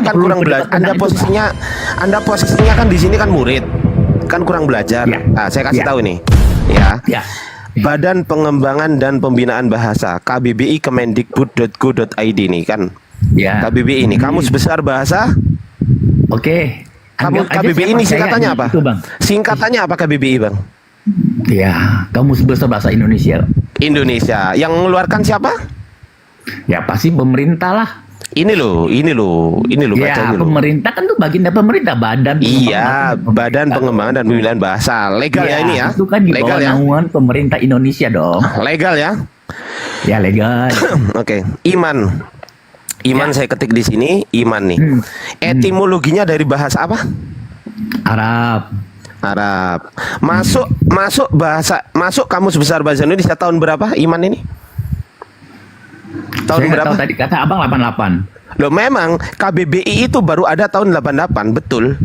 kan perlu kurang belajar. pendekatan itu, Bang. Anda posisinya kan di sini kan murid, kan kurang belajar. Ya. Nah, saya kasih Ya. tahu nih, ya. Ya. Badan Pengembangan dan Pembinaan Bahasa KBBI Kemendikbud.go.id nih kan. Ya. KBBI ini Kamus Besar Bahasa. Oke. Kamu Anggap aja KBBI saya ini percaya singkatannya nih, apa? itu, Bang. Singkatannya apa KBBI, Bang? Ya, Kamus Besar Bahasa Indonesia. Indonesia. Yang mengeluarkan siapa? Ya pasti pemerintah lah. Ini loh Ya, bacanya loh. pemerintah kan tuh bagian dari pemerintah, badan. Iya, Pengembangan Badan Pengembangan dan Pembinaan Bahasa. Legal ya ini ya? Itu kan di Legal bawah ya? naungan pemerintah Indonesia dong. Legal ya? Ya legal. Oke, iman. Iman Ya. saya ketik di sini, iman nih. Etimologinya dari bahasa apa? Arab. Arab. Masuk Kamus Besar Bahasa Indonesia tahun berapa iman ini? Tahun Saya nggak berapa? tahu tadi kata abang 88. Loh memang KBBI itu baru ada tahun 88, betul.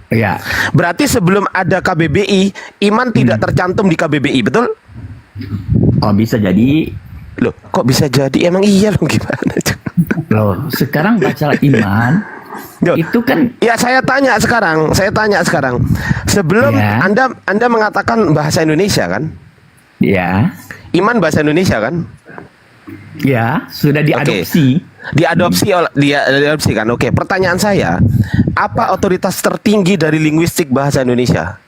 Ya. Berarti sebelum ada KBBI, iman tidak tercantum di KBBI, betul? Oh bisa jadi. Loh, kok bisa jadi? Emang iya loh gimana? Loh, sekarang baca iman Yo, itu kan ya saya tanya sekarang. Sebelum Ya. Anda mengatakan bahasa Indonesia kan? ya, Iman bahasa Indonesia kan? ya sudah diadopsi. Diadopsi kan? Oke, pertanyaan saya, apa otoritas tertinggi dari linguistik bahasa Indonesia?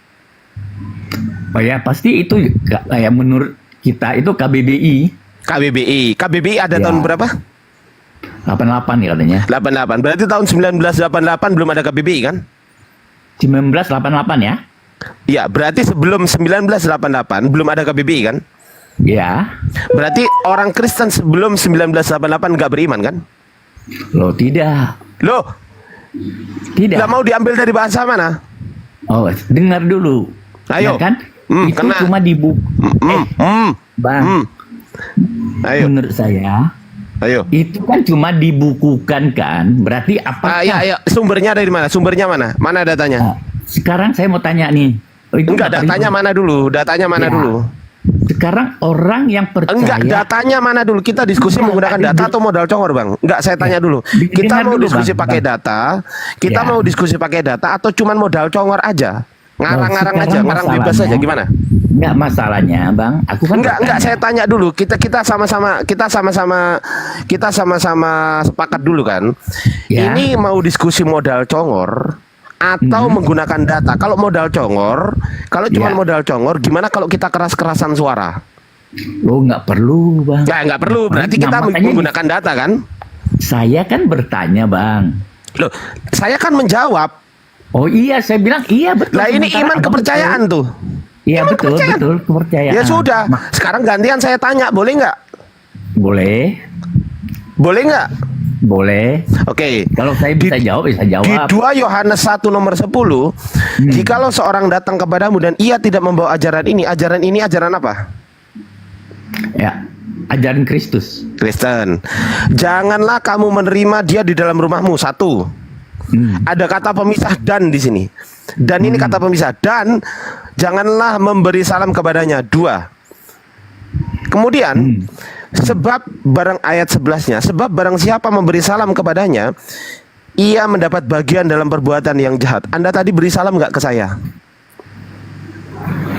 Oh ya pasti itu kayak menurut kita itu KBBI KBBI ada Ya. tahun berapa? 88 nih katanya. 88. Berarti tahun 1988 belum ada KBBI kan? 1988 ya. Ya, berarti sebelum 1988 belum ada KBBI kan? Ya. Berarti orang Kristen sebelum 1988 nggak beriman kan? Loh tidak. Loh, Tidak. nggak mau diambil dari bahasa mana? Oh, dengar dulu. Ayo. Ya kan? Itu Kena. cuma di buku. Bang, Ayo, menurut saya ayo. itu kan cuma dibukukan kan. Berarti apakah Ya, sumbernya dari mana? Sumbernya mana? Mana datanya? Nah, sekarang saya mau tanya nih. Oh, itu Enggak, nggak datanya terima. mana dulu? Datanya mana Ya. dulu? Sekarang orang yang percaya. Enggak, datanya mana dulu? Kita diskusi Enggak, menggunakan tadi data di- atau modal congor, Bang? Enggak, saya tanya dulu. Kita Dengar mau dulu, diskusi Bang. pakai Bang. data. Kita Ya. mau diskusi pakai data atau cuman modal congor aja? Ngarang-ngarang aja, sekarang ngarang bebas masalahnya- aja gimana? Enggak masalahnya, Bang. Aku kan Enggak, bertanya. saya tanya dulu. Kita sama-sama sepakat dulu kan. Ya. Ini mau diskusi modal congor atau menggunakan data. Kalau modal congor, kalau cuma Ya. modal congor, gimana kalau kita keras-kerasan suara? Oh, nggak perlu, Bang. Nggak perlu. Berarti Nah, kita makanya menggunakan data kan? Saya kan bertanya, Bang. Loh, saya kan menjawab. Oh iya, saya bilang iya betul. Lah ini Sementara iman abang kepercayaan betul. tuh. Iya Iman betul, kepercayaan. betul kepercayaan. Ya sudah. Sekarang gantian saya tanya, boleh nggak? Boleh, Boleh nggak? boleh. Oke. Kalau saya bisa jawab, bisa Di jawab. 2 Yohanes 1 nomor 10, jikalau seorang datang kepadamu dan ia tidak membawa ajaran ini ajaran apa? Ya, ajaran Kristus. Kristen. Janganlah kamu menerima dia di dalam rumahmu. 1. Ada kata pemisah dan di sini. Dan ini kata pemisah, dan janganlah memberi salam kepadanya. 2. Kemudian sebab barang ayat 11-nya, sebab barang siapa memberi salam kepadanya, ia mendapat bagian dalam perbuatan yang jahat. Anda tadi beri salam nggak ke saya?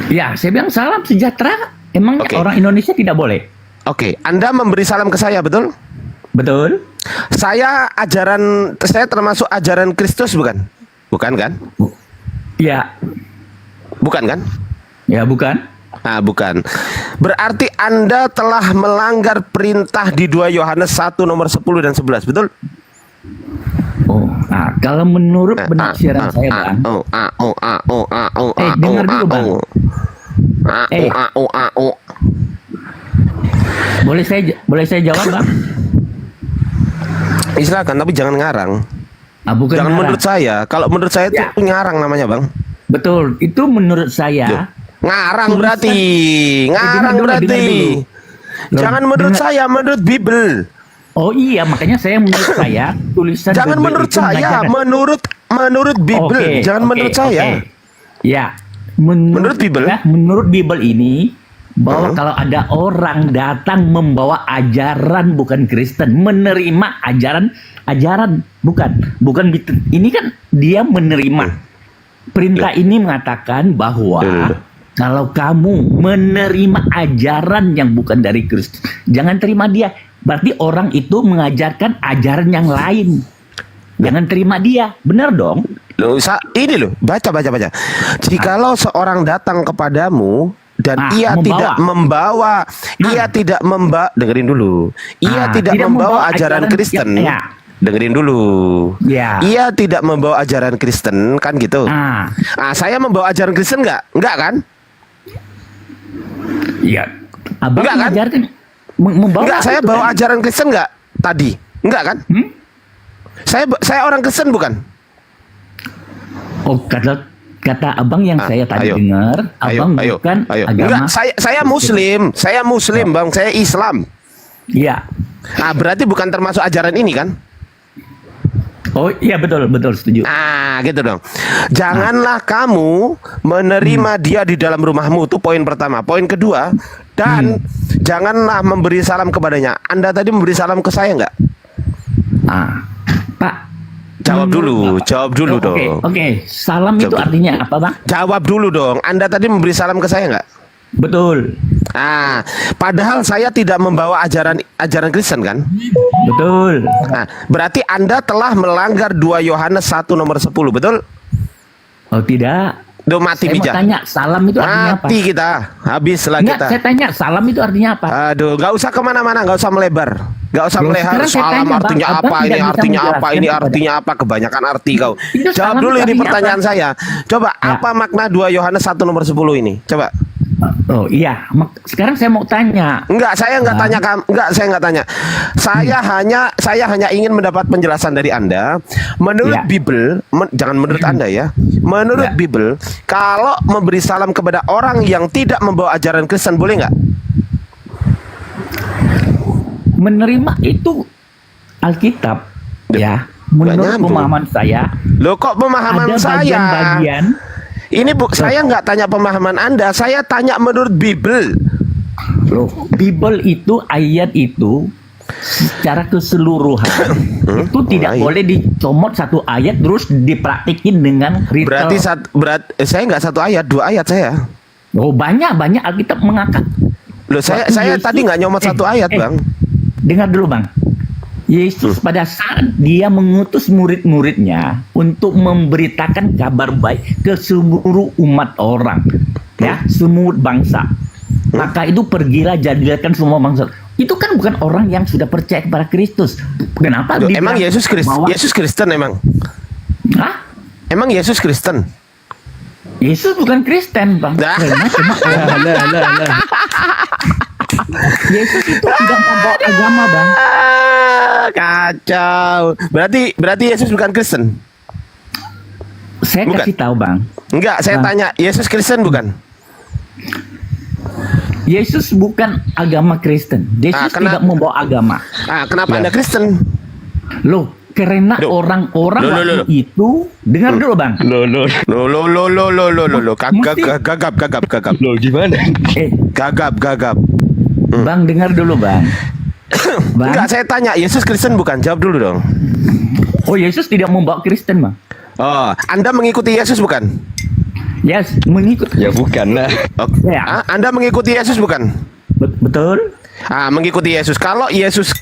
Ya, saya bilang salam sejahtera. Emang Oke. orang Indonesia tidak boleh? Oke, Anda memberi salam ke saya, betul? Betul? Saya termasuk ajaran Kristus bukan? Bukan kan? Ya, Bukan kan? ya bukan. Ah, bukan. Berarti Anda telah melanggar perintah di 2 Yohanes 1 nomor 10 dan 11, betul? Oh, nah kalau menurut penafsiran saya, Bang. Dengar dulu, Bang. Boleh saya jawab, Bang? Silakan, tapi jangan ngarang. Ah, bukan Jangan ngarang. menurut saya. Kalau menurut saya itu Ya. ngarang namanya, Bang. Betul, itu menurut saya. Ngarang Tulisan- berarti. Ngarang dengar dulu, berarti. dengar dulu. Loh, Jangan menurut dengar- saya, menurut Bible. Oh iya, makanya saya menurut saya tulisan Jangan Bible menurut itu saya, mengajarkan. menurut Bible. Oke, Jangan oke, menurut saya. oke. Ya, Menurut Bible? ya, menurut Bible ini bahwa kalau ada orang datang membawa ajaran bukan Kristen, menerima ajaran bukan ini kan dia menerima. Perintah ini mengatakan bahwa kalau kamu menerima ajaran yang bukan dari Kristus, jangan terima dia. Berarti orang itu mengajarkan ajaran yang lain. Jangan terima dia. Benar dong? Loh, ini loh, baca. Jikalau seorang datang kepadamu dan ia tidak membawa, dengerin dulu. Ia tidak membawa ajaran Kristen. Dengerin dulu. Ya. Ia tidak membawa ajaran Kristen, kan gitu. Saya membawa ajaran Kristen enggak kan? Iya. Abang Enggak kan? mengajarkan membawa. Enggak, saya itu bawa kan? ajaran Kristen enggak tadi? Enggak kan? Saya orang Kristen bukan? Oh, kata abang yang saya tadi dengar, abang bukan agama. Enggak, saya Muslim, Bang, saya Islam. Iya. Berarti bukan termasuk ajaran ini kan? Oh iya, betul setuju. Gitu dong. Janganlah kamu menerima dia di dalam rumahmu, itu poin pertama. Poin kedua, dan janganlah memberi salam kepadanya. Anda tadi memberi salam ke saya enggak? Pak, Jawab dulu dong. Oke. Salam itu artinya apa, Bang? Jawab dulu dong. Anda tadi memberi salam ke saya enggak? Betul. Padahal saya tidak membawa ajaran Kristen kan? Betul. Berarti Anda telah melanggar 2 Yohanes 1 nomor 10, betul? Oh, tidak. Duh, mati Saya mau bijak. tanya, salam itu artinya apa? Mati kita. Habislah Enggak, kita. saya tanya, salam itu artinya apa? Aduh, nggak usah kemana-mana, nggak usah melebar. Nggak usah Loh, melebar. sekarang saya Salam tanya, artinya Bang, apa, Abang ini tidak bisa artinya apa, menjelaskan ini kepada- artinya apa. Kebanyakan arti kau. Itu Jawab salam dulu itu ini artinya pertanyaan apa? saya. Coba, apa makna 2 Yohanes 1 nomor 10 ini? Coba. Oh iya, sekarang saya mau tanya. Enggak, saya enggak tanya kamu. Enggak, saya enggak tanya. Saya hanya ingin mendapat penjelasan dari Anda. Menurut Ya. Bible, jangan menurut Anda ya. Menurut Ya. Bible, kalau memberi salam kepada orang yang tidak membawa ajaran Kristen boleh nggak? Menerima itu Alkitab, ya. Menurut nyambung. pemahaman saya, Loh, kok pemahaman ada saya? bagian-bagian. Ini saya nggak tanya pemahaman Anda, saya tanya menurut Bible. Loh, Bible itu ayat itu secara keseluruhan itu tidak boleh dicomot satu ayat terus dipraktikin dengan ritual. Berarti saya nggak 1 ayat, 2 ayat saya. Oh, banyak Alkitab mengangkat. Loh, saya Waktu Yesus- tadi nggak nyomot 1 ayat, Bang. Dengar dulu, Bang. Yesus pada saat dia mengutus murid-muridnya untuk memberitakan kabar baik ke seluruh umat orang, ya, semua bangsa. Maka itu pergilah jadikan semua bangsa. Itu kan bukan orang yang sudah percaya kepada Kristus. Kenapa? Loh, dibilang emang Yesus Kristen emang? Hah? Emang Yesus Kristen? Yesus bukan Kristen, Bang. Dah. Yesus itu tidak membawa agama, Bang. Kacau. Berarti Yesus bukan Kristen? Saya Bukan. kasih tahu, Bang. Enggak, saya Bang. tanya, Yesus Kristen bukan? Yesus bukan agama Kristen. Yesus kenapa? tidak membawa agama. Kenapa Anda Kristen? Loh, karena Loh. orang-orang Loh, waktu loh. itu dengar dulu, Bang. Lo. Gagap. Loh gimana? Gagap. Bang, dengar dulu, Bang. Bang. Enggak, saya tanya, Yesus Kristen bukan? Jawab dulu dong. Oh, Yesus tidak membawa Kristen, Bang. Oh, Anda mengikuti Yesus bukan? Yes, mengikut. Ya bukan lah. Ya. Anda mengikuti Yesus bukan? Betul. Mengikuti Yesus. Kalau Yesus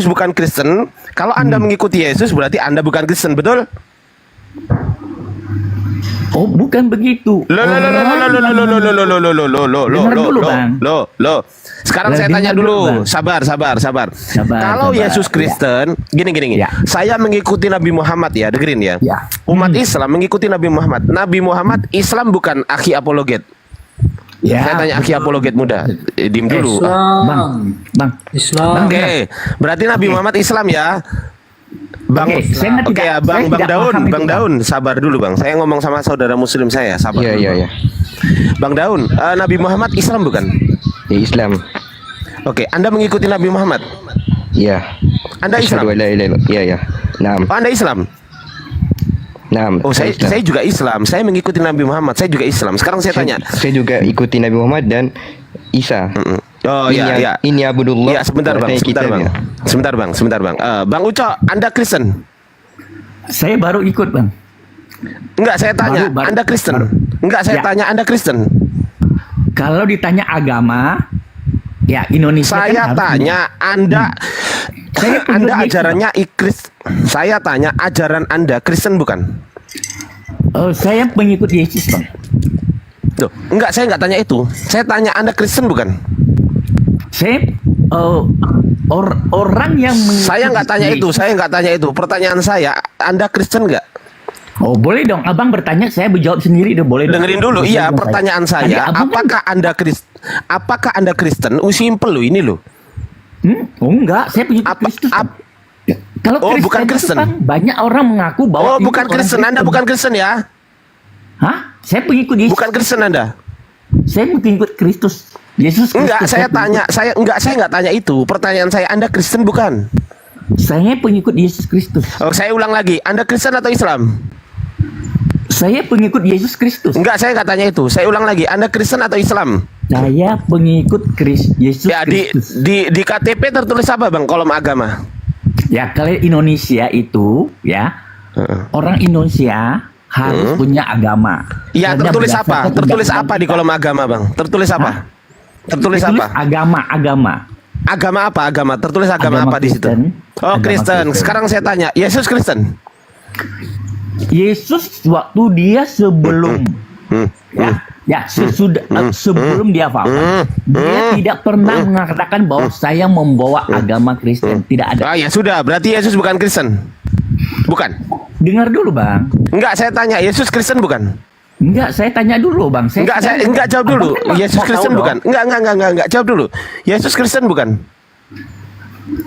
bukan Kristen, kalau Anda mengikuti Yesus berarti Anda bukan Kristen, betul? Oh, bukan begitu. Dengar dulu, Bang. Loh. Sekarang saya tanya Dengar dulu, dulu. Bang. Sabar. Kalau sabar. Yesus Kristen, gini. Ya. Saya mengikuti Nabi Muhammad ya, dengerin ya. Ya. Umat Islam mengikuti Nabi Muhammad. Nabi Muhammad Islam bukan akhi apologet. Ya. Saya tanya akhi apologet muda. Diem dulu. Bang. Islam. Oke, berarti Nabi Muhammad Islam ya. Bang, Oke, saya oke tidak- ya, saya Bang tidak Daun, paham itu, Bang Bang. Daun, sabar dulu Bang. Saya ngomong sama saudara Muslim saya, sabar dulu. Iya. Bang Daun, Nabi Muhammad Islam bukan? Ya Islam. Oke, Anda mengikuti Nabi Muhammad? Ya. Anda Islam? Asyhadu an la ilaha illallah. Ya. Naam. Oh, Anda Islam? Nah, Oh, saya Islam. saya juga Islam. Saya mengikuti Nabi Muhammad. Saya juga Islam. Sekarang saya tanya. Saya juga ikuti Nabi Muhammad dan Isa. Oh iya, iya. Ini Abdullah. Iya, sebentar bang, sebentar bang, sebentar bang. Bang Uco, Anda Kristen? Saya baru ikut, Bang. Enggak, saya tanya, Baru. Anda Kristen? Baru. Enggak, saya Ya. tanya, Anda Kristen? Kalau ditanya agama, ya Indonesia Saya kan harus- tanya, Anda, Saya pengikut Anda Yesus, ajarannya Ikris. Saya tanya, ajaran Anda Kristen bukan? Oh, saya pengikut Yesus, Bang. Loh, enggak, saya enggak tanya itu. Saya tanya, Anda Kristen bukan? Saya orang yang mengikuti Saya enggak tanya itu, Yesus. saya enggak tanya itu. Pertanyaan saya, Anda Kristen enggak? Oh, boleh dong. Abang bertanya, saya menjawab sendiri dong. Boleh dong. Dengerin dulu, Boleh iya, dong, pertanyaan Tadi saya, abang kan- apakah Anda Kristen? Simple loh ini loh. Oh, enggak, saya pengikut Apa- Kristus. ap- Kalau Oh, Kristen bukan itu, Kristen. Bang, banyak orang mengaku bahwa Oh, itu bukan orang Kristen, Anda bukan Kristen ya? Hah? Saya pengikut Yesus. Bukan Kristen Anda? Saya pengikut Kristus. Yesus Kristus. Enggak, saya pengikut- tanya, saya enggak tanya itu. Pertanyaan saya, Anda Kristen bukan? Saya pengikut Yesus Kristus. Oh, saya ulang lagi, Anda Kristen atau Islam? Saya pengikut Yesus Kristus. Enggak, saya enggak tanya itu. Saya ulang lagi, Anda Kristen atau Islam? Saya pengikut Yesus Ya, di Kristus. di KTP tertulis apa, Bang? Kolom agama. Ya, kalau Indonesia itu ya, orang Indonesia harus punya agama. Iya, Karena tertulis apa? berdasarkan Tertulis undang-undang apa di kita. kolom agama, Bang? Tertulis apa? Hah? Tertulis Ditulis apa? agama. Agama apa? Agama. Tertulis agama, Agama apa di situ? Kristen. Oh, Agama Kristen. Kristen. Sekarang saya tanya, Yesus Kristen? Yesus waktu dia sebelum sebelum dia wafat, dia tidak pernah mengatakan bahwa saya membawa agama Kristen. Tidak ada. Ah, ya sudah, berarti Yesus bukan Kristen. Bukan. Dengar dulu, Bang. Enggak, saya tanya, Yesus Kristen bukan? Enggak, saya tanya dulu, Bang. Enggak jawab dulu. Abang kan Yesus mau Kristen tahu bukan? dong. Enggak, jawab dulu. Yesus Kristen bukan?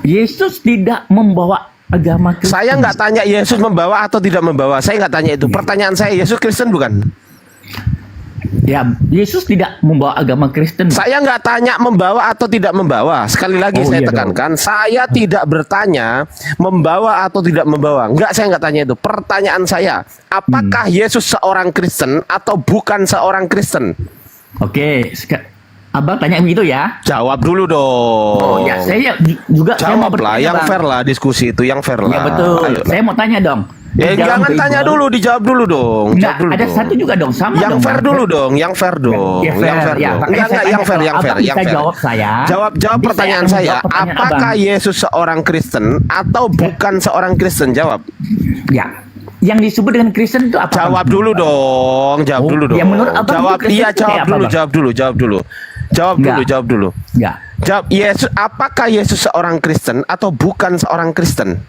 Yesus tidak membawa agama Kristen. Saya enggak tanya Yesus membawa atau tidak membawa. Saya enggak tanya itu. Pertanyaan saya, Yesus Kristen bukan? Ya, Yesus tidak membawa agama Kristen. Saya nggak tanya membawa atau tidak membawa. Sekali lagi Oh, saya iya tekankan, saya tidak bertanya membawa atau tidak membawa. Enggak, saya nggak tanya itu. Pertanyaan saya, apakah Yesus seorang Kristen atau bukan seorang Kristen? Oke, Abang tanya begitu ya? Jawab dulu dong. Oh ya, saya juga saya mau Jawab lah, bertanya, yang Bang. fair lah diskusi itu, yang fair lah. Ya betul. Ayo. Saya mau tanya dong. Ya, Di dalam jangan tanya Bible- dulu, dijawab dulu dong. Enggak, Jawab dulu ada dong. satu juga dong, sama Yang dong. fair Bang. dulu dong, yang fair dong, Ya, fair, yang fair ya, dong. makanya Enggak, saya yang tanya, fair, kalau yang fair, Abang yang bisa fair. jawab saya, Jawab nanti pertanyaan saya akan saya. menjawab pertanyaan Apakah Abang. Yesus seorang Kristen atau bukan seorang Kristen? Jawab. Ya, yang disebut dengan Kristen itu apa? Jawab Bang? dulu dong, jawab Oh, dulu ya dong. menurut Abang Jawab, itu Kristen iya itu jawab kayak apa, dulu, Bang? jawab dulu, jawab dulu. Jawab dulu, Enggak. jawab dulu. Ya. Jawab, Yesus, apakah Yesus seorang Kristen atau bukan seorang Kristen?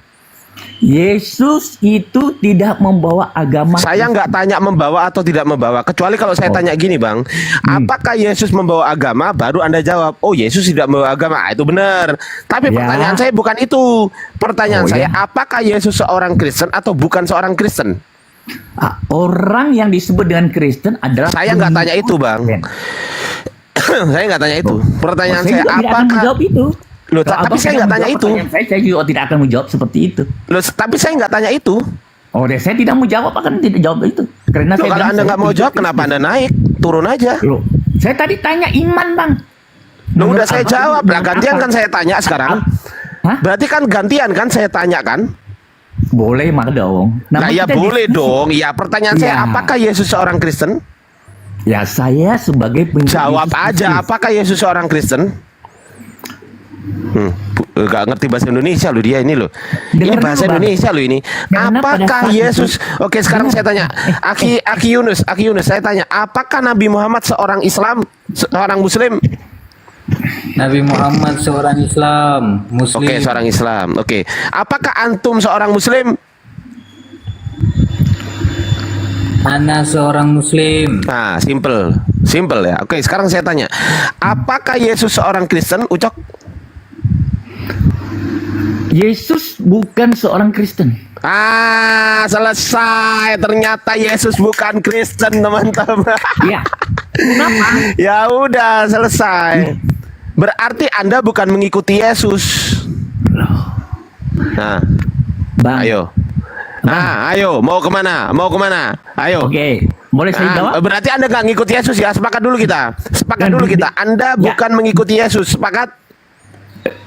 Yesus itu tidak membawa agama. Saya nggak tanya membawa atau tidak membawa, kecuali kalau saya Oh. tanya gini, Bang, apakah Yesus membawa agama? Baru Anda jawab, oh Yesus tidak membawa agama. Ah, itu benar. Tapi Ya. pertanyaan saya bukan itu. Pertanyaan Oh, saya, ya. apakah Yesus seorang Kristen atau bukan seorang Kristen? Orang yang disebut dengan Kristen adalah Saya nggak tanya itu, Bang. Saya nggak tanya itu. Pertanyaan saya, juga tidak akan apakah menjawab itu. Loh, Kalau tapi Abang saya tidak nggak tanya menjawab itu. pertanyaan saya juga tidak akan menjawab seperti itu. Loh, tapi saya nggak tanya itu. Oh, deh, saya tidak mau jawab, akan tidak jawab itu. Karena Loh, saya kalau bilang Anda saya nggak mau pengikut jawab, kenapa Anda naik? Turun aja. Loh, saya tadi tanya iman, Bang. Loh, udah Menurut saya Abang, jawab. Lah, iman gantian apa? kan saya tanya sekarang. Hah? Berarti kan gantian kan saya tanya kan? Boleh mah dong. Nah, ya kita boleh diskusi. dong. Ya, pertanyaan saya, Ya. apakah Yesus seorang Kristen? Ya, saya sebagai pengikut Jawab Yesus aja, Kristus. apakah Yesus seorang Kristen? Gak ngerti bahasa Indonesia loh dia ini loh. Ini Dengar bahasa dulu, Bang. Indonesia loh ini. Karena pada Apakah saat Yesus? itu- Oke, sekarang saya tanya. Aki Yunus, saya tanya, apakah Nabi Muhammad seorang Islam, seorang Muslim? Nabi Muhammad seorang Islam, Muslim. Oke, seorang Islam. Oke. Apakah antum seorang Muslim? Ana seorang Muslim. Nah, simple ya. Oke, sekarang saya tanya, apakah Yesus seorang Kristen? Ucok? Yesus bukan seorang Kristen. Ah, selesai. Ternyata Yesus bukan Kristen, teman-teman. Iya. Kenapa? Ya udah, selesai. Berarti Anda bukan mengikuti Yesus. Nah, Bang, ayo. Nah, ayo, mau kemana? Mau kemana? Ayo. Oke, boleh saya jawab? Berarti Anda nggak ngikut Yesus ya? Sepakat dulu kita. Sepakat Dan dulu kita. Anda Ya. bukan mengikuti Yesus. Sepakat?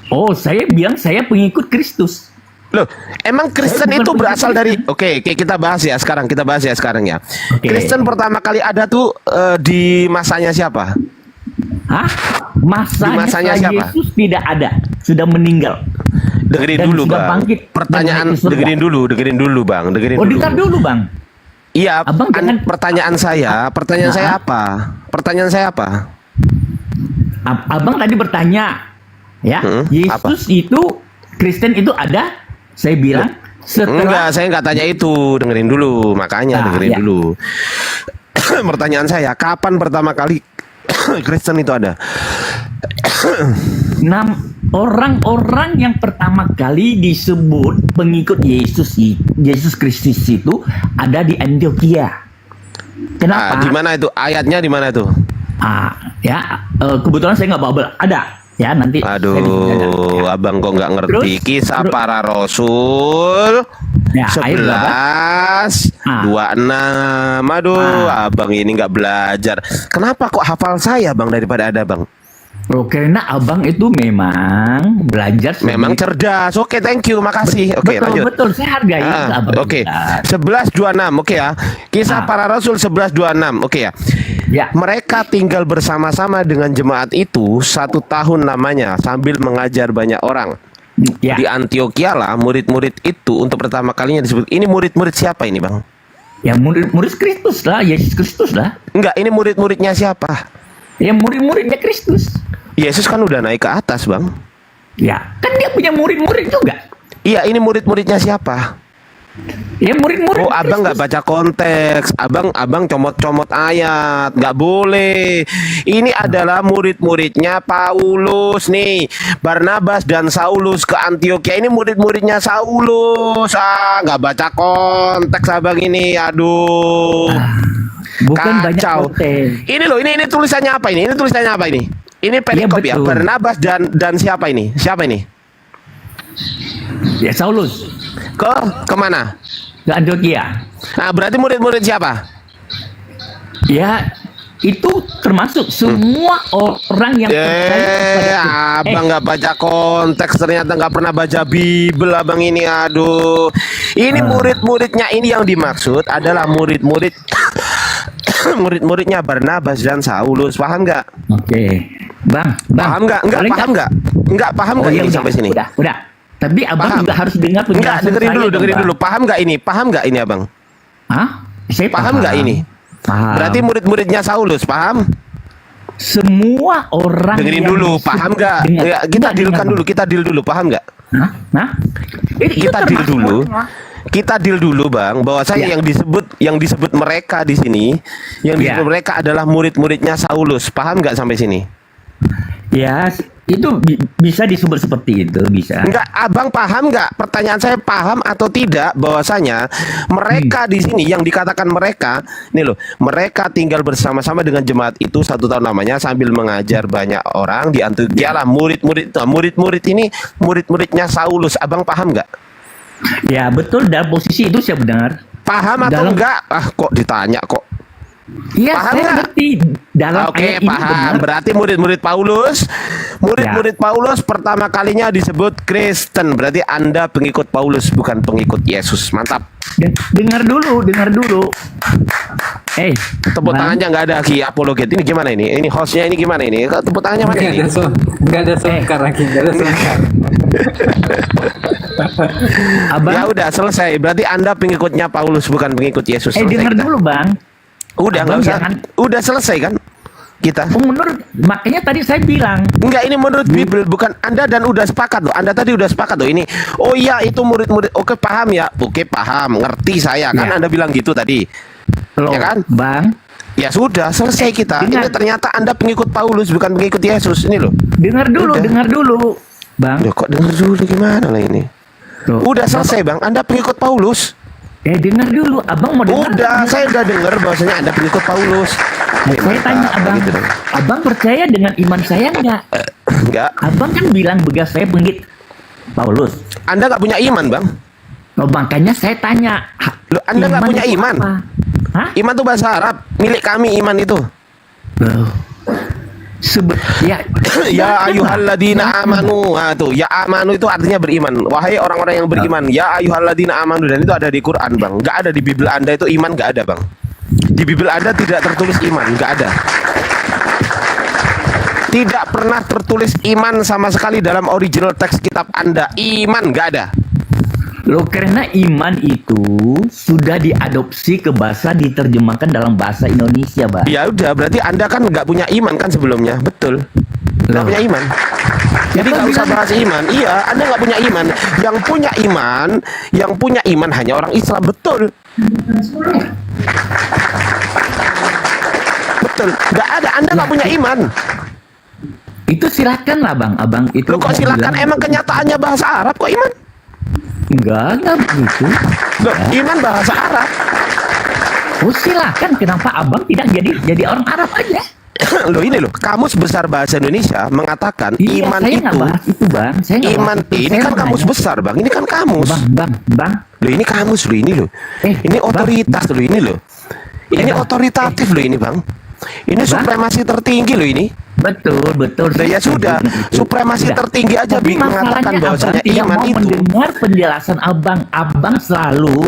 Oh, saya bilang saya pengikut Kristus. Loh, emang Kristen bukan itu berasal dari pengikut Oke, kita bahas ya sekarang. Kita bahas ya sekarang ya. Oke. Kristen pertama kali ada tuh di masanya siapa? Hah? Di masanya setelah siapa? Yesus tidak ada, sudah meninggal. Dengerin Dan dulu, sudah Bang. bangkit Pertanyaan dan naik ke surga. dengerin dulu, Bang. Dengerin Oh, dulu. dengar dulu, Bang. Iya, Abang jangan- pertanyaan saya Nah. apa? Pertanyaan saya apa? Abang tadi bertanya, ya, Yesus itu Kristen itu ada? Saya bilang setelah Enggak, saya enggak tanya itu. Dengerin dulu, makanya Nah, dengerin ya. dulu. Pertanyaan saya, kapan pertama kali Kristen itu ada? orang-orang yang pertama kali disebut pengikut Yesus Kristus itu ada di Antioquia. Kenapa? Di mana itu? Ayatnya di mana itu? Kebetulan saya nggak bawa ada. Ya, nanti saya bisa jaga. Aduh, abang kok nggak ngerti. Terus? Kisah para Rasul Ya, ayat berapa? 11:26. Aduh, abang ini nggak belajar. Kenapa kok hafal saya, bang, daripada ada, bang? Oh, karena abang itu memang belajar Memang cerdas. Oke, thank you, makasih. Oke, betul, lanjut. betul, saya hargai abang. Oke, belajar. 11:26. Oke ya. Kisah para Rasul 11:26. Oke ya. Ya. Mereka tinggal bersama-sama dengan jemaat itu 1 tahun namanya sambil mengajar banyak orang. Ya. Di Antioquia lah murid-murid itu untuk pertama kalinya disebut. Ini murid-murid siapa ini, Bang? Ya, murid Kristus lah, Yesus Kristus lah. Enggak, ini murid-muridnya siapa? Ya, murid-muridnya Kristus. Yesus kan udah naik ke atas, Bang. Ya, kan dia punya murid-murid juga. Iya, ini murid-muridnya siapa? Ya, murid-murid. Oh, abang nggak Kristus. baca konteks, abang comot-comot ayat, nggak boleh. Ini adalah murid-muridnya Paulus nih, Barnabas dan Saulus ke Antioquia. Ini murid-muridnya Saulus. Nggak baca konteks abang ini, aduh. Bukan banyak Kacau. konteks. Ini loh, ini tulisannya apa ini? Ini tulisannya apa ini? Ini perikop ya, betul. Barnabas dan siapa ini? Siapa ini? Ya, Saulus Kemana? ke Antioquia. Nah, berarti murid-murid siapa? Ya, itu termasuk semua orang yang percaya kepada Abang nggak baca konteks, ternyata nggak pernah baca Bible, abang ini. Aduh, ini murid-muridnya ini yang dimaksud adalah murid-murid murid-muridnya Barnabas dan Saulus. Paham nggak? Oke. Bang. Paham nggak? Nggak Boleh paham nggak? Nggak paham nggak iya, ini udah, sampai sini? Udah. Tapi abang Paham. juga harus dengar Nggak, penjelasan dengerin saya dulu, dong, dengerin Bang. dulu. Paham nggak ini? Paham nggak ini, abang? Hah? Saya Paham nggak ini? Paham. Berarti murid-muridnya Saulus, paham? semua orang Dengerin yang dulu, disebut- paham nggak? Dengar. Ya, kita Dengar, dealkan Bang. dulu, kita deal dulu, paham nggak? Hah? Itu Kita deal termasuk dulu. orang. Kita deal dulu, Bang, bahwa saya Ya. yang disebut mereka di sini, yang Ya. disebut mereka adalah murid-muridnya Saulus. Paham nggak sampai sini? Ya, itu bisa disebut seperti itu, bisa. Enggak, Abang paham nggak? Pertanyaan saya, paham atau tidak bahwasanya mereka di sini yang dikatakan mereka, nih loh, mereka tinggal bersama-sama dengan jemaat itu 1 tahun namanya sambil mengajar banyak orang di Antioquia lah. Murid-murid ini murid-muridnya Saulus. Abang paham nggak? Ya, betul, dalam posisi itu saya benar. Paham atau Dalam- enggak? Kok ditanya kok? Iya, Paham saya nggak? ngerti. Dalam Oke, ayat ini paham. benar. Berarti murid-murid Paulus, murid-murid Paulus pertama kalinya disebut Kristen. Berarti Anda pengikut Paulus, bukan pengikut Yesus. Mantap. Dengar dulu. Tepuk Bang. tangannya nggak ada Ki apologet. Ini gimana ini? Ini hostnya ini gimana ini? Tepuk tangannya mana ini? Nggak ada selengkar lagi, nggak ada selengkar. Abang, Ya udah selesai. Berarti Anda pengikutnya Paulus, bukan pengikut Yesus. Selesai dengar kita. dulu, Bang. Udah nggak Abang usah. jangan- Udah selesai kan? Kita. Makanya tadi saya bilang, Enggak, ini menurut Bible, bukan Anda, dan udah sepakat loh. Anda tadi udah sepakat loh ini. Oh iya, itu murid-murid. Oke, paham ya. Oke, paham. Ngerti saya kan. Ya. Anda bilang gitu tadi. loh, Ya kan? Bang, Ya sudah, selesai kita. dengar. Ini ternyata Anda pengikut Paulus, bukan pengikut Yesus. Ini loh. dengar dulu, Bang. Loh, kok dengar dulu gimana lah ini? Loh, Udah selesai, Bang. Anda pengikut Paulus. dengar dulu, Abang mau dengar. Udah, saya udah dengar bahwasanya Anda pengikut Paulus. Saya tanya Abang, Gitu dong. Abang percaya dengan iman saya enggak? Enggak. Abang kan bilang begas saya pengikut Paulus. Anda nggak punya iman, Bang. Oh, makanya saya tanya. Loh, Anda nggak punya itu iman? apa? Hah? Iman itu bahasa Arab, milik kami iman itu. Loh. Ya, Ya ayyuhalladzina amanu. Nah, tuh, ya amanu itu artinya beriman. Wahai orang-orang yang beriman, ya ayyuhalladzina amanu, dan itu ada di Quran, Bang. Nggak ada di Bible Anda itu iman, nggak ada, Bang. Di Bible Anda tidak tertulis iman, nggak ada. Tidak pernah tertulis iman sama sekali dalam original teks kitab Anda. Iman nggak ada. Loh, karena iman itu sudah diadopsi ke bahasa, diterjemahkan dalam bahasa Indonesia, Bang. Ya udah, berarti Anda kan nggak punya iman kan sebelumnya, betul? Nggak Loh. punya iman. Jadi nggak usah bahas iman. Iya, Anda nggak punya iman. Yang punya iman hanya orang Islam, betul? Betul. Nggak ada. Anda nggak punya iman. Itu silakan lah, Bang. Abang itu. Lo kok silakan? bilang- Emang kenyataannya bahasa Arab kok iman? Enggak begitu. Loh, iman bahasa Arab. Oh, silakan. Kenapa abang tidak jadi orang Arab aja? Loh ini loh, kamus besar bahasa Indonesia mengatakan Iya, iman saya itu. nggak bahas itu, Bang. Saya nggak Iman bahas itu. ini Saya kan kamus nanya. besar, Bang. Ini kan kamus. Bang. Loh ini kamus loh ini loh. Ini Bang. otoritas loh ini loh. Ini Bang. otoritatif loh ini, Bang. Ini supremasi tertinggi loh ini. Betul. Nah, ya sudah, supremasi Sudah. tertinggi aja Tapi mengatakan masalahnya bahwasanya abang tidak iman mau itu. mendengar penjelasan abang. Abang selalu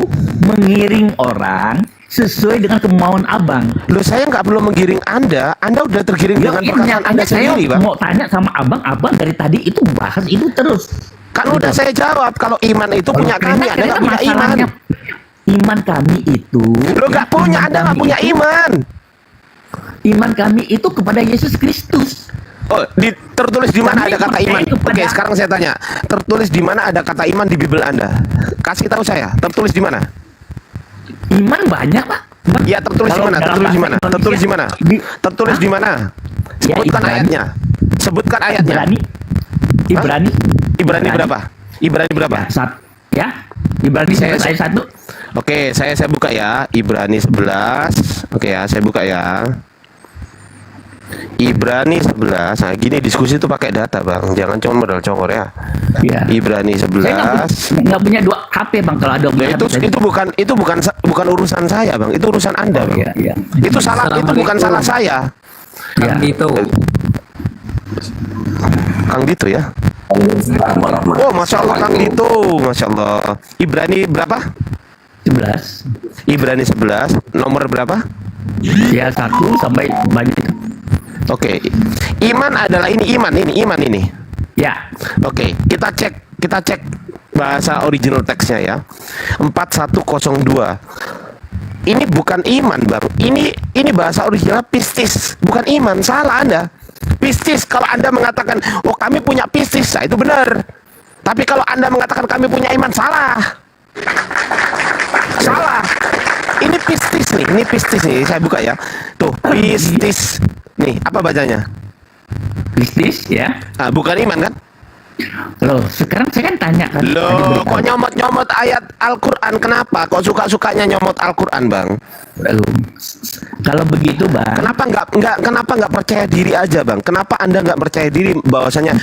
mengiring orang sesuai dengan kemauan abang. Loh saya nggak perlu menggiring Anda udah tergiring dengan perkataan Anda sendiri, Bang. Saya mau tanya sama abang dari tadi itu bahas itu terus. Kan udah saya jawab kalau iman itu punya kami, Anda nggak punya iman. Masalahnya, iman kami itu. Lo nggak punya, iman Anda nggak kami punya itu- iman. Iman kami itu kepada Yesus Kristus. Oh, tertulis di mana Kami ada kata percaya iman? kepada- Oke, sekarang saya tanya. Tertulis di mana ada kata iman di Bible Anda? Kasih tahu saya. Tertulis di mana? Iman banyak, Pak. Bang. Ya, tertulis di Kalau mana? dalam Tertulis di bahasa mana? Indonesia, Tertulis di mana? Tertulis Hah? di mana? Ya, Sebutkan Ibrani. ayatnya. Sebutkan ayatnya. Ibrani. Ibrani berapa? Ibrani berapa? Ya. Ibrani Saya- 11 ayat 1. Oke, saya buka ya. Ibrani 11. Oke ya, saya buka ya. Ibrani 11. Nah, gini diskusi itu pakai data, Bang. Jangan cuma modal congor ya. Ya. Ibrani Saya 11. nggak punya dua HP, Bang. Kalau ada Ya, itu bukan urusan saya, Bang. Itu urusan Anda, Bang. Iya. Itu bukan salah saya. Ya. Itu. Kang Dito ya. Oh, Masya Allah Kang Dito. Masya Allah. Ibrani berapa? 11. Ibrani 11. Nomor berapa? Ya, 1 sampai banyak itu. Oke. Iman adalah iman ini. Ya. Oke, kita cek bahasa original teksnya ya. 4102. Ini bukan iman, Bang. Ini bahasa original pistis, bukan iman. Salah Anda. Pistis, kalau Anda mengatakan, "Oh, kami punya pistis." Nah, itu benar. Tapi kalau Anda mengatakan kami punya iman, salah. Salah. Ini pistis nih, saya buka ya. Tuh, pistis. Nih, apa bacanya? Bisnis ya. Ah, bukan iman kan? Loh, sekarang saya kan tanya kan. tadi Loh, beritahu. kok nyomot-nyomot ayat Al-Quran? Kenapa? Kok suka-sukanya nyomot Al-Quran, Bang? Loh, kalau begitu, Bang. Kenapa nggak percaya diri aja, Bang? Kenapa Anda nggak percaya diri bahwasanya,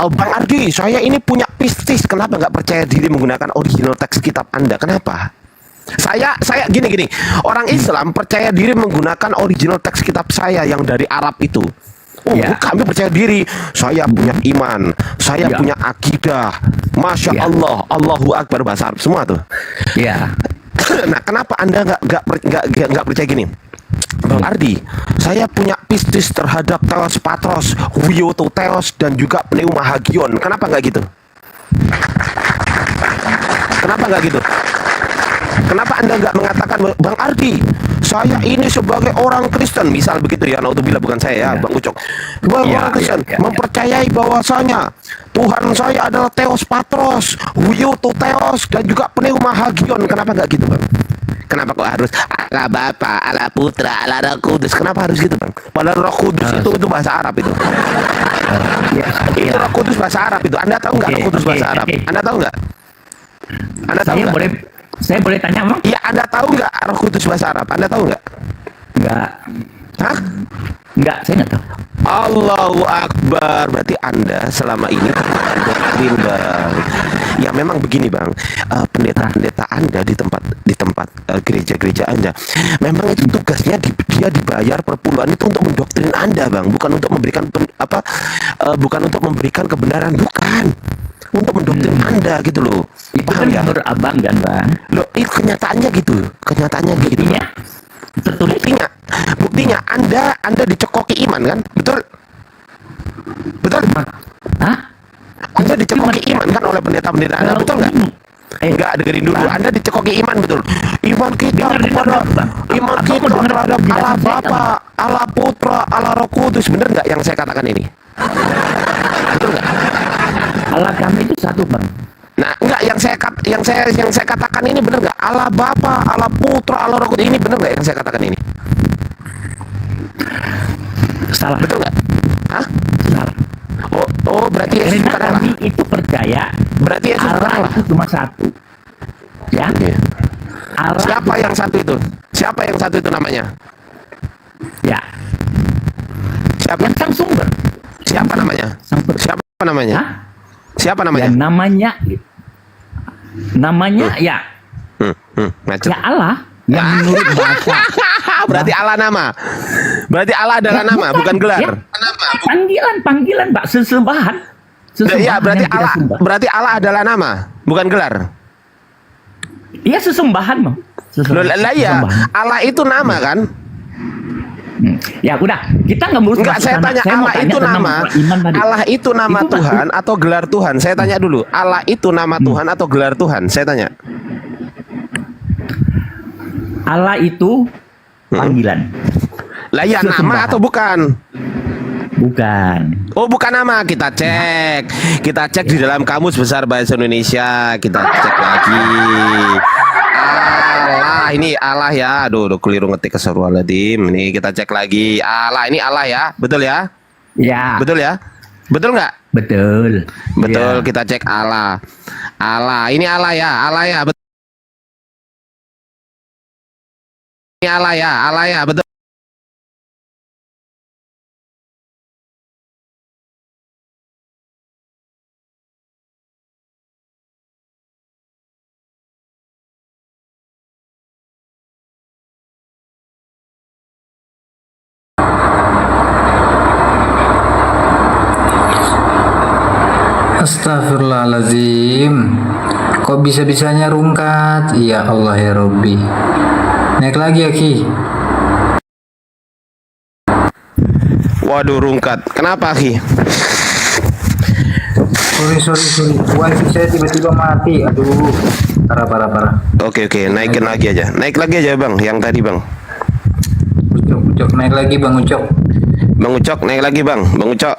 "Oh, Bang Ardi, saya ini punya pistis." Kenapa nggak percaya diri menggunakan original teks kitab Anda? Kenapa? Saya gini. Orang Islam percaya diri menggunakan original teks kitab saya yang dari Arab itu. Oh, Ya. kami percaya diri. Saya punya iman. Saya Ya. punya akidah. Masya Ya. Allah, Allahu Akbar, bahasa Arab semua tuh. Ya. Nah, kenapa Anda nggak percaya gini? Bang Ardi, saya punya pistis terhadap Theos Patros, Wioto Theos, dan juga Pneuma Hagion. Kenapa nggak gitu? Kenapa nggak gitu? Kenapa Anda nggak mengatakan, Bang Ardi, saya ini sebagai orang Kristen, misal begitu ya, naudzubillah, bukan saya ya, Ya. Bang Ucok, sebagai Ya, orang Kristen, ya. mempercayai bahwasanya Tuhan saya adalah Theos Patros, Wioto Theos, dan juga Pneuma Hagion. Kenapa nggak gitu, Bang? Kenapa kok harus ala Bapa, ala Putra, ala Roh Kudus? Kenapa harus gitu, Bang? Padahal Roh Kudus itu bahasa Arab itu. Ya. Itu Roh Kudus bahasa Arab itu. Anda tahu nggak Oke, Roh Kudus oke, bahasa Arab? oke. Anda tahu nggak? Anda tahu Saya nggak? boleh tanya, Bang? Iya, Anda tahu nggak Roh Kudus bahasa Arab? Anda tahu nggak? Enggak. Hah? Enggak, saya enggak tahu. Allahu Akbar. Berarti Anda selama ini doktrin, Bang. Ya memang begini, Bang. Pendeta-pendeta Anda di tempat gereja-gereja Anda, memang itu tugasnya dia dibayar per puluhan itu untuk mendoktrin Anda, Bang. Bukan untuk memberikan bukan untuk memberikan kebenaran, bukan. Untuk mendoktrin Anda gitu loh. Itu Paham kan ya? menurut abang kan, Bang? Loh, itu kenyataannya gitu. Kenyataannya gitu. Buktinya tertulis. Buktinya Anda dicekoki iman kan? Betul? Betul? Hah? Anda dicekoki iman kan oleh pendeta-pendeta Anda, betul nggak? Enggak, dengerin dulu. Anda dicekoki iman, betul. Iman kita kepada iman kita terhadap Allah Bapa, Allah Putra, Allah Roh Kudus. Bener nggak yang saya katakan ini? Betul nggak? Allah kami itu satu, Bang. Nah, enggak, yang saya katakan ini bener nggak? Allah Bapa, Allah Putra, Allah Roh Kudus, ini bener nggak yang saya katakan ini? Salah. Betul nggak? Hah? Salah. Oh, berarti Yesus Karena bukan Allah. kami itu percaya Berarti Yesus bukan Allah Allah. itu cuma satu. Ya. Iya. Allah Siapa yang satu itu? Siapa yang satu itu namanya? ya. Siapa? Yang sang sumber. Siapa namanya? Sumber. Siapa namanya? Hah? Siapa Ya namanya? namanya ya Macet. ya Allah yang menurut bahasa. Berarti Allah nama. Berarti Allah adalah nama, bukan gelar. Ya, panggilan Pak, sesembahan. Iya, berarti yang kita Allah sembah. berarti Allah adalah nama, bukan gelar. Iya, sesembahan, Bang. Loh, lah iya, Sesembahan. Allah itu nama kan? Ya udah, kita nggak ngurus Enggak, masuk saya sana. tanya Saya mau Allah tanya itu tentang nama. iman tadi. Allah itu nama Itu Tuhan atau gelar Tuhan? Saya tanya dulu. Allah itu nama Tuhan atau gelar Tuhan? Saya tanya. Allah itu panggilan. Lah ya, nama Sesembahan. atau bukan? Bukan. Oh, bukan nama. Kita cek. Kita cek di dalam Kamus Besar Bahasa Indonesia. Kita cek lagi. Allah, ini Allah ya. Aduh, keliru ngetik keserualadim. Ini kita cek lagi. Allah, ini Allah ya. Betul ya? Ya. Betul ya? Betul nggak? Betul. Betul, Ya. kita cek Allah. Allah, ini Allah ya. Allah ya. Betul. Ini Allah ya. Allah ya. Betul. Astagfirullahaladzim. Kok bisa-bisanya rungkat? Ya Allah ya Robbi. Naik lagi ya Ki. Waduh, rungkat. Kenapa, Ki? Sorry. Wifi saya tiba-tiba mati. Aduh. Parah. Oke, naikin lagi aja. Naik lagi aja, Bang. Yang tadi, Bang. Ucok naik lagi Bang Ucok. Bang Ucok, naik lagi, Bang. Bang Ucok.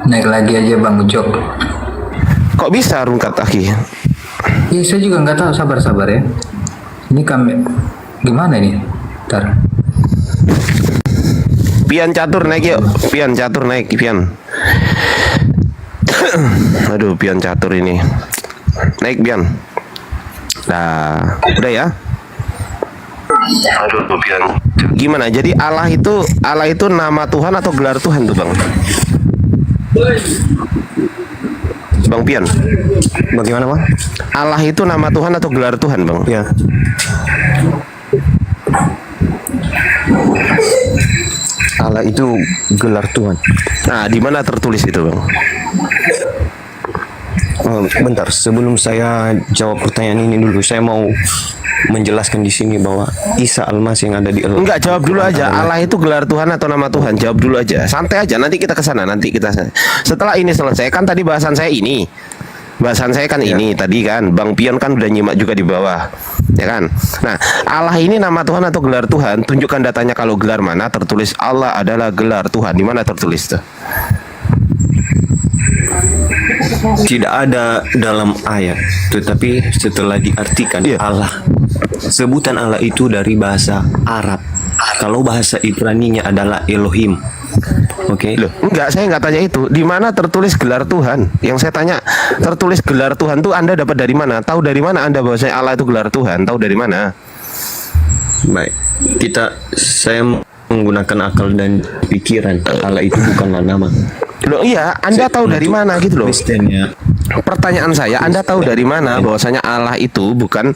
Naik lagi aja Bang Ucok. Kok bisa rungkat, Aki? Ya saya juga nggak tahu, sabar ya. Ini kami gimana ini? Ntar. Pian catur naik yuk. Pian catur naik, Pian. Aduh, Pian catur ini. Naik, Pian. Nah, udah ya. Aduh, Pian. Gimana? Jadi Allah itu nama Tuhan atau gelar Tuhan tuh, Bang? Bang Pian. Bagaimana, Bang? Allah itu nama Tuhan atau gelar Tuhan, Bang? Ya. Allah itu gelar Tuhan. Nah, di mana tertulis itu, Bang? Bentar, sebelum saya jawab pertanyaan ini dulu, saya mau menjelaskan di sini bahwa Isa Al-Masih yang ada di Enggak, jawab dulu aja. Allah itu gelar Tuhan atau nama Tuhan? Jawab dulu aja. Santai aja, nanti kita ke sana, setelah ini selesai. Kan tadi bahasan saya ini. Bahasan saya kan ini tadi kan. Bang Pion kan udah nyimak juga di bawah. Ya kan? Nah, Allah ini nama Tuhan atau gelar Tuhan? Tunjukkan datanya, kalau gelar mana tertulis Allah adalah gelar Tuhan. Di mana tertulis tuh? Tidak ada dalam ayat, tetapi setelah diartikan Allah. Sebutan Allah itu dari bahasa Arab. Kalau bahasa Ibraninya adalah Elohim. Oke. Loh, enggak, saya enggak tanya itu. Di mana tertulis gelar Tuhan? Yang saya tanya, tertulis gelar Tuhan tuh Anda dapat dari mana? Tahu dari mana Anda bahwa Allah itu gelar Tuhan? Tahu dari mana? Baik. Saya menggunakan akal dan pikiran. Allah itu bukanlah nama. Loh, iya, Anda tahu dari mana gitu loh. Kristen ya. Pertanyaan saya, Anda tahu dari mana bahwasanya Allah itu bukan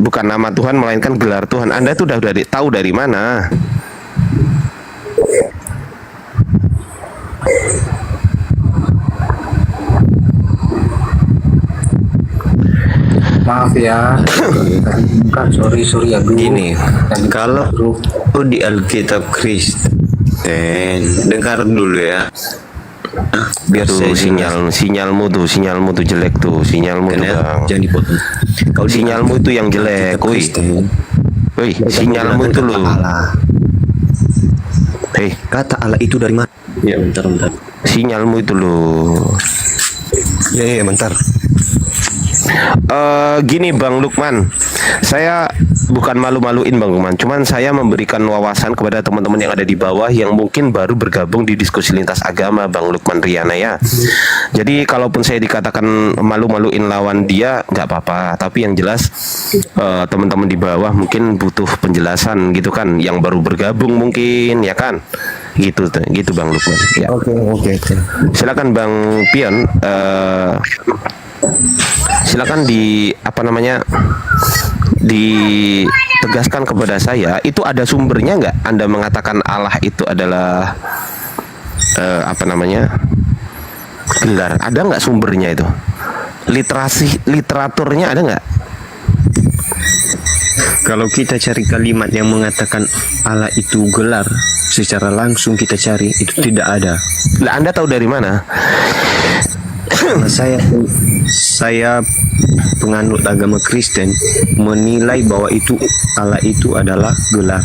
bukan nama Tuhan melainkan gelar Tuhan. Anda itu udah tahu dari mana? Maaf ya. Sorry ya, dulu. Gini, kalau di Alkitab Kristen, dengar dulu ya. Biar Tuh, saya jelaskan. sinyalmu tuh jelek tuh, sinyalmu tuh, Karena Bang. jangan dipotong. Kalau di Sinyalmu tuh yang jelek, Alkitab woi. Kristen, Woi, sinyalmu menggunakan tuh lo. kata Allah. Kata Allah itu dari mana? Ya, bentar. Sinyalmu itu lo. Ya, bentar. Gini Bang Lukman, saya bukan malu-maluin Bang Lukman, cuman saya memberikan wawasan kepada teman-teman yang ada di bawah yang mungkin baru bergabung di diskusi lintas agama Bang Lukman Riana ya. Jadi kalaupun saya dikatakan malu-maluin lawan dia nggak apa-apa, tapi yang jelas teman-teman di bawah mungkin butuh penjelasan gitu kan, yang baru bergabung mungkin ya kan, gitu Bang Lukman. Ya. Oke. Silakan Bang Pion. Silakan ditegaskan kepada saya, itu ada sumbernya nggak? Anda mengatakan Allah itu adalah gelar, ada nggak sumbernya itu? Literaturnya ada nggak? Kalau kita cari kalimat yang mengatakan Allah itu gelar, secara langsung kita cari, itu tidak ada. Lah, Anda tahu dari mana? Karena saya penganut agama Kristen menilai bahwa Allah itu adalah gelar.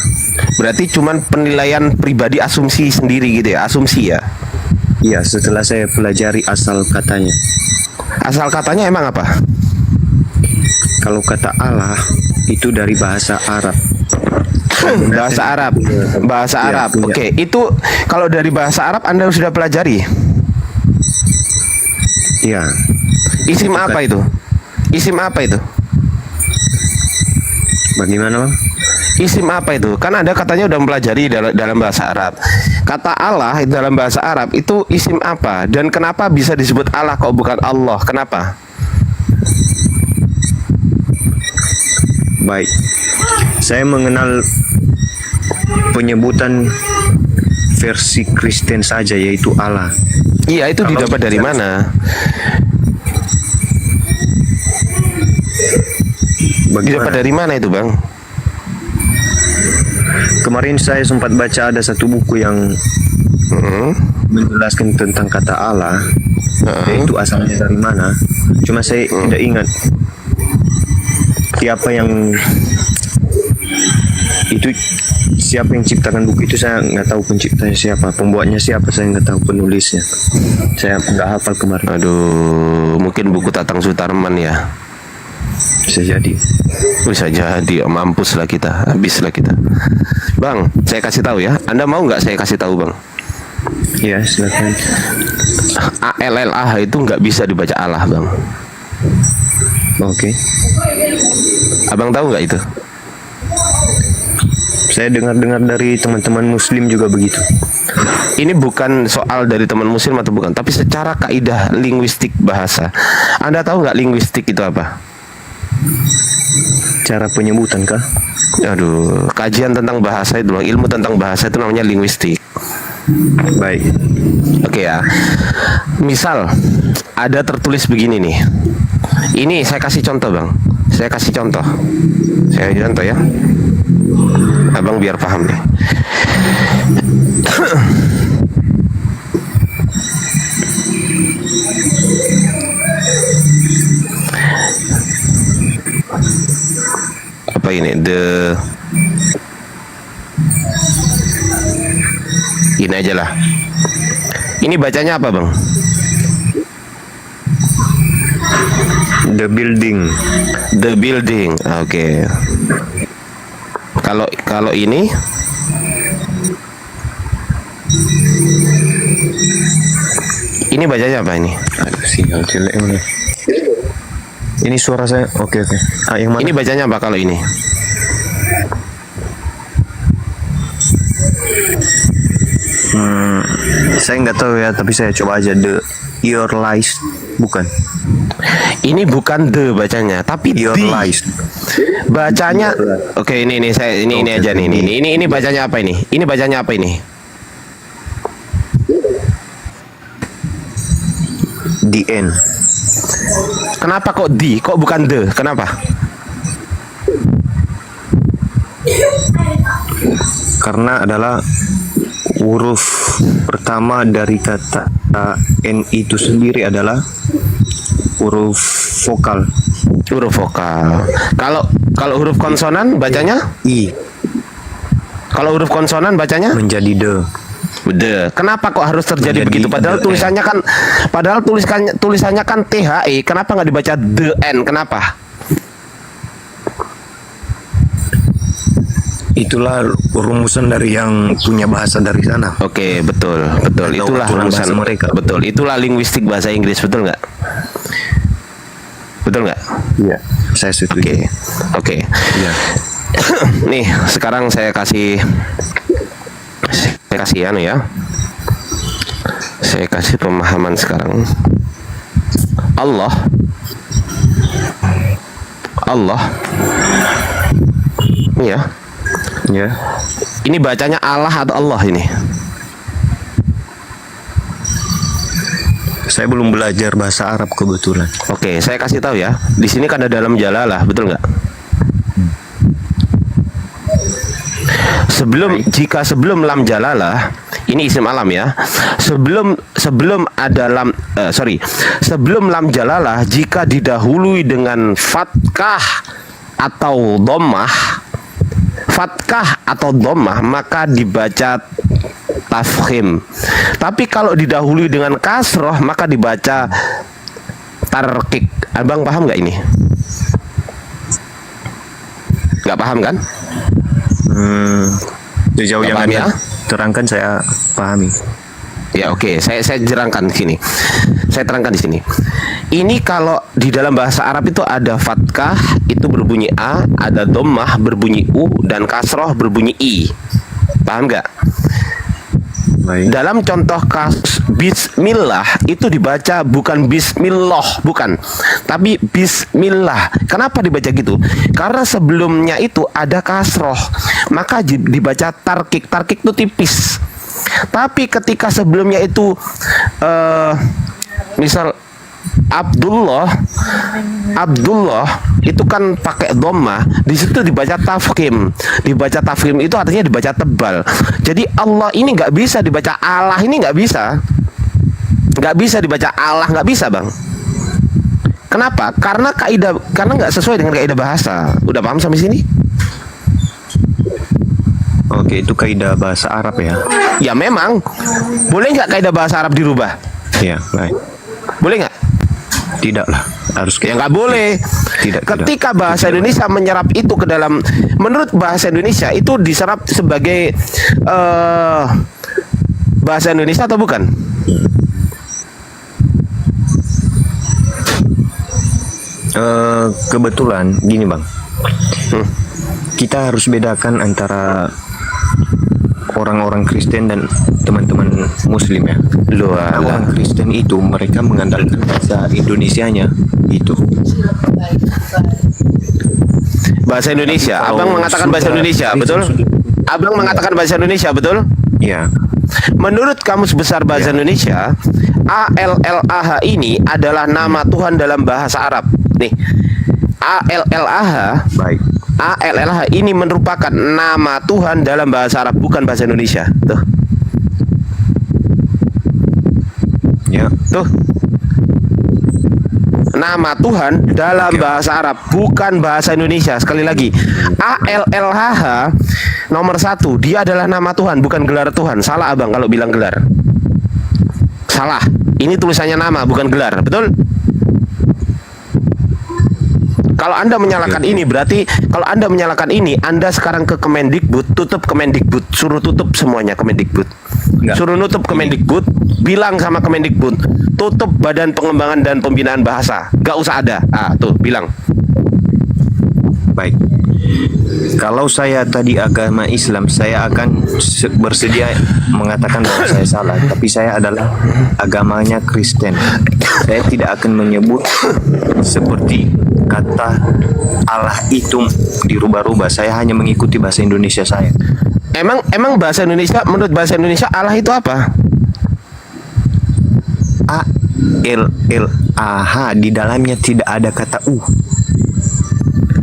Berarti cuman penilaian pribadi, asumsi sendiri gitu ya, asumsi ya? Iya, setelah saya pelajari asal katanya. Asal katanya emang apa? Kalau kata Allah itu dari bahasa Arab. Bahasa Iya, Arab. iya. Oke, itu kalau dari bahasa Arab Anda sudah pelajari? Iya. Isim apa itu? Isim apa itu? Bagaimana, Bang? Isim apa itu? Kan Anda katanya udah mempelajari dalam bahasa Arab. Kata Allah dalam bahasa Arab itu isim apa? Dan kenapa bisa disebut Allah kok bukan Allah? Kenapa? Baik. Saya mengenal penyebutan versi Kristen saja, yaitu Allah. Iya, itu didapat dari mana? Didapat dari mana itu, Bang? Kemarin saya sempat baca ada satu buku yang menjelaskan tentang kata Allah, yaitu asalnya dari mana. Cuma saya tidak ingat siapa yang ciptakan buku itu. Saya nggak tahu penciptanya siapa, pembuatnya siapa, saya nggak tahu penulisnya. Saya nggak hafal kemarin. Aduh, mungkin buku Tatang Sutarman ya. Bisa jadi, mampus lah kita, habis lah kita. Bang, saya kasih tahu ya. Anda mau nggak saya kasih tahu, Bang? Ya, silakan. ALLAH itu nggak bisa dibaca Allah, Bang. Oke. Abang tahu nggak itu? Saya dengar-dengar dari teman-teman Muslim juga begitu. Ini bukan soal dari teman Muslim atau bukan, tapi secara kaidah linguistik bahasa. Anda tahu nggak linguistik itu apa? Cara penyebutan kah? Aduh, kajian tentang bahasa itu, ilmu tentang bahasa itu namanya linguistik. Baik. Oke ya. Misal ada tertulis begini nih. Ini saya kasih contoh, Bang. Saya kasih contoh ya. Abang biar paham nih. Apa ini? Ini aja lah. Ini bacanya apa, Bang? The building. The building. Oke. Kalau ini Ini bacanya apa ini? Aduh, sinyal jelek mana. Ini suara saya. Oke. Yang mana? Ini bacanya apa kalau ini? Saya nggak tahu ya, tapi saya coba aja your lies, bukan? Ini bukan the bacanya, tapi Your the. lies. Bacanya, oke ini saya ini aja nih, ini bacanya apa ini? Ini bacanya apa ini? The end. Kenapa kok the? Kok bukan the? Kenapa? Karena adalah huruf pertama dari kata N itu sendiri adalah huruf vokal. Huruf vokal. Kalau huruf konsonan bacanya? I Kalau huruf konsonan bacanya? menjadi The. Kenapa kok harus terjadi Menjadi begitu? Padahal the tulisannya kan, tulisannya kan THE. Kenapa nggak dibaca the N? Kenapa? Itulah rumusan dari yang punya bahasa dari sana. Oke, betul. Atau Itulah aturan rumusan bahasa mereka. Betul. Itulah linguistik bahasa Inggris, betul nggak? Betul nggak? Iya, saya setuju. Oke. Iya. Nih, sekarang saya kasih anu ya. Saya kasih pemahaman sekarang. Allah. Ini ya. Ya. Ini bacanya Allah atau Allah ini? Saya belum belajar bahasa Arab kebetulan. Oke, saya kasih tahu ya. Di sini kan ada dalam jalalah, betul nggak? Sebelum lam jalalah, ini isim alam ya. Sebelum lam jalalah, jika didahului dengan fathah atau dhammah, maka dibaca tafkhim. Tapi kalau didahului dengan kasroh, maka dibaca tarkik. Abang paham nggak ini? Nggak paham kan? Sejauh Nggak yang paham Anda ya? terangkan saya pahami. Ya oke, saya jerangkan di sini. Saya terangkan di sini. Ini kalau di dalam bahasa Arab itu ada fathah itu berbunyi a, ada dhammah berbunyi u, dan kasroh berbunyi i. Paham nggak? Baik. Dalam contoh bismillah itu dibaca bukan bismillah, bukan, tapi bismillah. Kenapa dibaca gitu? Karena sebelumnya itu ada kasroh, maka dibaca tarkik. Tarkik itu tipis. Tapi ketika sebelumnya itu misal Abdullah itu kan pakai dhammah, di situ dibaca tafkhim. Dibaca tafkhim itu artinya dibaca tebal. Jadi Allah ini nggak bisa dibaca Allah, ini nggak bisa dibaca Allah, nggak bisa bang. Kenapa? Karena nggak sesuai dengan kaidah bahasa. Udah paham sampai sini? Oke, itu kaidah bahasa Arab ya. Ya memang. Boleh nggak kaidah bahasa Arab dirubah? Iya, baik. Boleh nggak? Tidaklah, harus Ya nggak boleh. Tidak. Ketika bahasa Indonesia menyerap itu ke dalam, menurut bahasa Indonesia itu diserap sebagai bahasa Indonesia atau bukan? Kebetulan gini bang, kita harus bedakan antara orang-orang Kristen dan teman-teman Muslim ya. Orang Kristen itu mereka mengandalkan bahasa Indonesianya itu. Bahasa Indonesia. Kalau Abang mengatakan bahasa sudah- Indonesia, betul? Abang mengatakan bahasa Indonesia, betul? Ya, Menurut Kamus Besar Bahasa Indonesia, ALLAH ini adalah nama Tuhan dalam bahasa Arab. Nih, ALLAH baik. ALLAH ini merupakan nama Tuhan dalam bahasa Arab, bukan bahasa Indonesia. Tuh. Ya, Tuh. Nama Tuhan dalam bahasa Arab, bukan bahasa Indonesia. Sekali lagi, ALLAH nomor 1, dia adalah nama Tuhan, bukan gelar Tuhan. Salah abang kalau bilang gelar. Salah. Ini tulisannya nama, bukan gelar. Betul? Kalau Anda menyalakan ini, berarti kalau Anda menyalakan ini, Anda sekarang ke Kemendikbud, tutup Kemendikbud, suruh tutup semuanya Kemendikbud. Enggak. Suruh nutup Kemendikbud, bilang sama Kemendikbud, tutup Badan Pengembangan dan Pembinaan Bahasa. Gak usah ada. Ah, tuh, bilang. Baik. Kalau saya tadi agama Islam, saya akan bersedia mengatakan bahwa saya salah. Tapi saya adalah agamanya Kristen. Saya tidak akan menyebut seperti kata Allah itu dirubah-rubah. Saya hanya mengikuti bahasa Indonesia saya. Emang bahasa Indonesia, menurut bahasa Indonesia Allah itu apa? A L L A H, di dalamnya tidak ada kata U.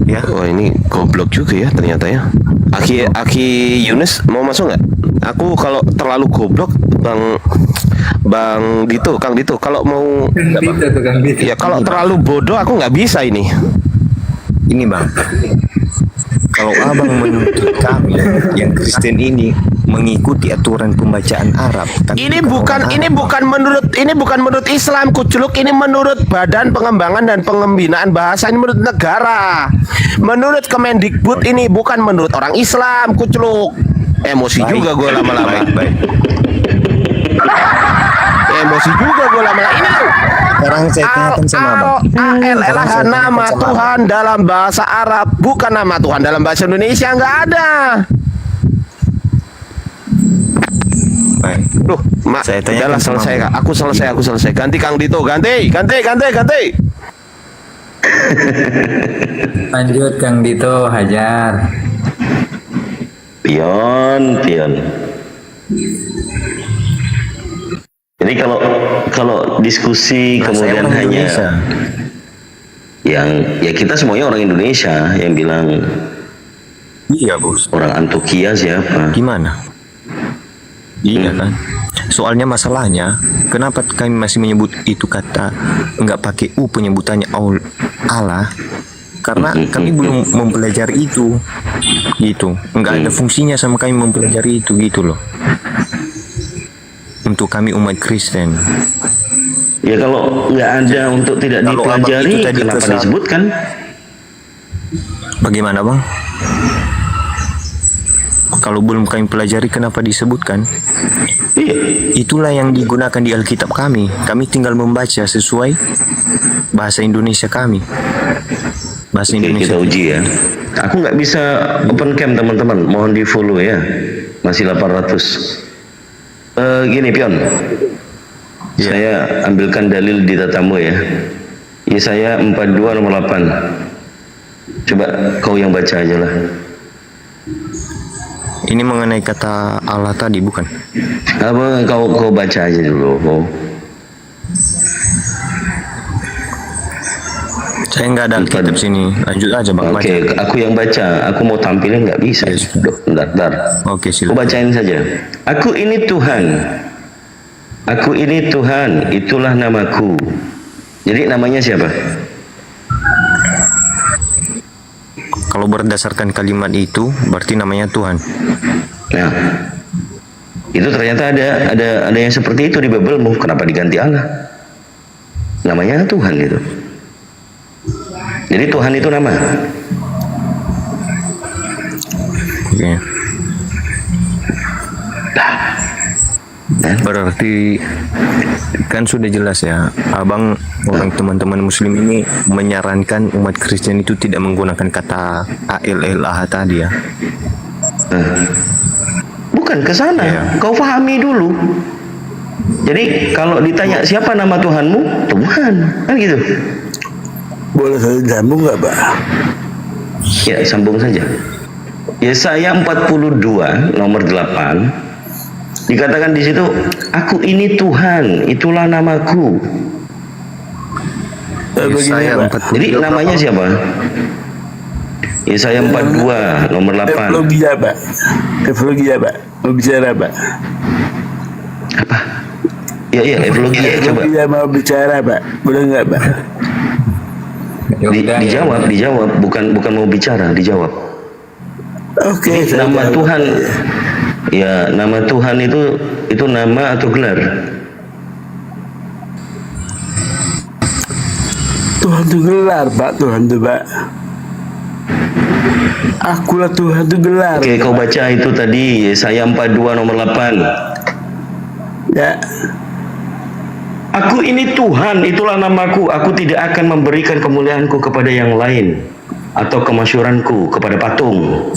Ya. Wah, ini goblok juga ya ternyata ya. Aki Yunus mau masuk nggak? Aku kalau terlalu goblok, Bang Dito, Kang Dito, kalau mau ya kalau terlalu bodoh aku nggak bisa ini. Ini Bang, kalau abang menuntut kami yang Kristen ini mengikuti aturan pembacaan Arab, Ini bukan menurut Islam, Kuculuk. Ini menurut Badan Pengembangan dan Pembinaan Bahasa, ini menurut negara. Menurut Kemendikbud, ini bukan menurut orang Islam, Kuculuk. Emosi juga gue lama-lama. Baik. Emosi juga gue lama-lama. Ini loh. Sekarang saya tanyakan sama abang. ALLH nama Tuhan dalam bahasa Arab, bukan nama Tuhan dalam bahasa Indonesia, nggak ada. Baik. Loh, Mak, Saya tanyakan udahlah sama selesai, Abang. Kak. Aku selesai. Ganti Kang Dito, ganti. Lanjut Kang Dito, hajar. Pion. Jadi kalau diskusi Nah, saya kemudian orang hanya Indonesia. yang ya kita semuanya orang Indonesia yang bilang Iya bos. orang Antokia siapa? Gimana? Iya kan. Soalnya masalahnya, kenapa kami masih menyebut itu kata nggak pakai U penyebutannya Allah? Karena kami belum mempelajari itu, gitu. Nggak ada fungsinya sama kami mempelajari itu, gitu loh. Untuk kami umat Kristen. Ya kalau nggak ada untuk tidak Kalau abang dipelajari, itu tadi kenapa kesal- disebutkan? Bagaimana bang? Kalau belum kami pelajari, kenapa disebutkan? Iya. Itulah yang digunakan di Alkitab kami. Kami tinggal membaca sesuai bahasa Indonesia kami. Bahasa Oke, Indonesia. kita uji ya. Aku nggak bisa open cam teman-teman, mohon di follow ya. Masih 800. Gini Pion, Ya. saya ambilkan dalil di tatamu ya. Yesaya 42 nomor 8. Coba kau yang baca aja lah. Ini mengenai kata Allah tadi, bukan? Apa kau baca aja dulu. Kau. Saya nggak ada Alkitab sini. Lanjut aja bang. Oke, aku yang baca. Aku mau tampilin nggak bisa. Bentar. Oke, Aku silakan. bacain saja. Aku ini Tuhan. Aku ini Tuhan. Itulah namaku. Jadi namanya siapa? Kalau berdasarkan kalimat itu, berarti namanya Tuhan. Nah, itu ternyata ada yang seperti itu di Bibelmu. Kenapa diganti Allah? Namanya Tuhan itu. Jadi Tuhan itu nama. Oke. Nah, Berarti kan sudah jelas ya, abang orang teman-teman Muslim ini menyarankan umat Kristen itu tidak menggunakan kata ALLAH tadi ya. bukan ke sana. Iya. Kau pahami dulu. Jadi kalau ditanya siapa nama Tuhanmu? Tuhan. Kan gitu. Boleh saya sambung nggak, Pak? Ya, sambung saja. Yesaya 42 nomor 8 dikatakan di situ, aku ini Tuhan, itulah namaku. Yesaya Begini, Pak. 42 Jadi namanya siapa? Yesaya 42 nomor 8. Evlogia, Pak. Evlogia, Pak. Mau bicara, Pak. Ya, Evlogia, coba. Evlogia mau bicara, Pak. Boleh nggak, Pak? Dijawab, bukan mau bicara, dijawab. Oke, saya Nama jawab. Tuhan, ya nama Tuhan itu nama atau gelar? Tuhan itu gelar, Pak. Tuhan itu, Pak. Akulah Tuhan itu gelar. Oke, kau baca itu tadi Yesaya 42 nomor 8. Ya. Aku ini Tuhan, itulah namaku. Aku tidak akan memberikan kemuliaanku kepada yang lain atau kemasyuranku kepada patung.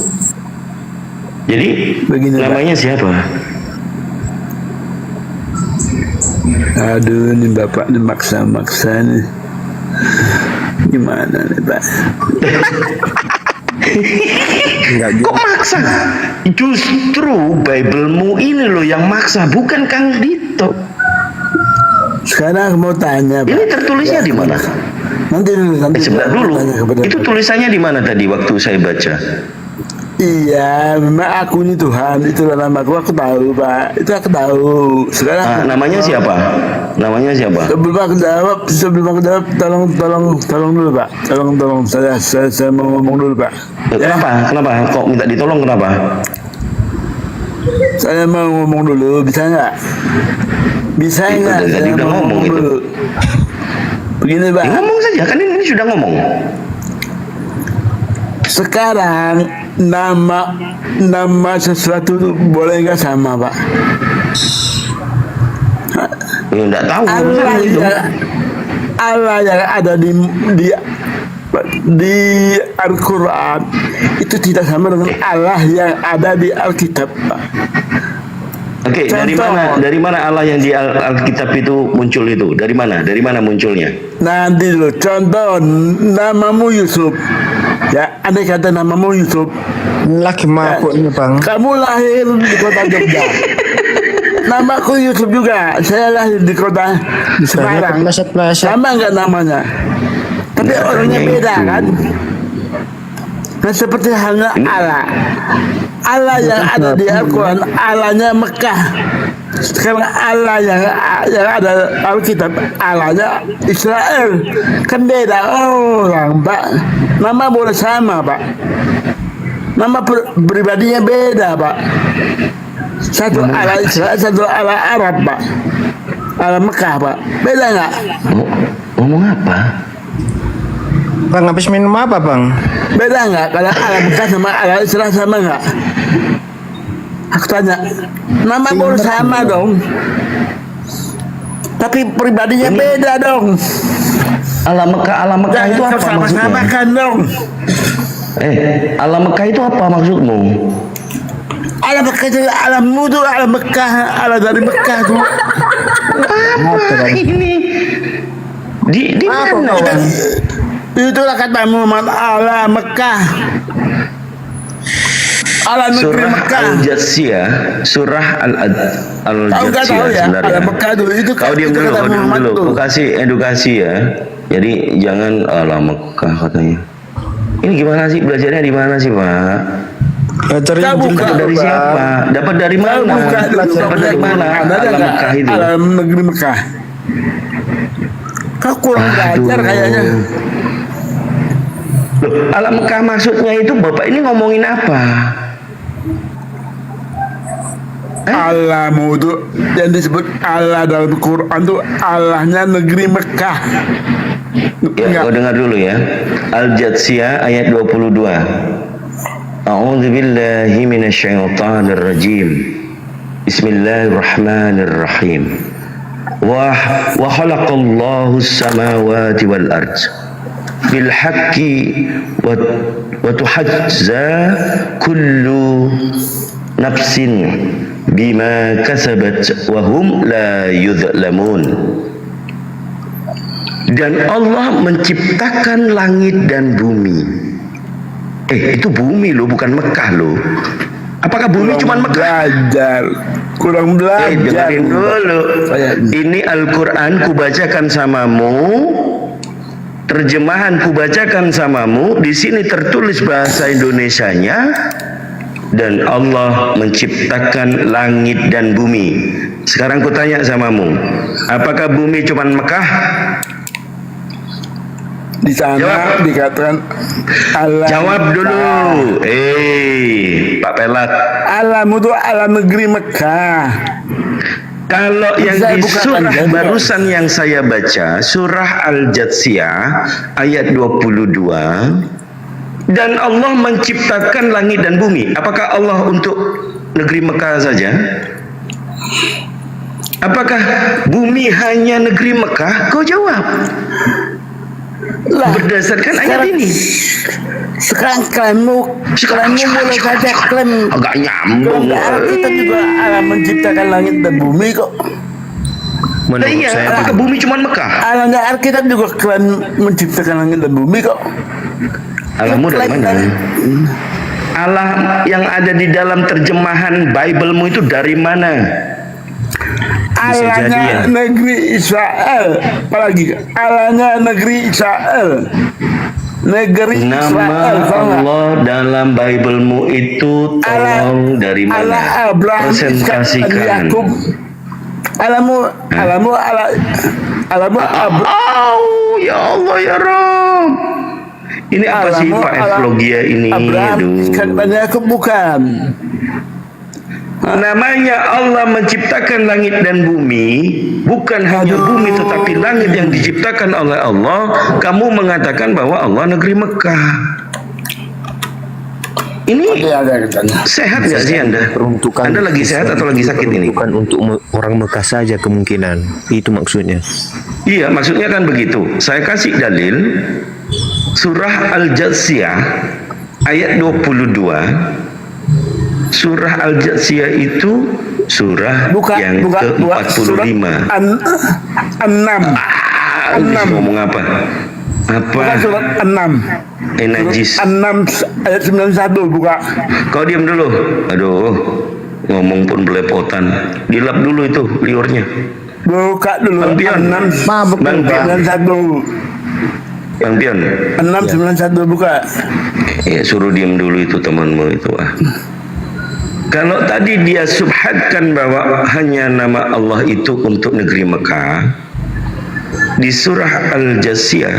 Jadi Begini, namanya siapa? Aduh, ini bapak ini maksa-maksa nih. Gimana nih Pak? Kok maksa? Justru Biblemu ini loh yang maksa, bukan Kang Dito. Sekarang aku mau tanya Pak. Ini tertulisnya di mana? Nanti dulu, Sebentar dulu. tanya kepada Itu Pak. tulisannya di mana tadi waktu saya baca? Iya, memang aku ini Tuhan, itulah namaku, aku tahu Pak. Itu aku tahu. Sekarang Namanya siapa? Namanya siapa? sebelum aku jawab, tolong dulu Pak. Tolong saya mau ngomong dulu Pak. Kenapa? Kenapa? Kok minta ditolong kenapa? Saya mau ngomong dulu, bisa nggak? Bisa Itu nggak? tadi Saya udah mau ngomong ngomong itu. dulu. Begini Pak. Ya, ngomong saja, kan ini sudah ngomong. Sekarang nama sesuatu itu boleh nggak sama Pak? Ya enggak tahu Allah itu. Allah yang ada di Al-Quran itu tidak sama dengan Allah yang ada di Alkitab Pak. Oke, Contoh. dari mana Allah yang di Alkitab itu muncul itu? Dari mana? Dari mana munculnya? Nanti dulu contoh namamu Yusuf. Ya, andai kata namamu Yusuf, Lagi mabuk nih bang. kamu lahir di kota Jogja. Namaku Yusuf juga. Saya lahir di kota Semarang. Pleset-pleset. Sama nggak namanya? Tapi Nggak, orangnya hanya beda itu. kan? Nah seperti halnya Allah. Allah yang ada di Al-Quran, Allahnya Mekah. Sekarang Allah yang ada Alkitab, Allahnya Israel. Kan beda orang Pak. Nama boleh sama Pak. Nama pribadinya beda Pak. Satu Allah Israel, satu Allah Arab Pak. Allah Mekah Pak. Beda nggak? Ngomong apa? Bang habis minum apa bang? Beda nggak? Kalau Allah Mekah sama Allah Israel sama nggak? Aku tanya. Nama boleh sama dong. Tapi pribadinya beda dong. Allah Mekah itu apa sama-sama maksudnya? kan dong. Allah Mekah itu apa maksudmu? Allah Mekah itu alammu tuh Allah Mekah, Allah dari Mekah tuh. Apa ini? Di mana? Itulah kata Muhammad Allah Mekah. Allah negeri Surah Mekah. Al-Jathiyah, surah Tahu nggak tahu Al-Jathiyah ya? sebenarnya. Allah Mekah dulu itu Kau diam itu dulu, kata kau diam Muhammad dulu. tuh. Kau kasih edukasi ya. Jadi jangan Allah Mekah katanya. Ini gimana sih belajarnya di mana sih Pak? Belajar Kau Injil buka, Dapat dari Bang. siapa? Dapat dari Kau mana? buka dulu, Dapat dari mana? Ada Allah nggak? Mekah itu. Allah negeri Mekah. Kau kurang belajar kayaknya. Loh, Allah Mekah maksudnya itu Bapak ini ngomongin apa? Allahmu itu yang disebut Allah dalam Quran tuh Allahnya negeri Mekah. Ya, Enggak. kau dengar dulu ya. Al-Jathiyah ayat 22. A'udzu billahi minasyaitonir rajim. Bismillahirrahmanirrahim. Wa khalaqallahu as-samawati wal ard bil haqqi wa tuhajza kullu nafsin bima kasabat wa hum la yudhlamun. Dan Allah menciptakan langit dan bumi. Itu bumi loh, bukan Mekah loh. Apakah bumi cuma Mekah? Kurang belajar. Dengerin dulu. Ini Al-Quran kubacakan samamu. Terjemahan kubacakan samamu. Di sini tertulis bahasa Indonesianya. Dan Allah menciptakan langit dan bumi. Sekarang kutanya samamu, apakah bumi cuma Mekah? Di sana Jawab. dikatakan Allah. Jawab dulu. Pak Pelat. Allahmu itu Allah negeri Mekah. Kalau yang Saya di bukakan surah jadi. barusan yang saya baca, surah Al-Jathiyah ayat 22, dan Allah menciptakan langit dan bumi. Apakah Allah untuk negeri Mekah saja? Apakah bumi hanya negeri Mekah? Kau jawab. Lah, Berdasarkan ayat ini. sekarang klaimmu boleh saja klaim. Agak nyambung. Kita juga Allah menciptakan langit dan bumi kok. Menurut Iya, saya apakah bumi cuma Mekah? Alangnya Alkitab juga klaim menciptakan langit dan bumi kok. Allahmu dari mana? Allah yang ada di dalam terjemahan Bible-mu itu dari mana? jadi ya. Alangnya negeri Israel. Apalagi Alangnya negeri Israel. Negeri Nama Israel. Allah dalam Bible-mu itu tolong dari mana? Allah Abraham, Ishak, dan Presentasikan. Yakub. Alamu Oh, ya Allah ya Rob. Ini apa sih Pak Eflogia ini? Abraham, Aduh. Ishak, dan Yakub bukan. Namanya Allah menciptakan langit dan bumi, bukan hanya bumi tetapi langit yang diciptakan oleh Allah. Kamu mengatakan bahwa Allah negeri Mekah. Ini Ada katanya. sehat nggak sih Anda? peruntukan Anda lagi sehat atau lagi sakit ini? Bukan untuk orang Mekah saja kemungkinan. Itu maksudnya. Iya, maksudnya kan begitu. Saya kasih dalil surah Al-Jathiyah ayat 22. Surah Al-Jathiyah itu surah yang ke-45. An-Nam. Habis ngomong apa? Bukan Apa? surat An-Nam. Najis. An-Nam ayat 91 buka. Kau diam dulu. Aduh, ngomong pun belepotan. Dilap dulu itu liurnya. Buka dulu. Bang Pion. An-Nam Bang Pion. 91. Bang Pion. An-Nam 91 buka. Ya, suruh diam dulu itu temanmu itu. Kalau tadi dia subhatkan bahwa hanya nama Allah itu untuk negeri Mekah, di surah Al-Jathiyah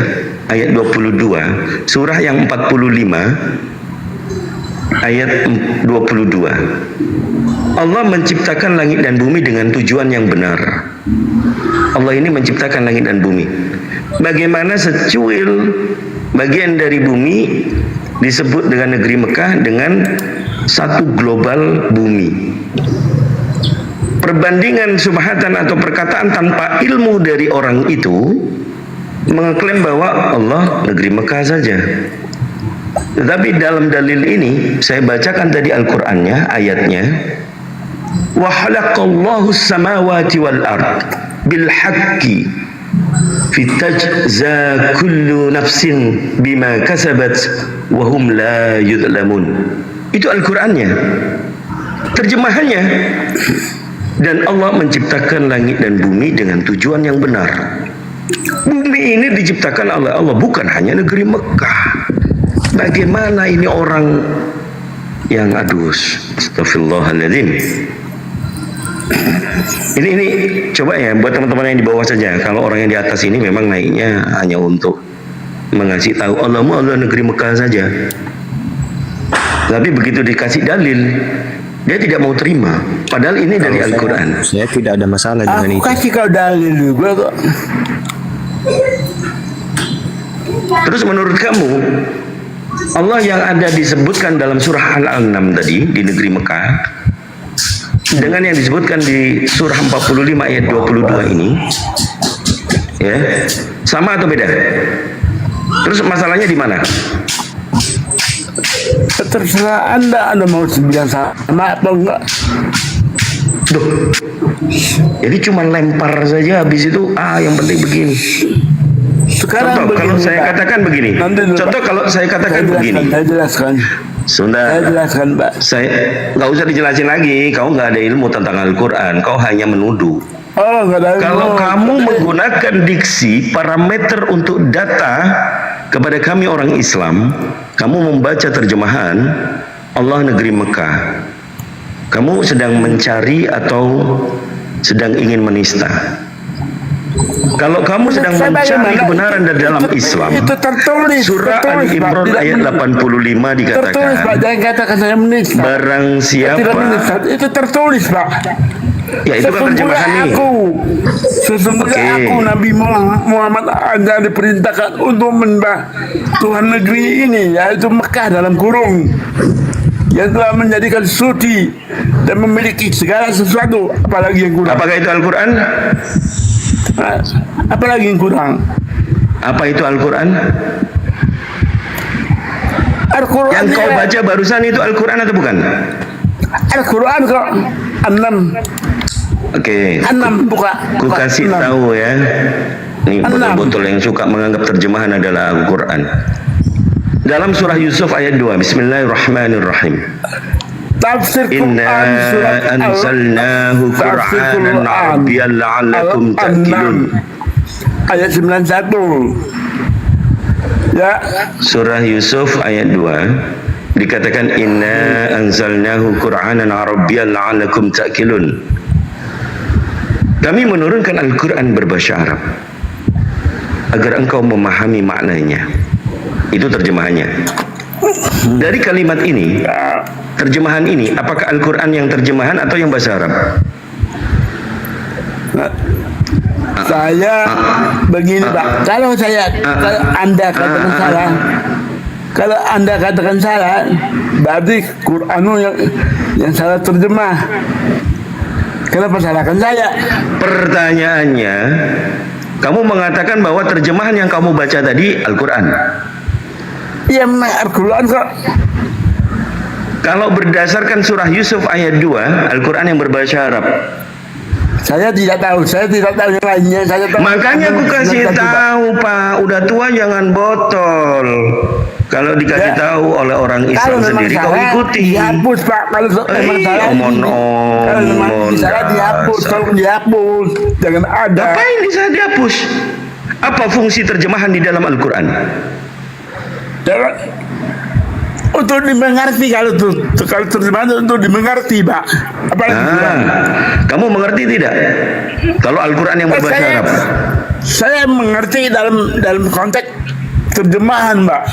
ayat 22, surah yang 45 ayat 22, Allah menciptakan langit dan bumi dengan tujuan yang benar. Allah ini menciptakan langit dan bumi. Bagaimana secuil bagian dari bumi disebut dengan negeri Mekah dengan satu global bumi. Perbandingan subhatan atau perkataan tanpa ilmu dari orang itu mengklaim bahwa Allah negeri Mekah saja. Tetapi dalam dalil ini saya bacakan tadi Al-Qur'annya, ayatnya, wa khalaqallahu samawati wal ard bil haqqi fitajza kullu nafsin bima kasabat wa hum la yudlamun. Itu Al-Qur'annya. Terjemahannya, dan Allah menciptakan langit dan bumi dengan tujuan yang benar. Bumi ini diciptakan oleh Allah, bukan hanya negeri Mekah. Bagaimana ini orang yang astagfirullahaladzim. Ini coba ya buat teman-teman yang di bawah saja. Kalau orang yang di atas ini memang naiknya hanya untuk mengasih tahu Allah negeri Mekah saja. Tapi begitu dikasih dalil, dia tidak mau terima. Padahal ini dari Al-Quran. Saya tidak ada masalah dengan Aku itu. kasih kau dalil juga kok. Terus menurut kamu, Allah yang ada disebutkan dalam surah Al-An'am tadi di negeri Mekah dengan yang disebutkan di surah 45 ayat 22 ini, ya, sama atau beda? Terus masalahnya di mana? Terserah Anda mau bilang sama atau enggak. Duh, jadi cuma lempar saja habis itu yang penting begini. Sekarang Contoh kalau begini, saya Pak. katakan begini. Nanti dulu, Contoh Pak. kalau saya katakan begini. Saya jelaskan. Sunda, Saya jelaskan, Pak. saya nggak usah dijelasin lagi. Kau nggak ada ilmu tentang Al-Quran. Kau hanya menuduh. Oh, enggak ada. Kalau kamu menggunakan diksi parameter untuk data kepada kami orang Islam, kamu membaca terjemahan Allah negeri Mekah, kamu sedang mencari atau sedang ingin menista. Kalau kamu sedang mencari kebenaran dari dalam Islam, itu tertulis. surah tertulis, Pak. Al-Imran Tidak ayat menista. 85 Tertulis, Pak. dikatakan, Jangan katakan saya menista. barang Tidak menista. siapa, Itu tertulis, Pak. ya itu kan terjemahan nih. Sesungguhnya Oke. aku Nabi Muhammad Anda diperintahkan untuk menyembah Tuhan negeri ini, yaitu Mekah dalam kurung. yang telah menjadikan suci dan memiliki segala sesuatu, apalagi yang kurang. Apakah itu Al-Quran? Apalagi yang kurang. Apa itu Al-Quran? Al-Quran Yang kau baca barusan itu Al-Quran atau bukan? Al-Quran kok 6. Oke. 6 buka. Ku kasih 6. tahu ya. Ini Enam. botol-botol yang suka menganggap terjemahan adalah Al-Quran. Dalam surah Yusuf ayat 2, Bismillahirrahmanirrahim. Tafsir Inna Quran surat anzalnahu Qur'anan Arabiyyan la'allakum ta'qilun. Ayat 91. Ya, Surah Yusuf ayat 2 dikatakan inna anzalnahu Qur'anan Arabiyyan la'allakum ta'qilun. Kami menurunkan Al-Quran berbahasa Arab agar engkau memahami maknanya. Itu terjemahannya. Dari kalimat ini, terjemahan ini, apakah Al-Quran yang terjemahan atau yang bahasa Arab? saya begini Pak, kalau Anda katakan salah, kalau Anda katakan salah, berarti Quran yang salah terjemah. Kenapa salahkan saya? Pertanyaannya, kamu mengatakan bahwa terjemahan yang kamu baca tadi Al-Quran. Iya, memang Al-Quran kok. Kalau berdasarkan surah Yusuf ayat 2, Al-Quran yang berbahasa Arab. Saya tidak tahu yang lainnya. Saya tahu. Makanya aku kasih tahu Pak, udah tua jangan botol. Kalau dikasih tahu oleh orang Islam sendiri kau ikuti. Dihapus Pak, kalau memang salah. Kalau memang salah dihapus, tolong dihapus. Jangan ada. Ngapain bisa dihapus? Apa fungsi terjemahan di dalam Al-Quran? Untuk dimengerti, kalau terjemahan untuk dimengerti Pak. Apalagi kamu mengerti tidak? Kalau Al-Quran yang berbahasa Arab? Saya mengerti dalam konteks terjemahan Pak.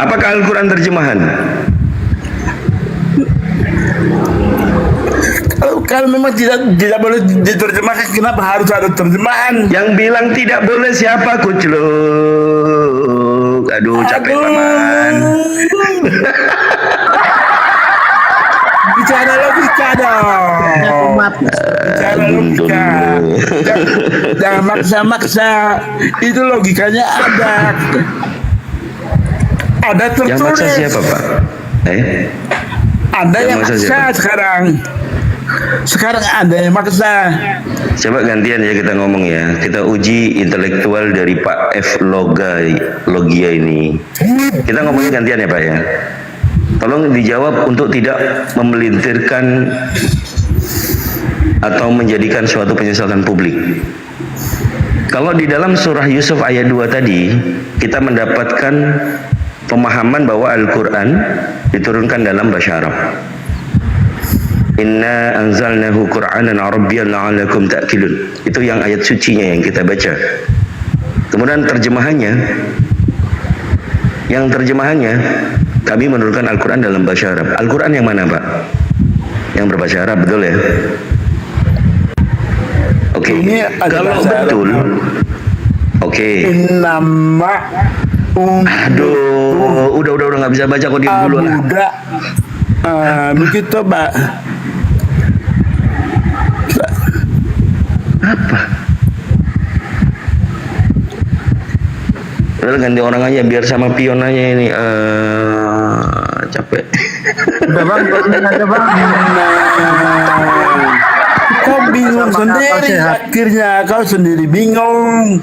Apakah Al-Quran terjemahan? Kalau memang tidak boleh diterjemahkan, kenapa harus ada terjemahan? Yang bilang tidak boleh siapa, Kucluk? Aduh, capek paman. Bicara logika dong. Bicara logika. Jangan maksa-maksa. Itu logikanya ada. Ada tertulis. Yang maksa siapa Pak? Ada yang maksa sekarang. Sekarang ada yang maksa. Coba gantian ya kita ngomong ya. Kita uji intelektual dari Pak F. Logia ini. Kita ngomongnya gantian ya Pak ya. Tolong dijawab untuk tidak memelintirkan atau menjadikan suatu penyesatan publik. Kalau di dalam surah Yusuf ayat 2 tadi, kita mendapatkan pemahaman bahwa Al-Quran diturunkan dalam bahasa Arab. Inna anzalnahu Qur'anan Arabiyyan la'allakum ta'qilun. Itu yang ayat sucinya yang kita baca. Kemudian terjemahannya, kami menurunkan Al-Quran dalam bahasa Arab. Al-Quran yang mana Pak? Yang berbahasa Arab, betul ya? Oke. Kalau betul, oke. Nama Aduh, udah nggak bisa baca kok diem dulu lah. Begitu Pak. Apa? Udah ganti orang aja biar sama pion aja ini. Capek. Udah Bang, aja Bang. Kau bingung sendiri, akhirnya kau sendiri bingung.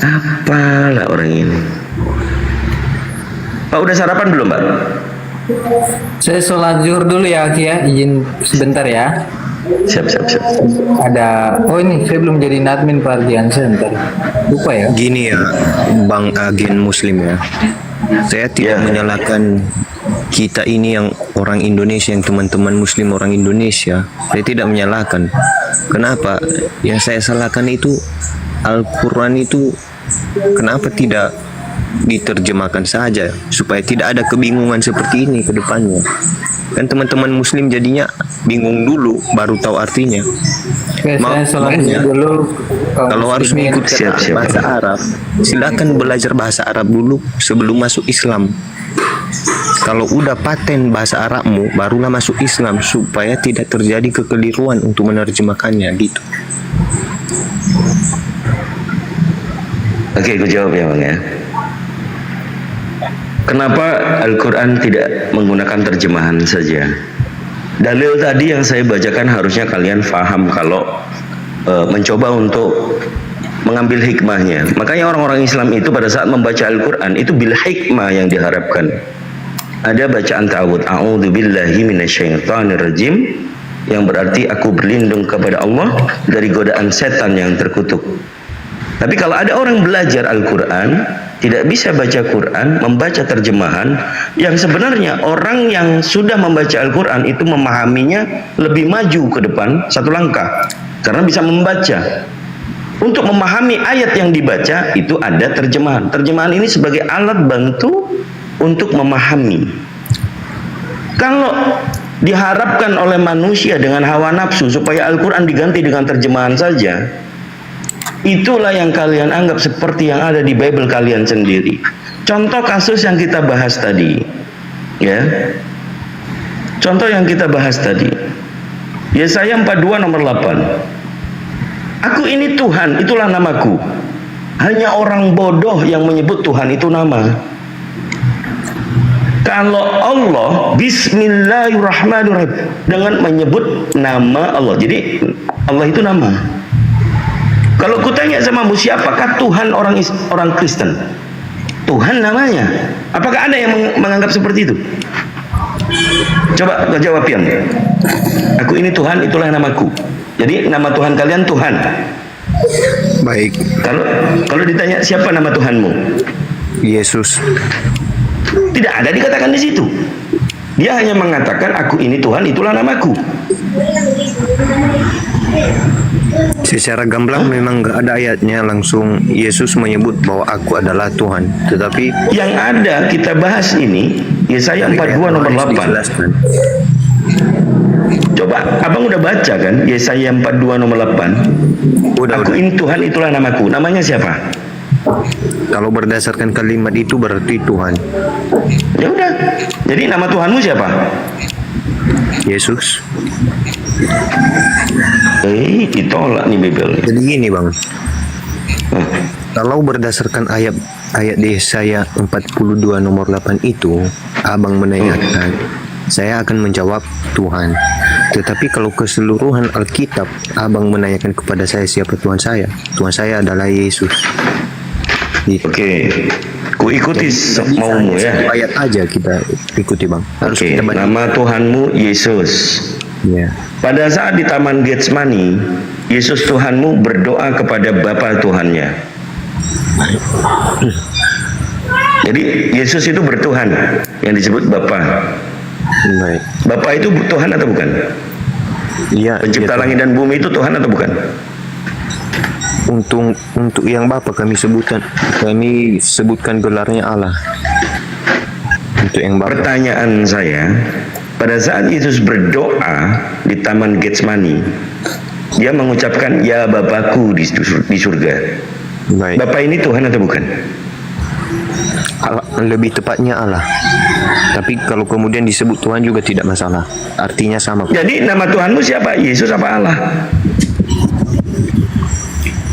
Apalah orang ini. Pak udah sarapan belum Pak? Saya sholat zuhur dulu ya Aki ya, izin sebentar ya. Siap. Ada, ini saya belum jadi admin Pak Ardian, sebentar. Lupa ya. Gini ya, Bang agen Muslim ya. Saya tidak menyalahkan kita ini yang orang Indonesia, yang teman-teman Muslim orang Indonesia. Saya tidak menyalahkan. Kenapa? Yang saya salahkan itu Al-Quran itu kenapa tidak diterjemahkan saja supaya tidak ada kebingungan seperti ini ke depannya. Kan teman-teman muslim jadinya bingung dulu baru tahu artinya. Oke, saya solusi dulu. Kalau harus mengikuti bahasa Arab, silakan belajar bahasa Arab dulu sebelum masuk Islam. Kalau udah paten bahasa Arabmu, barulah masuk Islam supaya tidak terjadi kekeliruan untuk menerjemahkannya gitu. Oke, aku jawab ya Bang ya. Kenapa Al-Quran tidak menggunakan terjemahan saja? Dalil tadi yang saya bacakan harusnya kalian paham kalau mencoba untuk mengambil hikmahnya. Makanya orang-orang Islam itu pada saat membaca Al-Quran itu bil hikmah yang diharapkan. Ada bacaan ta'awudz, a'udzubillahi minasyaitonirrajim, yang berarti aku berlindung kepada Allah dari godaan setan yang terkutuk. Tapi kalau ada orang belajar Al-Quran tidak bisa baca Quran, membaca terjemahan, yang sebenarnya orang yang sudah membaca Al-Quran itu memahaminya lebih maju ke depan satu langkah karena bisa membaca. Untuk memahami ayat yang dibaca itu ada terjemahan. Terjemahan ini sebagai alat bantu untuk memahami. Kalau diharapkan oleh manusia dengan hawa nafsu supaya Al-Quran diganti dengan terjemahan saja, itulah yang kalian anggap seperti yang ada di Bible kalian sendiri. Contoh kasus yang kita bahas tadi, ya. Contoh yang kita bahas tadi, Yesaya 42 nomor 8. Aku ini Tuhan, itulah namaku. Hanya orang bodoh yang menyebut Tuhan itu nama. Kalau Allah Bismillahirrahmanirrahim dengan menyebut nama Allah. Jadi Allah itu nama. Kalau kutanya samamu, siapakah Tuhan orang Kristen? Tuhan namanya. Apakah ada yang menganggap seperti itu? Coba kau jawab Pian. Aku ini Tuhan, itulah namaku. Jadi nama Tuhan kalian Tuhan. Baik. Kalau ditanya siapa nama Tuhanmu? Yesus. Tidak ada dikatakan di situ. Dia hanya mengatakan aku ini Tuhan, itulah namaku. Secara gamblang memang nggak ada ayatnya langsung Yesus menyebut bahwa aku adalah Tuhan. Tetapi yang ada kita bahas ini Yesaya 42 nomor 8. Coba abang udah baca kan Yesaya 42 nomor 8. Aku ini Tuhan, itulah namaku. Namanya siapa? Kalau berdasarkan kalimat itu berarti Tuhan. Ya udah. Jadi nama Tuhanmu siapa? Yesus. Ditolak nih Bible. Jadi gini Bang. Kalau berdasarkan ayat di Yesaya 42 nomor 8 itu, abang menanyakan, saya akan menjawab Tuhan. Tetapi kalau keseluruhan Alkitab, abang menanyakan kepada saya siapa Tuhan saya? Tuhan saya adalah Yesus. Gitu. Oke. Ku ikuti maumu ya. Satu ayat aja kita ikuti Bang. Harus Oke. kita baca. Nama Tuhanmu Yesus. Ya. Pada saat di Taman Getsemani, Yesus Tuhanmu berdoa kepada Bapa Tuhannya. Jadi Yesus itu bertuhan, yang disebut Bapa. Baik. Bapa itu Tuhan atau bukan? Iya. Pencipta langit dan bumi itu Tuhan atau bukan? Untuk yang Bapa kami sebutkan gelarnya Allah. Untuk yang Bapa. Pertanyaan saya, pada saat Yesus berdoa di Taman Getsemani, dia mengucapkan ya Bapakku di surga. Baik. Bapa ini Tuhan atau bukan? Allah, lebih tepatnya Allah. Tapi kalau kemudian disebut Tuhan juga tidak masalah. Artinya sama. Jadi nama Tuhanmu siapa? Yesus apa Allah?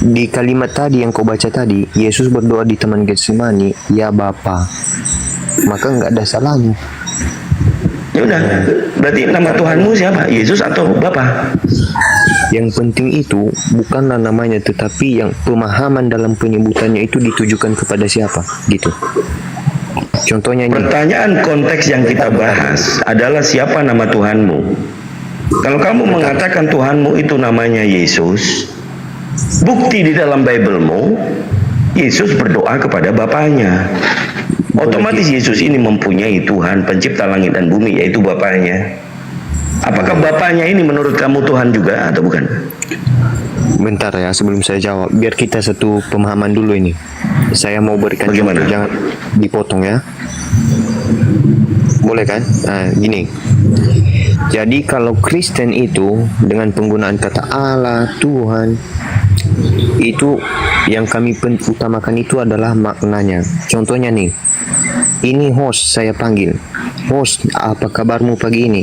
Di kalimat tadi yang kau baca tadi, Yesus berdoa di Taman Getsemani, ya Bapa. Maka nggak ada salahnya. Ya udah, berarti nama Tuhanmu siapa? Yesus atau Bapa? Yang penting itu bukanlah namanya, tetapi yang pemahaman dalam penyebutannya itu ditujukan kepada siapa, gitu. Contohnya ini. Pertanyaan konteks yang kita bahas adalah siapa nama Tuhanmu? Kalau kamu mengatakan Tuhanmu itu namanya Yesus, bukti di dalam Bible-mu, Yesus berdoa kepada Bapaknya. Otomatis Yesus ini mempunyai Tuhan pencipta langit dan bumi, yaitu Bapaknya. Apakah bapaknya ini menurut kamu Tuhan juga atau bukan? Bentar ya, sebelum saya jawab, biar kita satu pemahaman dulu ini. Saya mau berikan Bagaimana? contoh, jangan dipotong ya. Boleh kan? Nah, gini. Jadi kalau Kristen itu dengan penggunaan kata Allah, Tuhan, itu yang kami utamakan itu adalah maknanya. Contohnya nih, ini host saya panggil. Host, apa kabarmu pagi ini?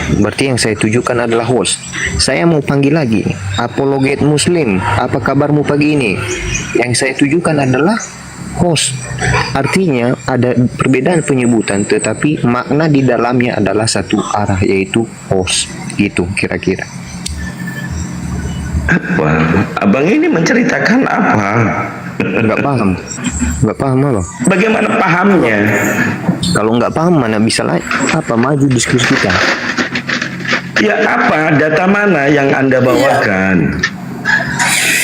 Berarti yang saya tujukan adalah host. Saya mau panggil lagi, apologet muslim, apa kabarmu pagi ini? Yang saya tujukan adalah host. Artinya ada perbedaan penyebutan, tetapi makna di dalamnya adalah satu arah, yaitu host. Gitu kira-kira. Apa? Abang ini menceritakan apa? Nggak paham. Nggak paham apa? Bagaimana pahamnya? Kalau nggak paham mana bisa apa maju diskusi kita. Ya apa? Data mana yang Anda bawakan?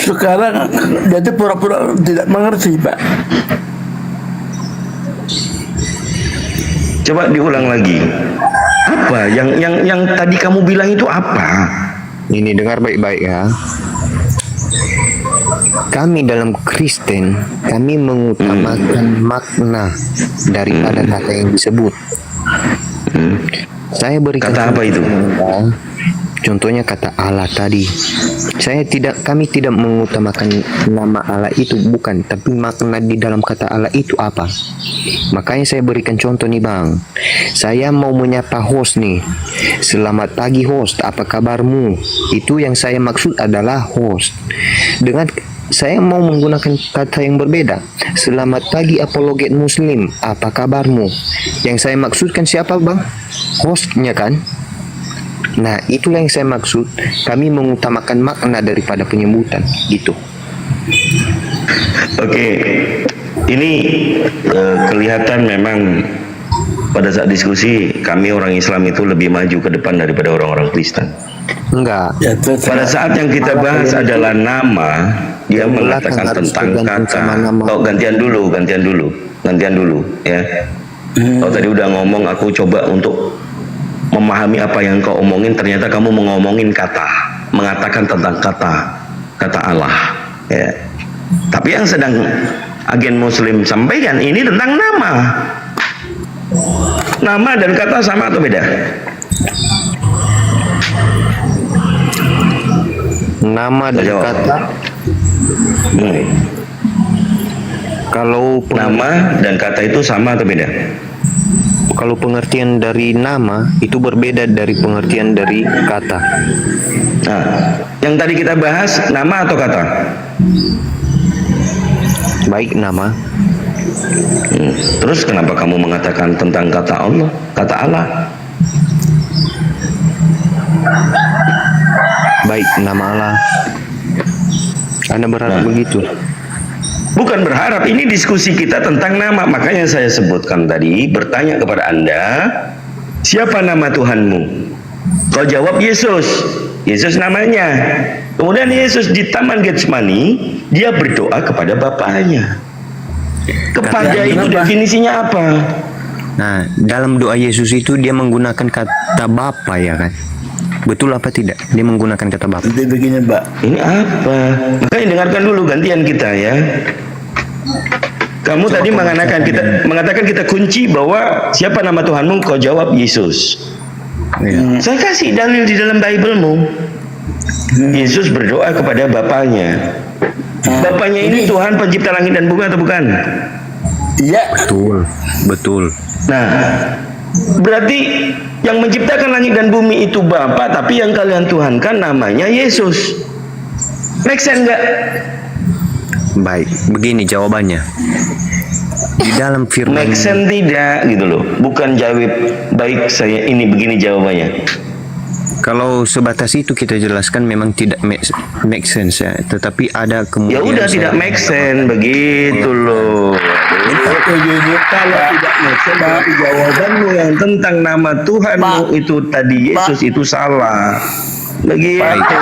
Sekarang dia tuh pura-pura tidak mengerti, Pak. Coba diulang lagi. Apa? Yang tadi kamu bilang itu apa? Ini dengar baik-baik ya. Kami dalam Kristen, kami mengutamakan makna daripada kata yang disebut. Saya berikan Kata apa itu? Contohnya kata Allah tadi. Kami tidak mengutamakan nama Allah itu, bukan, tapi makna di dalam kata Allah itu apa. Makanya saya berikan contoh nih Bang. Saya mau menyapa host nih. Selamat pagi host, apa kabarmu? Itu yang saya maksud adalah host. Dengan saya mau menggunakan kata yang berbeda. Selamat pagi apologet muslim, apa kabarmu? Yang saya maksudkan siapa Bang? Hostnya kan? Nah, itulah yang saya maksud. Kami mengutamakan makna daripada penyebutan, gitu. Oke, ini kelihatan memang pada saat diskusi kami orang Islam itu lebih maju ke depan daripada orang-orang Kristen. Enggak. Ya, Pada saat yang kita bahas adalah nama, dia Yang mengatakan belakang harus tentang tergantung kata. sama nama. Oh, gantian dulu ya. Kau tadi udah ngomong, aku coba untuk memahami apa yang kau omongin. Ternyata kamu mengomongin kata, mengatakan tentang kata Allah. Ya. Tapi yang sedang agen Muslim sampaikan ini tentang nama. Nama dan kata sama atau beda? Nama dan Jawab. kata, kalau Nama dan kata itu sama atau beda? kalau pengertian dari nama itu berbeda dari pengertian dari kata. Nah, yang tadi kita bahas nama atau kata? Baik nama. Terus kenapa kamu mengatakan tentang kata Allah, kata Allah? Baik nama Allah. Anda berharap begitu? Bukan berharap, ini diskusi kita tentang nama. Makanya saya sebutkan tadi, bertanya kepada Anda, siapa nama Tuhanmu? Kau jawab Yesus. Yesus namanya. Kemudian Yesus di Taman Getsemani, dia berdoa kepada Bapaknya. Kepada itu definisinya apa? Nah, dalam doa Yesus itu dia menggunakan kata Bapa ya kan? Betul apa tidak? Dia menggunakan kata Bapa. Jadi begini, Pak. Ini apa? Makanya dengarkan dulu gantian kita ya. Kamu tadi mengatakan kita kunci bahwa siapa nama Tuhanmu? Kau jawab Yesus. Ya. Saya kasih dalil di dalam Bible-mu. Yesus berdoa kepada Bapaknya. Bapaknya ini Tuhan pencipta langit dan bumi atau bukan? Iya. Betul, betul. Nah, berarti yang menciptakan langit dan bumi itu Bapa, tapi yang kalian tuhankan namanya Yesus. Make sense nggak? Baik, begini jawabannya. Di dalam firman Make sense tidak gitu loh. Bukan jawab baik saya ini begini jawabannya. kalau sebatas itu kita jelaskan memang tidak make sense ya, tetapi ada Ya kemudian udah tidak make sense begitu loh. Kalau tidak make sense berarti jawabanmu yang tentang nama Tuhanmu itu tadi Yesus itu salah. Begitu.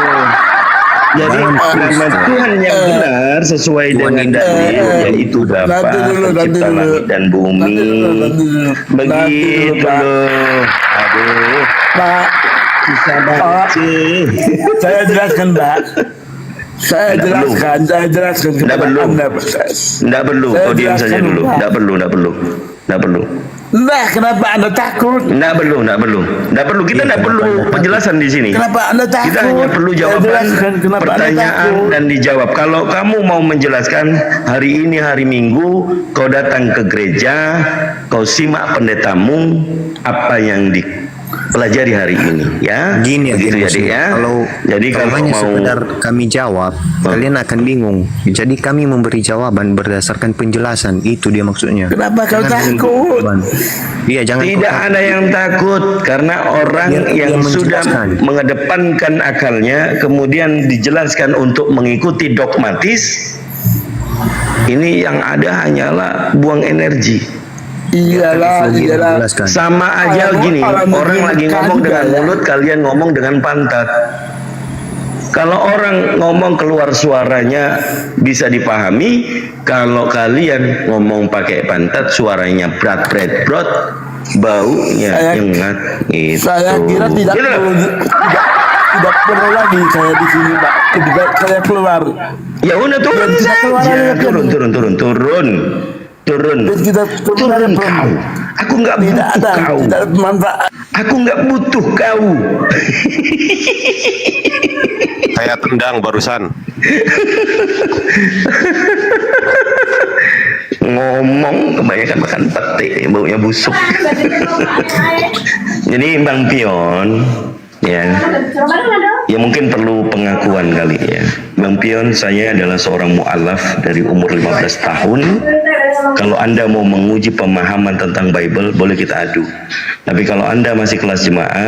Jadi nama Tuhan yang benar sesuai dengan dalil yaitu Bapa pencipta langit dan bumi. Begitu loh. Aduh. Pak. Oh, saya jelaskan, Pak. Saya jelaskan Nggak kepada perlu. Anda, Pak. Nggak perlu, Saya kau diam saja jelaskan, dulu. Pak. Nggak perlu. Nah, kenapa Anda takut? Nggak perlu. Kita nggak perlu penjelasan di sini. Kenapa Anda takut? Kita hanya perlu Saya jawaban jelaskan kenapa Anda pertanyaan takut. dan dijawab. Kalau kamu mau menjelaskan hari ini hari Minggu, kau datang ke gereja, kau simak pendetamu apa yang dipelajari hari ini, ya. Gini Begitu ya, ya, Dik, ya. Jadi kalau hanya mau sekedar kami jawab, kalian akan bingung. Jadi kami memberi jawaban berdasarkan penjelasan. Itu dia maksudnya. Kenapa kau Jangan takut? jawaban. Iya, jangan kau tidak takut. ada yang takut karena orang Biar dia yang sudah menjelaskan. mengedepankan akalnya kemudian dijelaskan untuk mengikuti dogmatis, ini yang ada hanyalah buang energi. Iyalah. Menjelaskan. Sama aja gini, orang lagi ngomong dengan ya. mulut, kalian ngomong dengan pantat. Kalau orang ngomong keluar suaranya bisa dipahami, kalau kalian ngomong pakai pantat suaranya brot, baunya Saya- nyengat gitu. Saya kira tidak Gitu. tidak perlu lagi saya di sini, Pak. Lebih baik saya keluar. Ya udah turun Ya, kita keluar saja. aja, Turun. Dan kita Turun kau. Aku nggak tidak butuh ada kau. tidak bermanfaat. Aku nggak butuh kau. Saya tendang barusan. Ngomong kebanyakan makan pete, baunya busuk. Jadi Bang Pion, ya mungkin perlu pengakuan kali ya. Bang Pion, saya adalah seorang mu'alaf dari umur 15 tahun. Kalau Anda mau menguji pemahaman tentang Bible, boleh kita adu. Tapi kalau Anda masih kelas jemaah,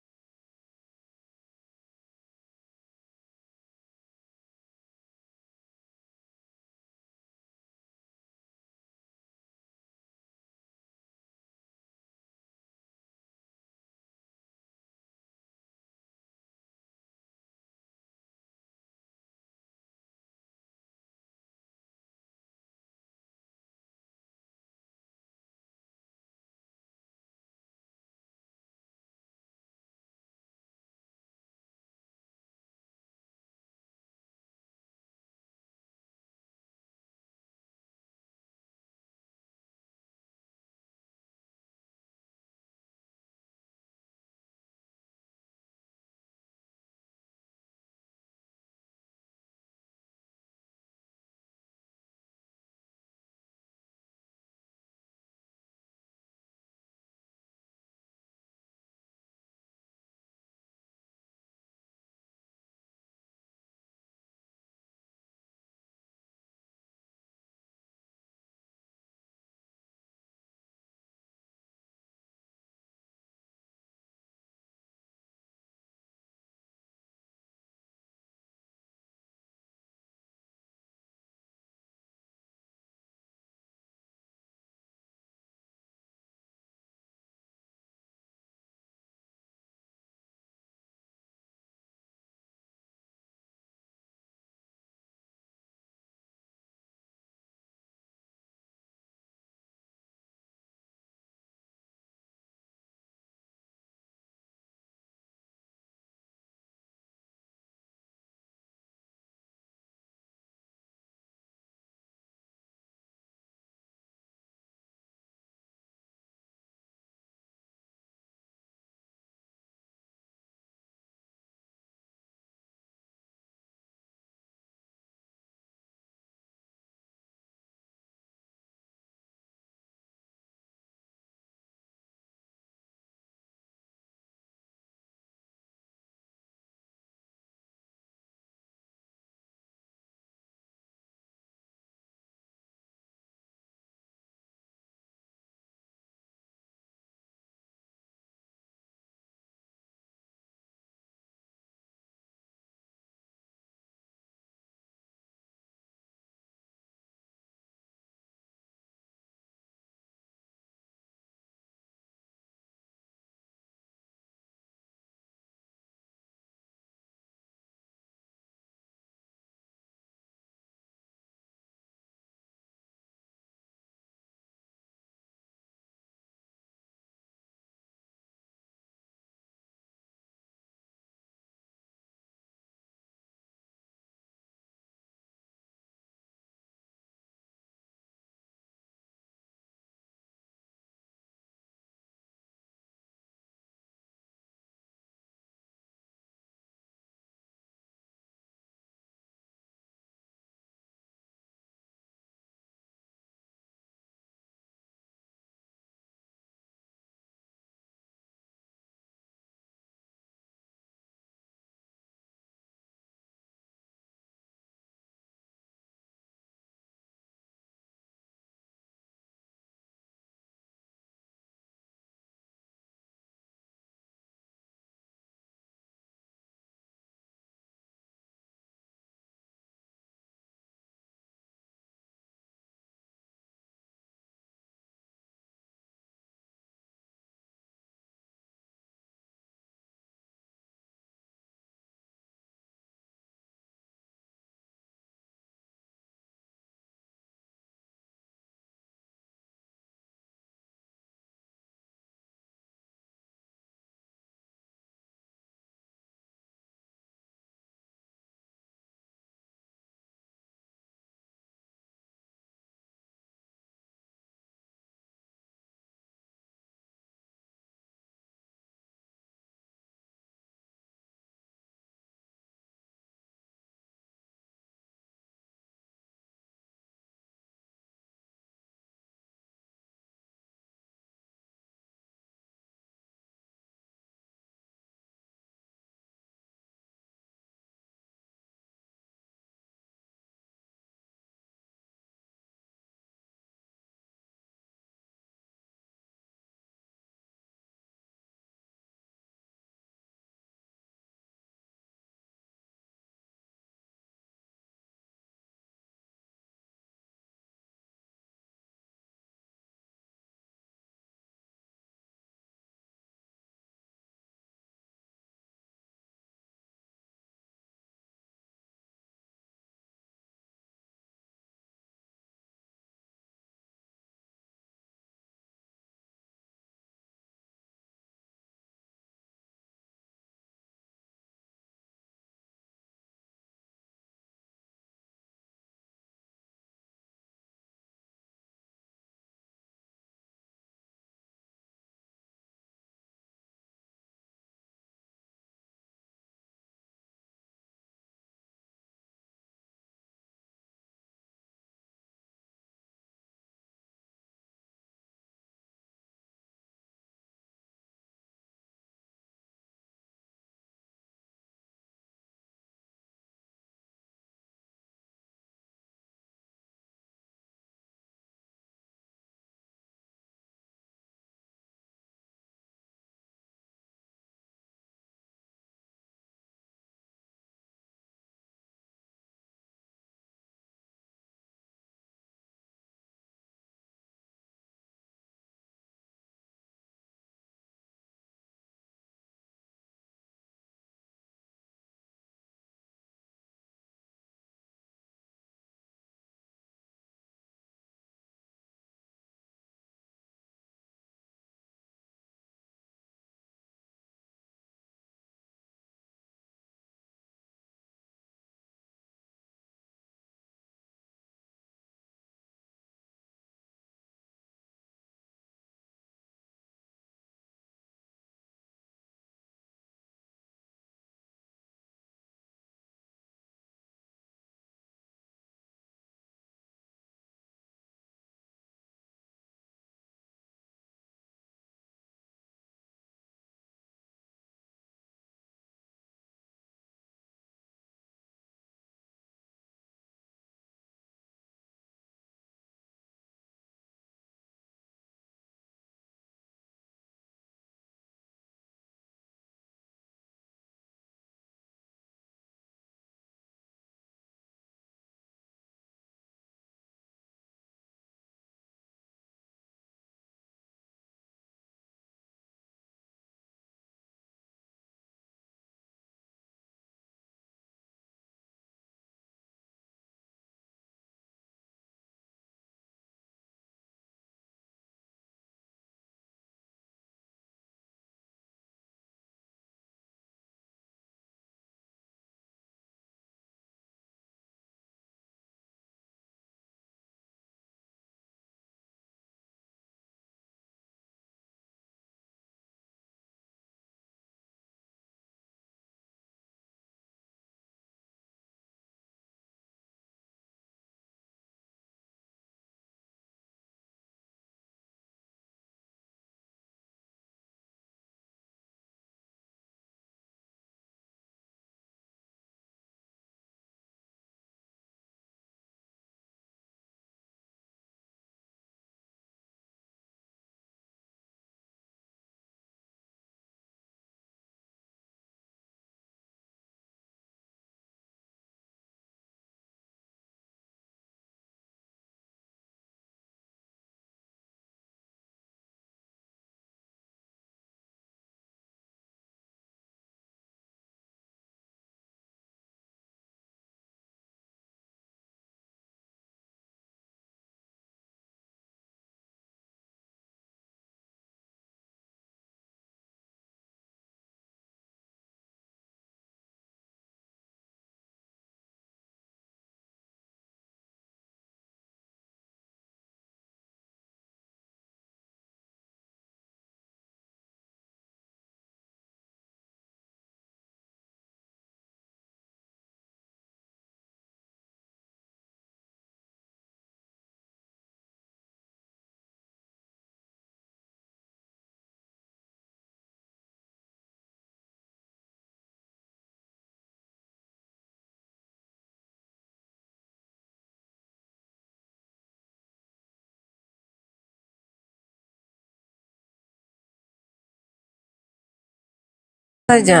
saja,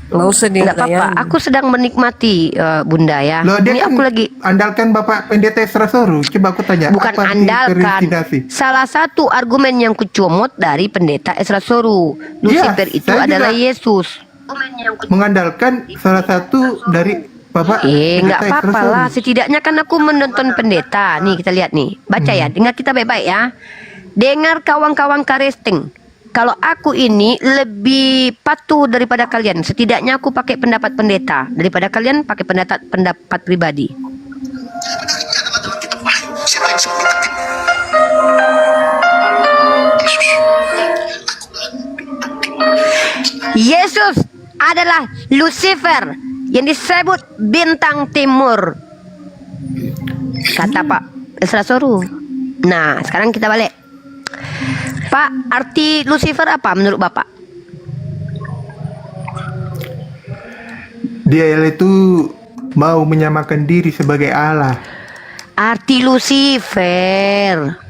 nggak usah Enggak apa-apa, dilayan. aku sedang menikmati Bunda ya. Loh, dia Ini kan aku lagi andalkan Bapak Pendeta Esrasoru. Coba aku tanya, bukan apa arti andalkan. predestinasi? Salah satu argumen yang kucomot dari Pendeta Esrasoru, Lucifer itu saya adalah juga Yesus. Mengandalkan salah satu dari Bapak Nggak Pendeta apa-apa Esrasoru. lah. Setidaknya kan aku menonton pendeta. Nih kita lihat nih. Baca ya. Dengar kita baik-baik ya. Dengar kawan-kawan Karesting. Kalau aku ini lebih patuh daripada kalian. Setidaknya aku pakai pendapat pendeta daripada kalian pakai pendapat pribadi. Yesus adalah Lucifer yang disebut bintang timur, kata Pak Esrasoru. Nah, sekarang kita balik. Pak, arti Lucifer apa menurut Bapak? Dia itu mau menyamakan diri sebagai Allah. Arti Lucifer.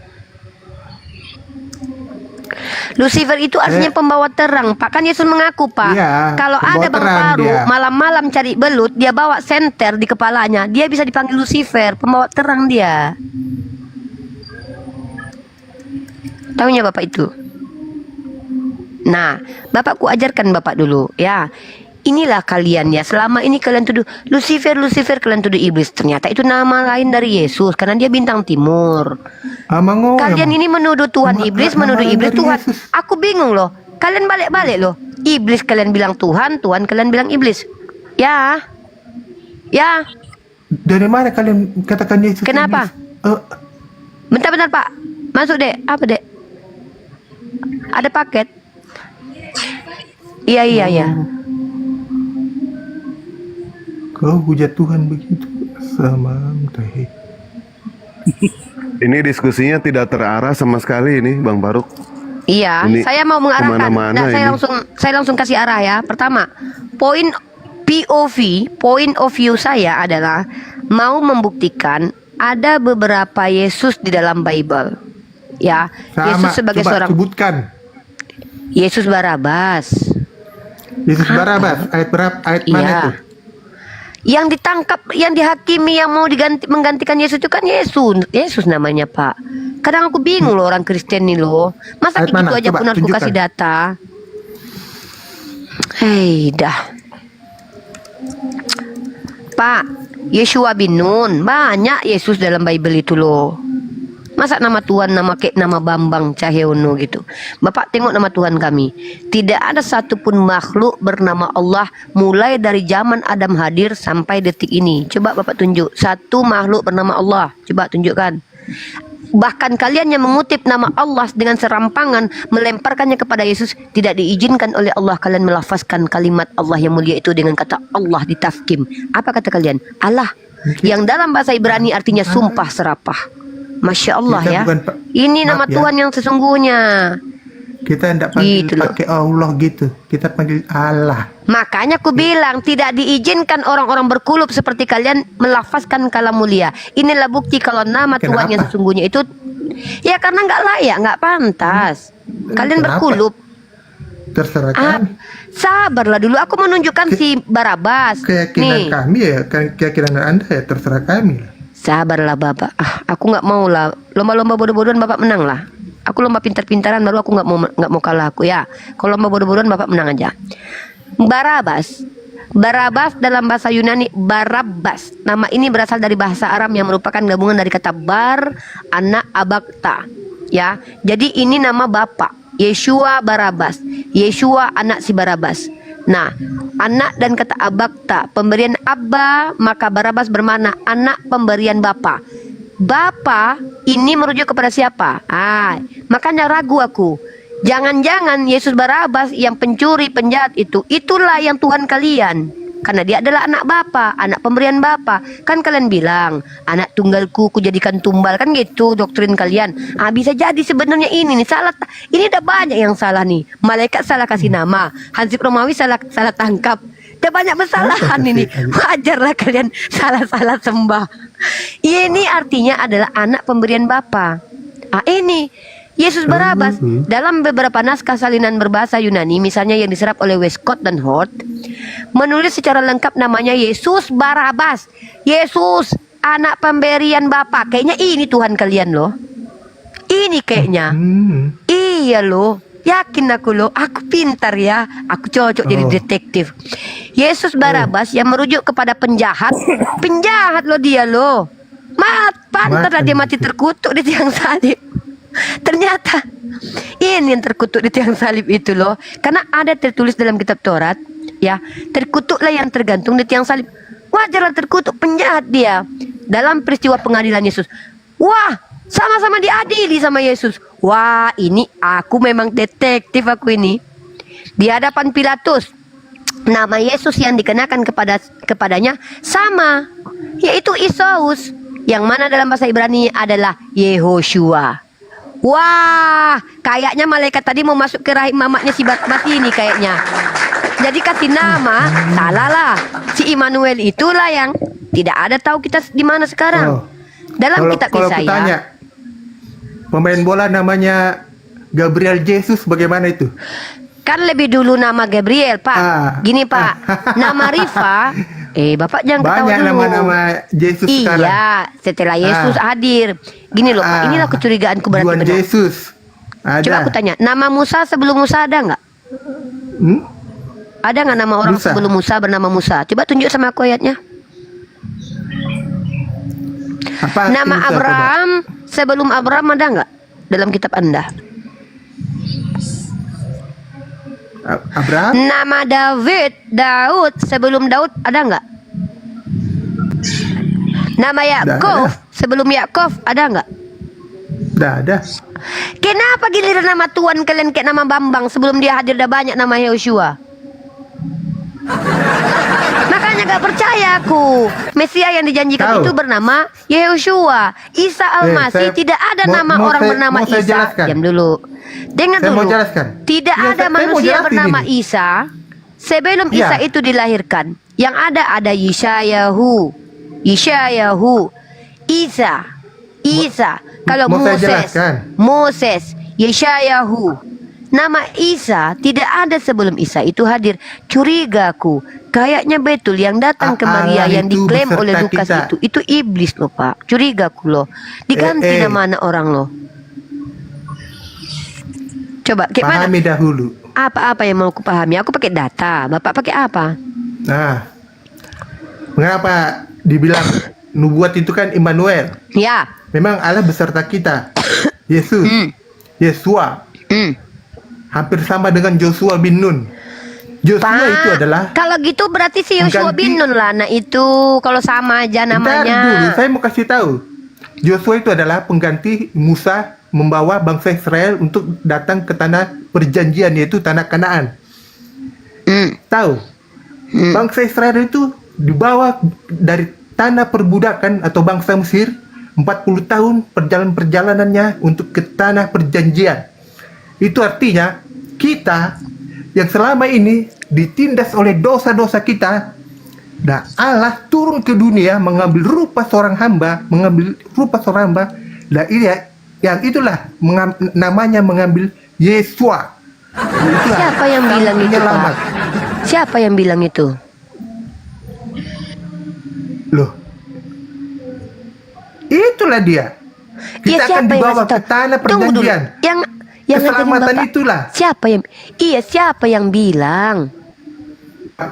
Lucifer itu artinya pembawa terang, Pak. Kan Yesus mengaku, Pak. Iya, Kalau pembawa ada Bang terang Paru dia. malam-malam cari belut, dia bawa senter di kepalanya, dia bisa dipanggil Lucifer, pembawa terang dia. Tahunya Bapak itu. Nah, Bapakku ajarkan Bapak dulu, ya. Inilah kalian ya, selama ini kalian tuduh Lucifer, kalian tuduh iblis. Ternyata itu nama lain dari Yesus, karena dia bintang timur. Kalian ini menuduh Tuhan iblis, menuduh iblis Tuhan. Yesus. Aku bingung loh. Kalian balik-balik loh. Iblis kalian bilang Tuhan, Tuhan kalian bilang iblis. Ya. Ya. Dari mana kalian katakan Yesus? Kenapa? iblis? Bentar-bentar Pak. Masuk dek. Apa dek? Ada paket. Iya. Kau hujat Tuhan begitu sama mutahi. Ini diskusinya tidak terarah sama sekali ini, Bang Baruk. Iya, Ini saya mau mengarahkan. kemana-mana Nah, ini. saya langsung kasih arah ya. Pertama, point of view saya adalah mau membuktikan ada beberapa Yesus di dalam Bible. Ya, Yesus sebagai coba seorang sebutkan. Yesus Barabas. Yesus Barabas, ayat berapa? Ayat mana Iya. itu? Yang ditangkap, yang dihakimi, yang mau menggantikan Yesus itu kan Yesus namanya Pak. Kadang aku bingung loh orang Kristen nih loh. Masa Ayat gitu mana? aja Coba pun aku tunjukkan. kasih data. Hei dah. Pak, Yeshua bin Nun, banyak Yesus dalam Bible itu loh. Masa nama Tuhan nama Bambang Cahyono gitu. Bapak tengok nama Tuhan kami. Tidak ada satupun makhluk bernama Allah mulai dari zaman Adam hadir sampai detik ini. Coba Bapak tunjuk satu makhluk bernama Allah. Coba tunjukkan. Bahkan kalian yang mengutip nama Allah dengan serampangan melemparkannya kepada Yesus, tidak diizinkan oleh Allah kalian melafazkan kalimat Allah yang mulia itu dengan kata Allah ditafkim. Apa kata kalian? Allah. Yang dalam bahasa Ibrani artinya sumpah serapah. Masya Allah Kita ya. bukan Ini nama maaf ya. Tuhan yang sesungguhnya. Kita tidak panggil Gitu loh. pakai Allah gitu. Kita panggil Allah. Makanya aku bilang tidak diizinkan orang-orang berkulub seperti kalian melafazkan kalam mulia. Inilah bukti kalau nama Tuhan yang Kenapa? sesungguhnya itu ya karena nggak layak, nggak pantas. Kalian Kenapa? berkulub. Terserah Ah, kami. sabarlah dulu. Aku menunjukkan si Barabas. Keyakinan Nih, kami ya, keyakinan Anda ya terserah kami lah. sabarlah Bapak. Aku nggak mau lah. Lomba-lomba bodoh-bodohan Bapak menang lah. Aku lomba pintar-pintaran baru aku nggak mau kalah aku ya. Kalau lomba bodoh-bodohan Bapak menang aja. Barabas dalam bahasa Yunani Barabbas. Nama ini berasal dari bahasa Aram yang merupakan gabungan dari kata bar, anak, abakta. Ya, jadi ini nama bapak Yeshua Barabas. Yeshua anak si Barabas. Nah, anak dan kata abakta, pemberian Abba, maka Barabas bermakna anak pemberian bapa. Bapa ini merujuk kepada siapa? Makanya ragu aku. Jangan-jangan Yesus Barabas yang pencuri, penjahat itulah yang Tuhan kalian. Karena dia adalah anak bapa, anak pemberian bapa. Kan kalian bilang, anak tunggalku kujadikan tumbal, kan gitu doktrin kalian. Bisa jadi sebenarnya ini nih salah. Ini udah banyak yang salah nih. Malaikat salah kasih nama, Hansip Romawi salah tangkap. Udah banyak kesalahan ini. Wajarlah kalian salah-salah sembah. Ini artinya adalah anak pemberian bapa. Ini Yesus Barabas dalam beberapa naskah salinan berbahasa Yunani, misalnya yang diserap oleh Westcott dan Hort, menulis secara lengkap namanya Yesus Barabas. Yesus, anak pemberian Bapa. Kayaknya ini Tuhan kalian loh. Ini kayaknya. Iya loh. Yakin aku loh. Aku pintar ya. Aku cocok jadi detektif. Yesus Barabas yang merujuk kepada penjahat. Penjahat loh dia loh. Pantas dia mati terkutuk di tiang salib. Ternyata ini yang terkutuk di tiang salib itu loh. Karena ada tertulis dalam kitab Taurat, ya, terkutuklah yang tergantung di tiang salib. Wajarlah terkutuk, penjahat dia. Dalam peristiwa pengadilan Yesus, wah, sama-sama diadili sama Yesus. Wah, ini aku memang detektif aku ini. Di hadapan Pilatus, nama Yesus yang dikenakan kepadanya sama, yaitu Yesus, yang mana dalam bahasa Ibrani adalah Yehoshua. Wah, kayaknya malaikat tadi mau masuk ke rahim mamaknya si Batmas ini kayaknya. Jadi kasih nama, salah lah. Si Immanuel itulah yang tidak ada tahu kita di mana sekarang. Dalam kitab Kalau Yesaya. tanya, pemain bola namanya Gabriel Jesus bagaimana itu? Kan lebih dulu nama Gabriel, Pak. Gini, Pak. Nama Rifa. Bapak jangan ketawa Banyak dulu. nama-nama Yesus sekarang. Iya, setelah Yesus hadir. Gini loh, Pak. Inilah kecurigaanku berarti Tuhan benar. Yesus. Ada. Coba aku tanya, nama Musa sebelum Musa ada nggak? Ada nggak nama orang Musa. sebelum Musa bernama Musa? Coba tunjuk sama aku ayatnya. Apa Nama Musa, Abraham sebelum Abraham ada nggak dalam kitab Anda? Abraham? Nama Daud sebelum Daud ada nggak? Nama Yakov sebelum Yakov ada nggak? Tidak ada. Kenapa giliran nama Tuhan kalian kayak nama Bambang sebelum dia hadir udah banyak nama Yehoshua? Makanya gak percaya aku. Mesia yang dijanjikan itu bernama Yehoshua. Isa Al-Masih tidak ada nama orang bernama Isa. Diam dulu. Dengar dulu. Tidak ada manusia bernama Isa sebelum Isa itu dilahirkan. Yang ada Yeshayahu. Isa. Kalau Moses, Yeshayahu. Nama Isa tidak ada sebelum Isa itu hadir. Curigaku, kayaknya betul yang datang ke Maria yang diklaim oleh Lukas itu iblis loh, Pak. Curigaku loh. Diganti nama anak orang loh. Coba, gimana? Pahami dahulu. Apa yang mau aku pahami? Aku pakai data. Bapak pakai apa? Nah, mengapa dibilang nubuat itu kan Immanuel? Ya. Memang Allah beserta kita. Yesus, Yesua. Hampir sama dengan Joshua bin Nun. Joshua itu adalah. Kalau gitu berarti si Joshua bin Nun lah. Nah itu kalau sama aja namanya. Bentar dulu, saya mau kasih tahu. Joshua itu adalah pengganti Musa membawa bangsa Israel untuk datang ke tanah perjanjian, yaitu tanah Kanaan. Tahu? Bangsa Israel itu dibawa dari tanah perbudakan atau bangsa Mesir 40 tahun perjalanannya untuk ke tanah perjanjian. Itu artinya kita yang selama ini ditindas oleh dosa-dosa kita, nah Allah turun ke dunia mengambil rupa seorang hamba, nah ini yang itulah namanya mengambil Yesua. Siapa yang bilang itu, Pak? Siapa yang bilang itu? Loh, itulah dia. Kita akan dibawa ke tanah perjanjian. Yang keselamatan itulah. Siapa yang bilang?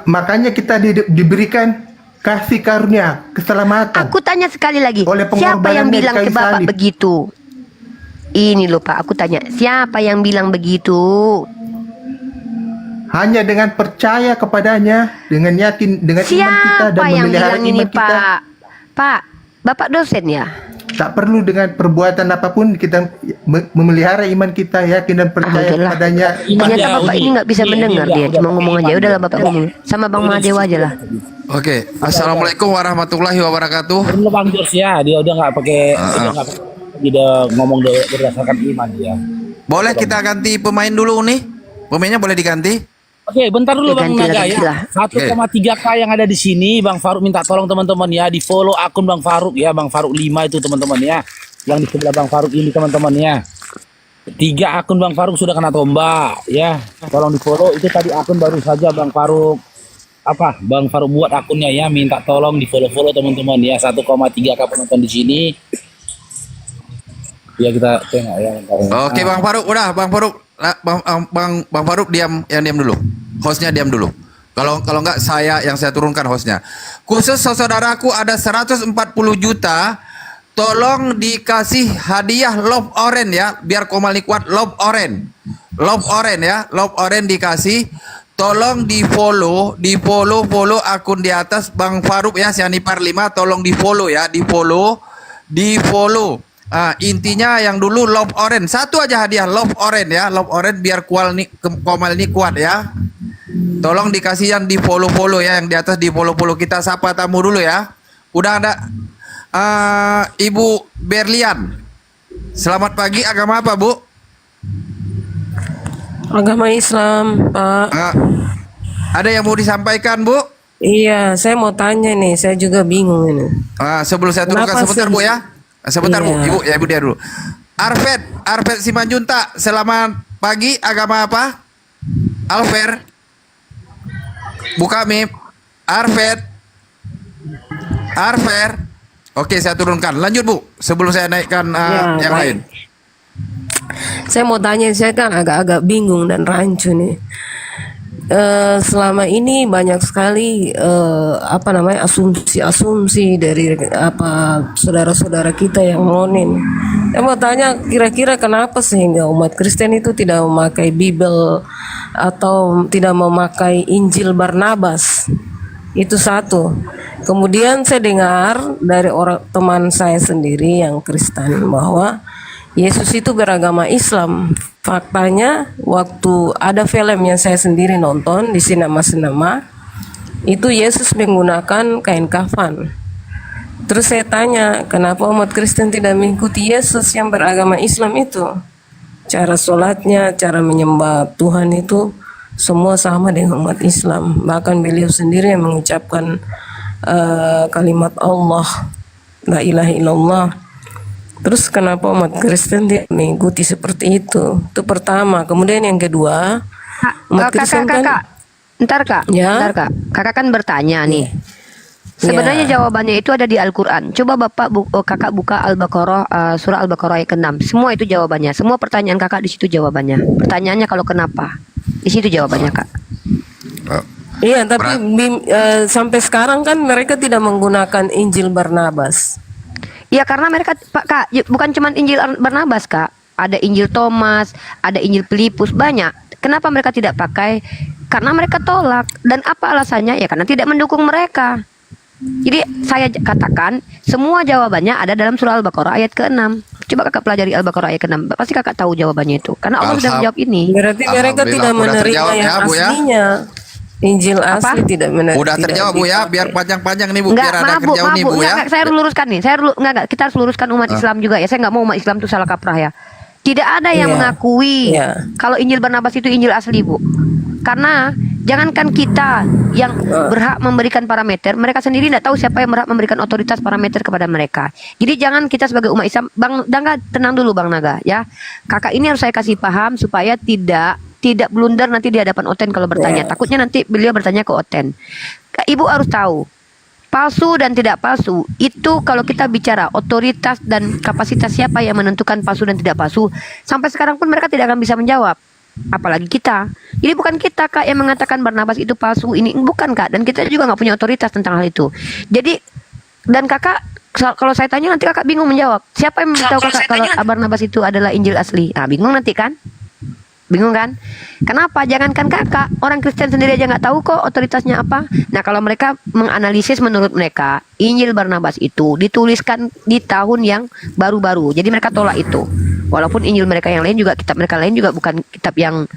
Makanya kita diberikan kasih karunia keselamatan. Aku tanya sekali lagi, siapa yang bilang ke Bapak begitu? Ini loh Pak, aku tanya, siapa yang bilang begitu? Hanya dengan percaya kepadanya, dengan yakin, dengan iman kita dan memelihara iman kita. Pak, Bapak dosen ya? Tak perlu dengan perbuatan apapun kita memelihara iman kita, yakin dan percaya kepadanya. Ternyata Bapak ini nggak bisa mendengar dia, cuma ngomong aja. Udahlah Bapak ngomong sama Bang Mahadewa aja lah. Oke, assalamualaikum warahmatullahi wabarakatuh. Perlu Bang Jurs ya, dia udah nggak pakai, dia ngomong berdasarkan iman dia. Boleh kita ganti pemain dulu nih? Pemainnya boleh diganti? Oke, bentar dulu Bang Naga ya. 1,3K yang ada di sini, Bang Faruk minta tolong teman-teman ya, di follow akun Bang Faruk ya, Bang Faruk 5 itu teman-teman ya. Yang di sebelah Bang Faruk ini teman-teman ya. 3 akun Bang Faruk sudah kena tombak ya. Tolong di follow. Itu tadi akun baru saja Bang Faruk. Bang Faruk buat akunnya ya. Minta tolong di follow teman-teman ya. 1,3K penonton di sini. Ya kita tengok ya. Oke Bang Faruk, udah Bang Faruk, Bang Faruk diam dulu. Hostnya diam dulu. Kalau enggak saya turunkan hostnya. Khusus saudaraku ada 140 juta. Tolong dikasih hadiah love orange ya, biar Komal ini kuat. Love orange ya, love orange dikasih. Tolong di follow akun di atas Bang Faruk ya, Sianipar 5. Tolong di follow ya, di follow. Intinya yang dulu love orange, satu aja hadiah love orange ya, love orange biar Komal ini kuat ya. Tolong dikasih yang di follow ya, yang di atas di follow. Kita sapa tamu dulu ya. Udah ada Ibu Berlian. Selamat pagi, agama apa Bu? Agama Islam, Pak. Ada yang mau disampaikan Bu? Iya, saya mau tanya nih, saya juga bingung ini. Sebelum saya turunkan sebentar Bu ya. Sebentar Bu, Ibu dia dulu. Arfed Simanjunta, selamat pagi, agama apa? Alfer. Buka mip. Arfed. Oke, saya turunkan. Lanjut Bu, sebelum saya naikkan yang lain. Saya mau tanya, saya kan agak-agak bingung dan rancu nih. Selama ini banyak sekali asumsi dari saudara-saudara kita yang ngonin. Saya mau tanya, kira-kira kenapa sehingga umat Kristen itu tidak memakai Bible atau tidak memakai Injil Barnabas? Itu satu. Kemudian saya dengar dari teman saya sendiri yang Kristen bahwa Yesus itu beragama Islam. Faktanya waktu ada film yang saya sendiri nonton di sinema, itu Yesus menggunakan kain kafan. Terus saya tanya, kenapa umat Kristen tidak mengikuti Yesus yang beragama Islam itu? Cara sholatnya, cara menyembah Tuhan itu semua sama dengan umat Islam. Bahkan beliau sendiri yang mengucapkan kalimat Allah, la ilaha illallah. Terus kenapa umat Kristen tidak mengikuti seperti itu? Itu pertama. Kemudian yang kedua, umat Kristen Ntar kak, kakak kan bertanya nih. Sebenarnya jawabannya itu ada di Al-Quran. Coba kakak buka Al-Baqarah, surah Al-Baqarah ayat ke-6. Semua itu jawabannya. Semua pertanyaan kakak di situ jawabannya. Pertanyaannya kalau kenapa, di situ jawabannya kak. Iya, tapi sampai sekarang kan mereka tidak menggunakan Injil Barnabas. Iya, karena mereka kak, bukan cuma Injil Barnabas kak, ada Injil Thomas, ada Injil Filipus, banyak. Kenapa mereka tidak pakai? Karena mereka tolak. Dan apa alasannya? Ya karena tidak mendukung mereka. Jadi saya katakan semua jawabannya ada dalam surah Al-Baqarah ayat ke-6. Coba kakak pelajari Al-Baqarah ayat ke-6. Pasti kakak tahu jawabannya itu. Karena Allah sudah menjawab ini. Berarti mereka tidak menerima yang aslinya. Injil asli tidak menerima. Udah terjawab Bu ya, biar panjang-panjang nih Bu, biar ada kerjaan nih Bu ya. Saya luruskan nih. Kita harus luruskan umat Islam juga ya. Saya nggak mau umat Islam itu salah kaprah ya. Tidak ada yang mengakui kalau Injil Barnabas itu Injil asli Bu. Karena jangankan kita yang berhak memberikan parameter, mereka sendiri tidak tahu siapa yang berhak memberikan otoritas parameter kepada mereka. Jadi jangan kita sebagai umat Islam, Bang Naga, tenang dulu Bang Naga ya. Kakak ini harus saya kasih paham supaya tidak blunder nanti di hadapan Oten kalau bertanya. Takutnya nanti beliau bertanya ke Oten. Ibu harus tahu, palsu dan tidak palsu itu kalau kita bicara otoritas dan kapasitas siapa yang menentukan palsu dan tidak palsu, sampai sekarang pun mereka tidak akan bisa menjawab. Apalagi kita. Jadi bukan kita kak yang mengatakan Barnabas itu palsu, ini bukan kak, dan kita juga nggak punya otoritas tentang hal itu. Jadi dan kakak, kalau saya tanya nanti kakak bingung menjawab. Siapa yang memberitahu kakak kalau Barnabas itu adalah Injil asli? Nah, bingung nanti kan? Bingung kan? Kenapa? Jangankan kakak, orang Kristen sendiri aja nggak tahu kok otoritasnya apa. Nah kalau mereka menganalisis menurut mereka Injil Barnabas itu dituliskan di tahun yang baru-baru. Jadi mereka tolak itu. Walaupun Injil mereka yang lain juga, kitab mereka lain juga bukan kitab yang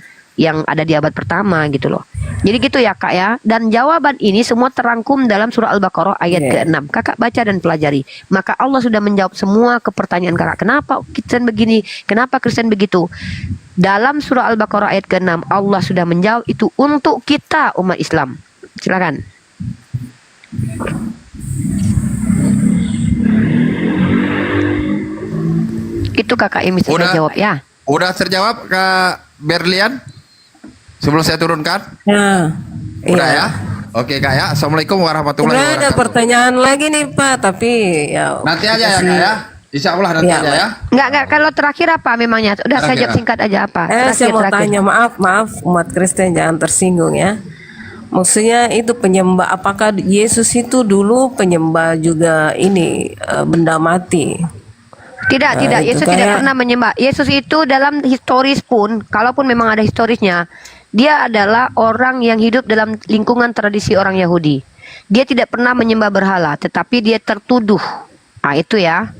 ada di abad pertama gitu loh. Jadi gitu ya kak ya. Dan jawaban ini semua terangkum dalam surah Al-Baqarah ayat ke-6. Kakak baca dan pelajari. Maka Allah sudah menjawab semua pertanyaan kakak. Kenapa Kristen begini? Kenapa Kristen begitu? Dalam surah Al-Baqarah ayat ke-6 Allah sudah menjawab itu untuk kita umat Islam. Silakan. Itu kakak yang bisa jawab ya. Udah terjawab Kak Berlian? Sebelum saya turunkan? Ya. Udah Iya. ya? Oke Kak ya. Assalamualaikum warahmatullahi Sebenarnya ada wabarakatuh. pertanyaan lagi nih Pak, tapi ya Nanti aja ya Kak ya. Insya Allah nanti Iya, aja ya. Enggak, kalau terakhir apa memangnya? Udah saya Terakhir. jawab singkat aja apa? saya mau tanya, maaf umat Kristen jangan tersinggung ya. Maksudnya itu penyembah, apakah Yesus itu dulu penyembah juga ini benda mati? Tidak, tidak. itu Yesus kayak- tidak pernah menyembah. Yesus itu dalam historis pun, kalaupun memang ada historisnya, dia adalah orang yang hidup dalam lingkungan tradisi orang Yahudi. Dia tidak pernah menyembah berhala, tetapi dia tertuduh. Ah, itu ya.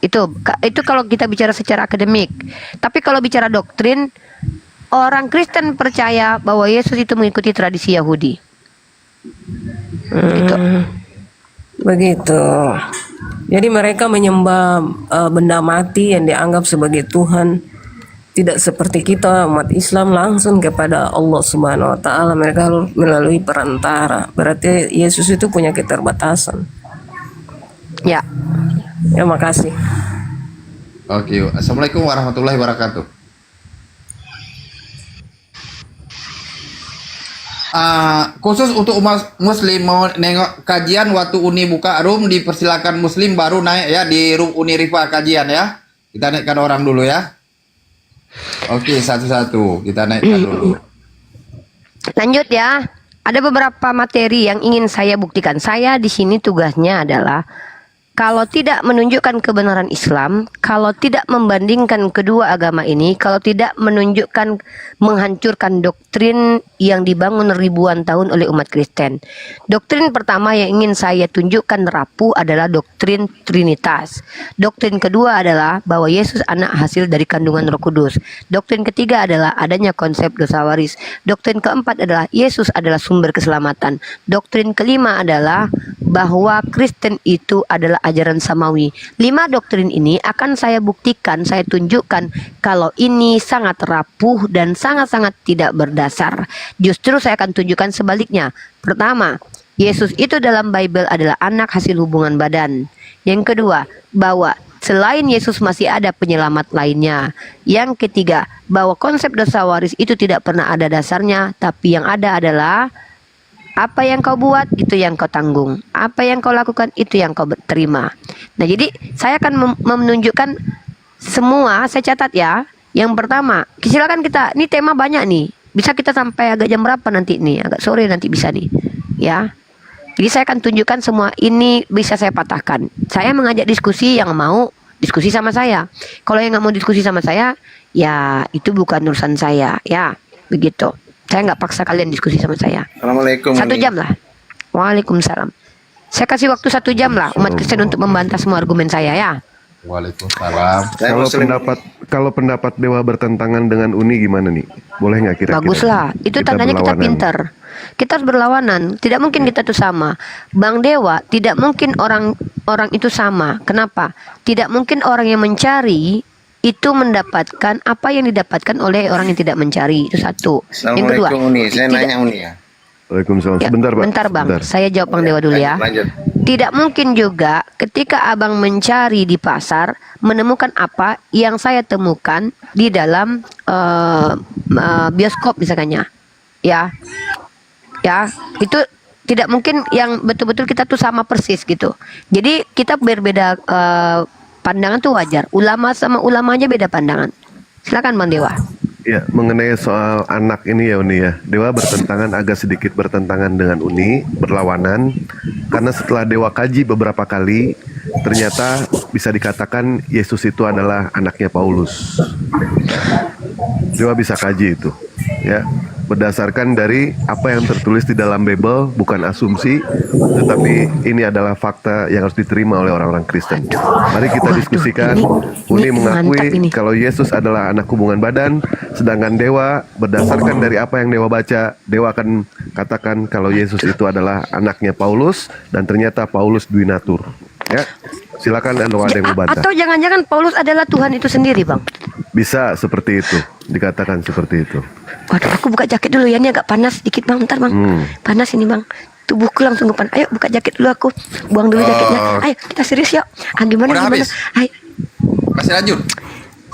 Itu kalau kita bicara secara akademik. Tapi kalau bicara doktrin, orang Kristen percaya bahwa Yesus itu mengikuti tradisi Yahudi. Gitu. Begitu. Jadi mereka menyembah benda mati yang dianggap sebagai Tuhan. Tidak seperti kita umat Islam langsung kepada Allah Subhanahu wa taala, mereka melalui perantara. Berarti Yesus itu punya keterbatasan. Ya. Ya, makasih. Oke. Assalamualaikum warahmatullahi wabarakatuh. Khusus untuk umat muslim mau nengok kajian waktu Uni buka room, dipersilakan muslim baru naik ya di room Uni Rifa kajian ya. Kita naikkan orang dulu ya. Oke, satu-satu kita naikkan dulu. Lanjut ya. Ada beberapa materi yang ingin saya buktikan. Saya di sini tugasnya adalah kalau tidak menunjukkan kebenaran Islam, kalau tidak membandingkan kedua agama ini, kalau tidak menunjukkan menghancurkan doktrin yang dibangun ribuan tahun oleh umat Kristen. Doktrin pertama yang ingin saya tunjukkan rapuh adalah doktrin Trinitas. Doktrin kedua adalah bahwa Yesus anak hasil dari kandungan Roh Kudus. Doktrin ketiga adalah adanya konsep dosa waris. Doktrin keempat adalah Yesus adalah sumber keselamatan. Doktrin kelima adalah bahwa Kristen itu adalah ajaran samawi. 5 doktrin ini akan saya buktikan, saya tunjukkan kalau ini sangat rapuh dan sangat-sangat tidak berdasar. Justru saya akan tunjukkan sebaliknya. Pertama, Yesus itu dalam Bible adalah anak hasil hubungan badan. Yang kedua, bahwa selain Yesus masih ada penyelamat lainnya. Yang ketiga, bahwa konsep dosa waris itu tidak pernah ada dasarnya, tapi yang ada adalah apa yang kau buat, itu yang kau tanggung. Apa yang kau lakukan, itu yang kau terima. Nah, jadi saya akan menunjukkan semua, saya catat ya. Yang pertama, silakan kita, ini tema banyak nih. Bisa kita sampai agak jam berapa nanti nih? Agak sore nanti bisa nih. Ya. Jadi saya akan tunjukkan semua ini bisa saya patahkan. Saya mengajak diskusi yang mau diskusi sama saya. Kalau yang nggak mau diskusi sama saya, ya itu bukan urusan saya. Ya, begitu. Saya nggak paksa kalian diskusi sama saya. Assalamualaikum. 1 jam lah. Waalaikumsalam. Saya kasih waktu 1 jam lah umat Kristen untuk membantah semua argumen saya ya. Waalaikumsalam. Kalau pendapat Dewa bertentangan dengan Uni gimana nih? Boleh nggak kira-kira? Baguslah. Itu tandanya kita berlawanan? pintar. Kita harus berlawanan. Tidak mungkin kita tuh sama. Bang Dewa, tidak mungkin orang itu sama. Kenapa? Tidak mungkin orang yang mencari itu mendapatkan apa yang didapatkan oleh orang yang tidak mencari. Itu satu. Yang kedua, Assalamualaikum Uni. Saya tidak- nanya Uni ya. Waalaikumsalam. Ya, Sebentar, Pak. bentar bang, Sebentar. saya jawab Bang Dewa dulu ya. Lanjut. Tidak mungkin juga ketika abang mencari di pasar menemukan apa yang saya temukan di dalam bioskop misalnya, ya, itu tidak mungkin yang betul-betul kita tuh sama persis gitu. Jadi kita berbeda pandangan tuh wajar. Ulama sama ulama aja beda pandangan. Silakan Bang Dewa. Ya, mengenai soal anak ini ya Uni ya. Dewa bertentangan, agak sedikit bertentangan dengan Uni, berlawanan. Karena setelah Dewa kaji beberapa kali, ternyata bisa dikatakan Yesus itu adalah anaknya Paulus. Dewa bisa kaji itu, ya. Berdasarkan dari apa yang tertulis di dalam Bible, bukan asumsi, tetapi ini adalah fakta yang harus diterima oleh orang-orang Kristen. Mari kita diskusikan. Uni mengakui kalau Yesus adalah anak hubungan badan, sedangkan Dewa berdasarkan dari apa yang Dewa baca, Dewa akan katakan kalau Yesus itu adalah anaknya Paulus dan ternyata Paulus duinatur. Ya, silakan ada yang mau bantah. Atau jangan-jangan Paulus adalah Tuhan itu sendiri, Bang? Bisa seperti itu, dikatakan seperti itu. Waduh, aku buka jaket dulu ya, ini agak panas sedikit Bang, bentar Bang. Panas ini Bang. Tubuhku langsung ke panas. Ayo buka jaket dulu aku. Buang dulu jaketnya. Ayo kita serius yuk. Ah, gimana Udah gimana? habis? Ayo. Masih lanjut.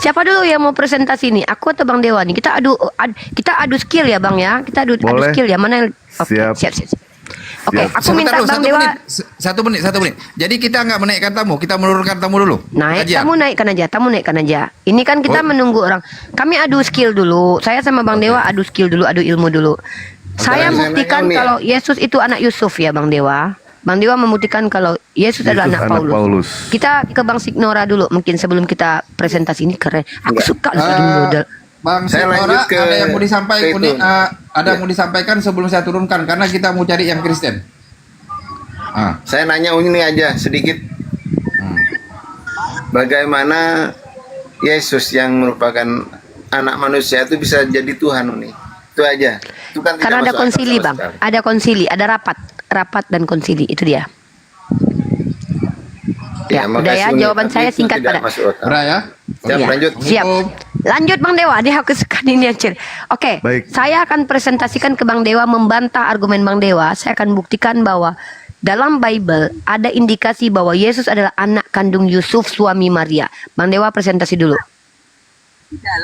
Siapa dulu yang mau presentasi nih? Aku atau Bang Dewa nih? Kita adu skill ya Bang ya. Kita adu Boleh. skill ya. Mana yang Oke, Siap. siap. Oke, Siap. aku minta Sebentar dulu, Bang Dewa satu menit. Jadi kita nggak menaikkan tamu, kita menurunkan tamu dulu. naik, Kajian. tamu naikkan aja. Ini kan kita menunggu orang. Kami adu skill dulu. Saya sama Bang Dewa adu skill dulu, adu ilmu dulu. Saya buktikan kalau Yesus itu anak Yusuf ya Bang Dewa. Bang Dewa membuktikan kalau Yesus adalah Yesus anak anak Paulus. Paulus. Kita ke Bang Signora dulu mungkin sebelum kita presentasi ini keren. Aku suka loh. Bang Saya Signora, lanjut ke ada yang mau disampaikan, Zaitun. ada yang mau disampaikan sebelum saya turunkan karena kita mau cari yang Kristen. Saya nanya ini aja sedikit. Bagaimana Yesus yang merupakan anak manusia itu bisa jadi Tuhan Uni? Itu aja. Itu kan tidak Karena ada masuk akal konsili sama Bang. sekali. Ada konsili, ada rapat dan konsili itu dia. Ya, udah makasih, ya Uni. jawaban Tapi saya itu singkat tidak pada. masuk akal. Udah ya? Siap, Iya. lanjut. Siap. Lanjut Bang Dewa, dia aku suka ini Acil. Oke, Baik. saya akan presentasikan ke Bang Dewa membantah argumen Bang Dewa. Saya akan buktikan bahwa dalam Bible ada indikasi bahwa Yesus adalah anak kandung Yusuf suami Maria. Bang Dewa presentasi dulu.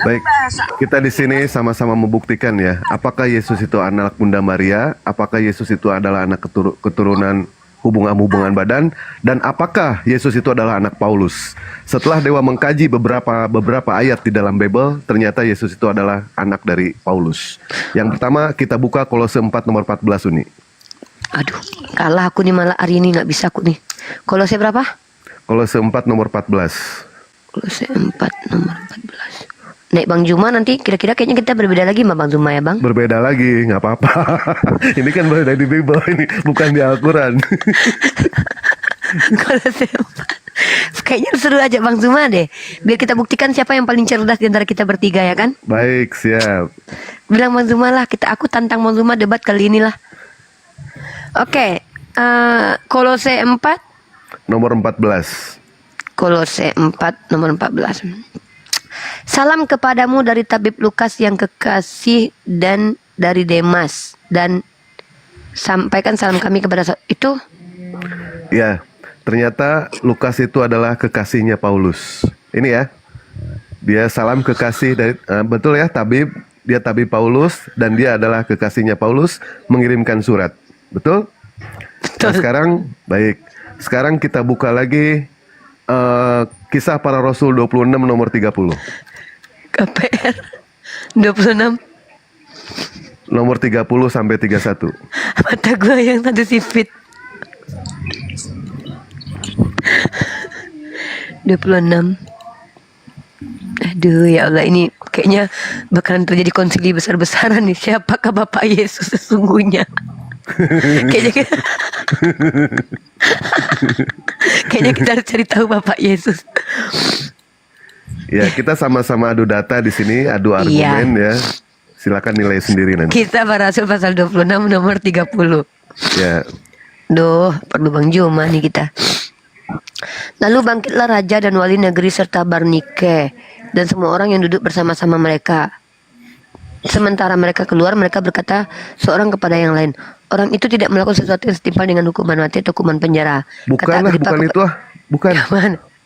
Baik, kita di sini sama-sama membuktikan ya, apakah Yesus itu anak Bunda Maria, apakah Yesus itu adalah anak keturunan hubungan badan, dan apakah Yesus itu adalah anak Paulus. Setelah Dewa mengkaji beberapa ayat di dalam Bible, ternyata Yesus itu adalah anak dari Paulus. Yang pertama kita buka Kolose 4 nomor 14 Uni. Aduh, kalah aku nih malah hari ini nggak bisa aku nih. Kolose berapa? Kolose 4 nomor 14. Kolose 4 nomor 14. Naik Bang Juma nanti kira-kira kayaknya kita berbeda lagi sama Bang Juma ya Bang. Berbeda lagi, nggak apa-apa. Ini kan berbeda di Bible, ini bukan di Al-Quran. Kolose 4. Kayaknya seru aja Bang Zuma deh. Biar kita buktikan siapa yang paling cerdas di antara kita bertiga ya kan. Baik, siap. Bilang Bang Zuma lah, aku tantang Bang Zuma debat kali ini lah. Oke, Kolose 4 Nomor 14. Kolose 4 nomor 14. Salam kepadamu dari tabib Lukas yang kekasih dan dari Demas, dan sampaikan salam kami kepada itu. Ya, ternyata Lukas itu adalah kekasihnya Paulus. Ini ya, dia salam kekasih dari betul ya, tabib. Dia tabib Paulus dan dia adalah kekasihnya Paulus mengirimkan surat. Betul? Nah, sekarang baik. Sekarang kita buka lagi Kisah Para Rasul 26 nomor 30. KPR 26 Nomor 30 sampai 31. mata gua yang satu sipit. 26. Aduh ya Allah, ini kayaknya bakalan terjadi konsili besar-besaran nih. Siapakah Bapak Yesus sesungguhnya? Kayaknya kita harus cari tahu Bapak Yesus. Ya, kita sama-sama adu data di sini, adu argumen ya. Silakan nilai sendiri nanti. Kisah Para Rasul pasal 26 nomor 30. Ya. Duh, perlu Bang Juma nih kita. Lalu bangkitlah raja dan wali negeri serta Barnike dan semua orang yang duduk bersama-sama mereka. Sementara mereka keluar, mereka berkata seorang kepada yang lain, orang itu tidak melakukan sesuatu yang setimpal dengan hukuman mati atau hukuman penjara. Bukan itu bukan.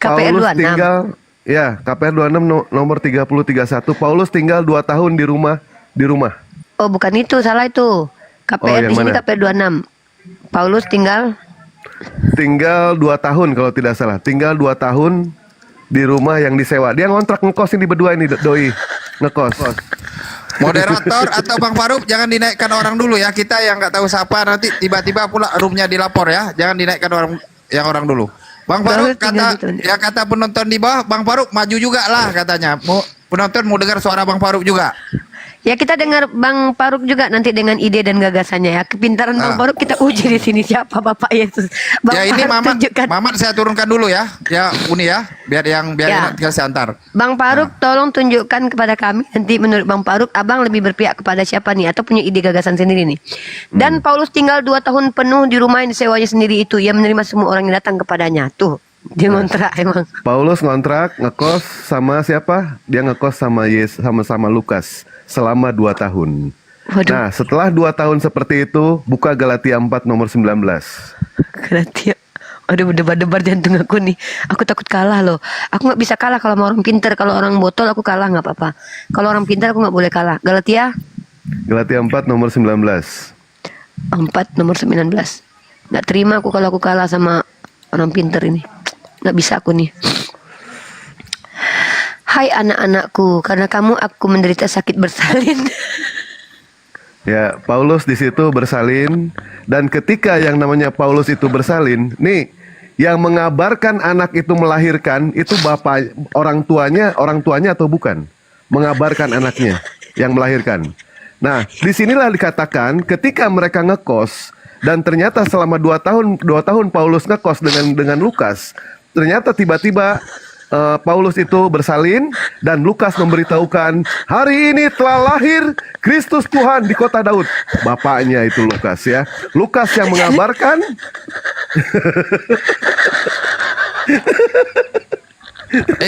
KPR Paulus 26. tinggal, ya, KPR 26 nomor 30-31. Paulus tinggal 2 tahun di rumah. Oh, bukan itu, salah itu. KPR di sini KPR 26. Paulus tinggal 2 tahun kalau tidak salah. Tinggal 2 tahun di rumah yang disewa. Dia ngontrak ngekos ini berdua ini, Doi. Ngekos. Moderator atau Bang Faruk jangan dinaikkan orang dulu ya. Kita yang nggak tahu siapa nanti tiba-tiba pula roomnya dilapor ya. Jangan dinaikkan orang dulu. Bang Faruk kata penonton di bawah, Bang Faruk maju juga lah katanya. Penonton mau dengar suara Bang Faruk juga. Ya, kita dengar Bang Faruk juga nanti dengan ide dan gagasannya ya. Kepintaran Bang Faruk kita uji di sini siapa Bapak Yesus. Bang Ya ini Faruk Mamat saya turunkan dulu ya. Ya Uni ya. Biar Ya. tinggal saya antar. Bang Faruk tolong tunjukkan kepada kami nanti menurut Bang Faruk Abang lebih berpihak kepada siapa nih atau punya ide gagasan sendiri nih. Dan Paulus tinggal 2 tahun penuh di rumah yang disewanya sendiri itu. Ia menerima semua orang yang datang kepadanya. Tuh, dia ngontrak emang. Paulus ngontrak ngekos sama siapa? Dia ngekos sama Lukas selama 2 tahun. Waduh. Nah, setelah 2 tahun seperti itu, buka Galatia 4 nomor 19. Galatia. Aduh, debar-debar jantung aku nih. Aku takut kalah loh. Aku nggak bisa kalah kalau sama orang pinter. Kalau orang botol aku kalah nggak apa-apa. Kalau orang pintar aku nggak boleh kalah. Galatia Galatia 4 nomor 19. 4 nomor 19. Nggak terima aku kalau aku kalah sama orang pinter ini. Nggak bisa aku nih. Hai anak-anakku, karena kamu aku menderita sakit bersalin. Ya, Paulus di situ bersalin, dan ketika yang namanya Paulus itu bersalin, nih yang mengabarkan anak itu melahirkan itu bapak orang tuanya atau bukan? Mengabarkan anaknya yang melahirkan. Nah, disinilah dikatakan ketika mereka ngekos dan ternyata selama 2 tahun Paulus ngekos dengan Lukas, ternyata tiba-tiba Paulus itu bersalin dan Lukas memberitahukan hari ini telah lahir Kristus Tuhan di kota Daud. Bapaknya itu Lukas ya. Lukas yang mengabarkan.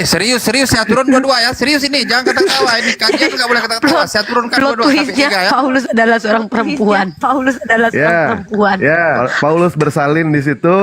Serius saya turun dua-dua ya. Serius ini, jangan ketawa. Ini kajian nggak boleh ketawa. Saya turunkan Plot dua-dua sampai twistnya 3 ya. Paulus adalah seorang perempuan. Paulus adalah seorang perempuan. Ya, Paulus bersalin di situ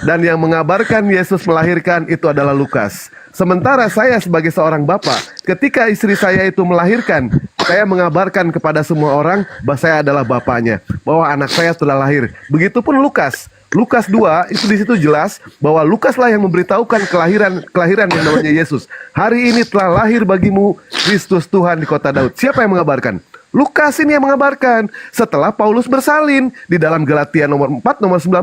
dan yang mengabarkan Yesus melahirkan itu adalah Lukas. Sementara saya sebagai seorang bapak, ketika istri saya itu melahirkan, saya mengabarkan kepada semua orang bahwa saya adalah bapaknya, bahwa anak saya telah lahir. Begitupun Lukas. Lukas 2 itu di situ jelas bahwa Lukaslah yang memberitahukan kelahiran yang namanya Yesus. Hari ini telah lahir bagimu Kristus Tuhan di kota Daud. Siapa yang mengabarkan? Lukas ini yang mengabarkan. Setelah Paulus bersalin di dalam Galatia nomor 4 nomor 19,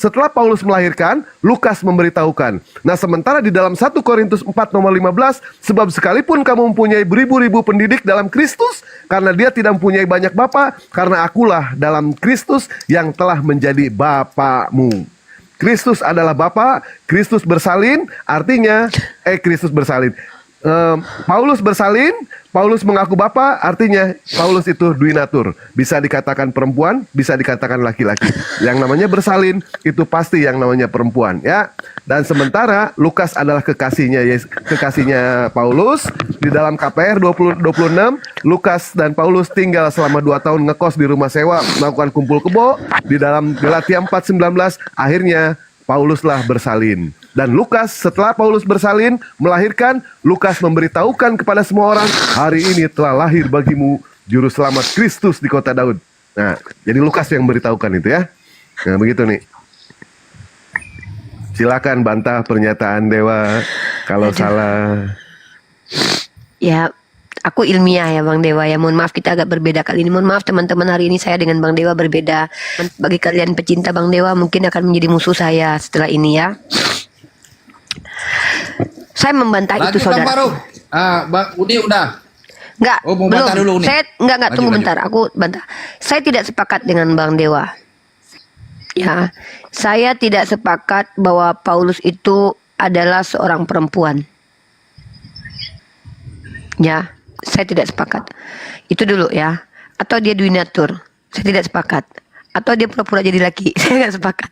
setelah Paulus melahirkan, Lukas memberitahukan. Nah, sementara di dalam 1 Korintus 4 nomor 15, sebab sekalipun kamu mempunyai beribu-ribu pendidik dalam Kristus, karena dia tidak mempunyai banyak bapa, karena akulah dalam Kristus yang telah menjadi bapakmu. Kristus adalah bapa, Kristus bersalin, artinya, Kristus bersalin. Paulus bersalin, Paulus mengaku bapa, artinya Paulus itu duinatur. Bisa dikatakan perempuan, bisa dikatakan laki-laki. Yang namanya bersalin itu pasti yang namanya perempuan, ya. Dan sementara Lukas adalah kekasihnya Paulus. Di dalam KPR 26, Lukas dan Paulus tinggal selama 2 tahun ngekos di rumah sewa, melakukan kumpul kebo. Di dalam Galatia 4:19, akhirnya Pauluslah bersalin. Dan Lukas setelah Paulus bersalin melahirkan, Lukas memberitahukan kepada semua orang, hari ini telah lahir bagimu juru selamat Kristus di kota Daud. Nah, jadi Lukas yang memberitahukan itu ya. Nah, begitu nih. Silakan bantah pernyataan Dewa kalau salah. Ya, aku ilmiah ya Bang Dewa ya. Mohon maaf kita agak berbeda kali ini. Mohon maaf teman-teman, hari ini saya dengan Bang Dewa berbeda. Bagi kalian pecinta Bang Dewa mungkin akan menjadi musuh saya setelah ini ya. Saya membantah itu saudara. Bang Faruk. Bang Udi udah. Enggak, Oh, mau belum. bantah dulu nih. Saya enggak Lanjut, tunggu lanjut. bentar. Aku bantah. Saya tidak sepakat dengan Bang Dewa. Ya, saya tidak sepakat bahwa Paulus itu adalah seorang perempuan. Ya, saya tidak sepakat. Itu dulu ya. Atau dia duinatur. Saya tidak sepakat. Atau dia pura-pura jadi laki. Saya nggak sepakat.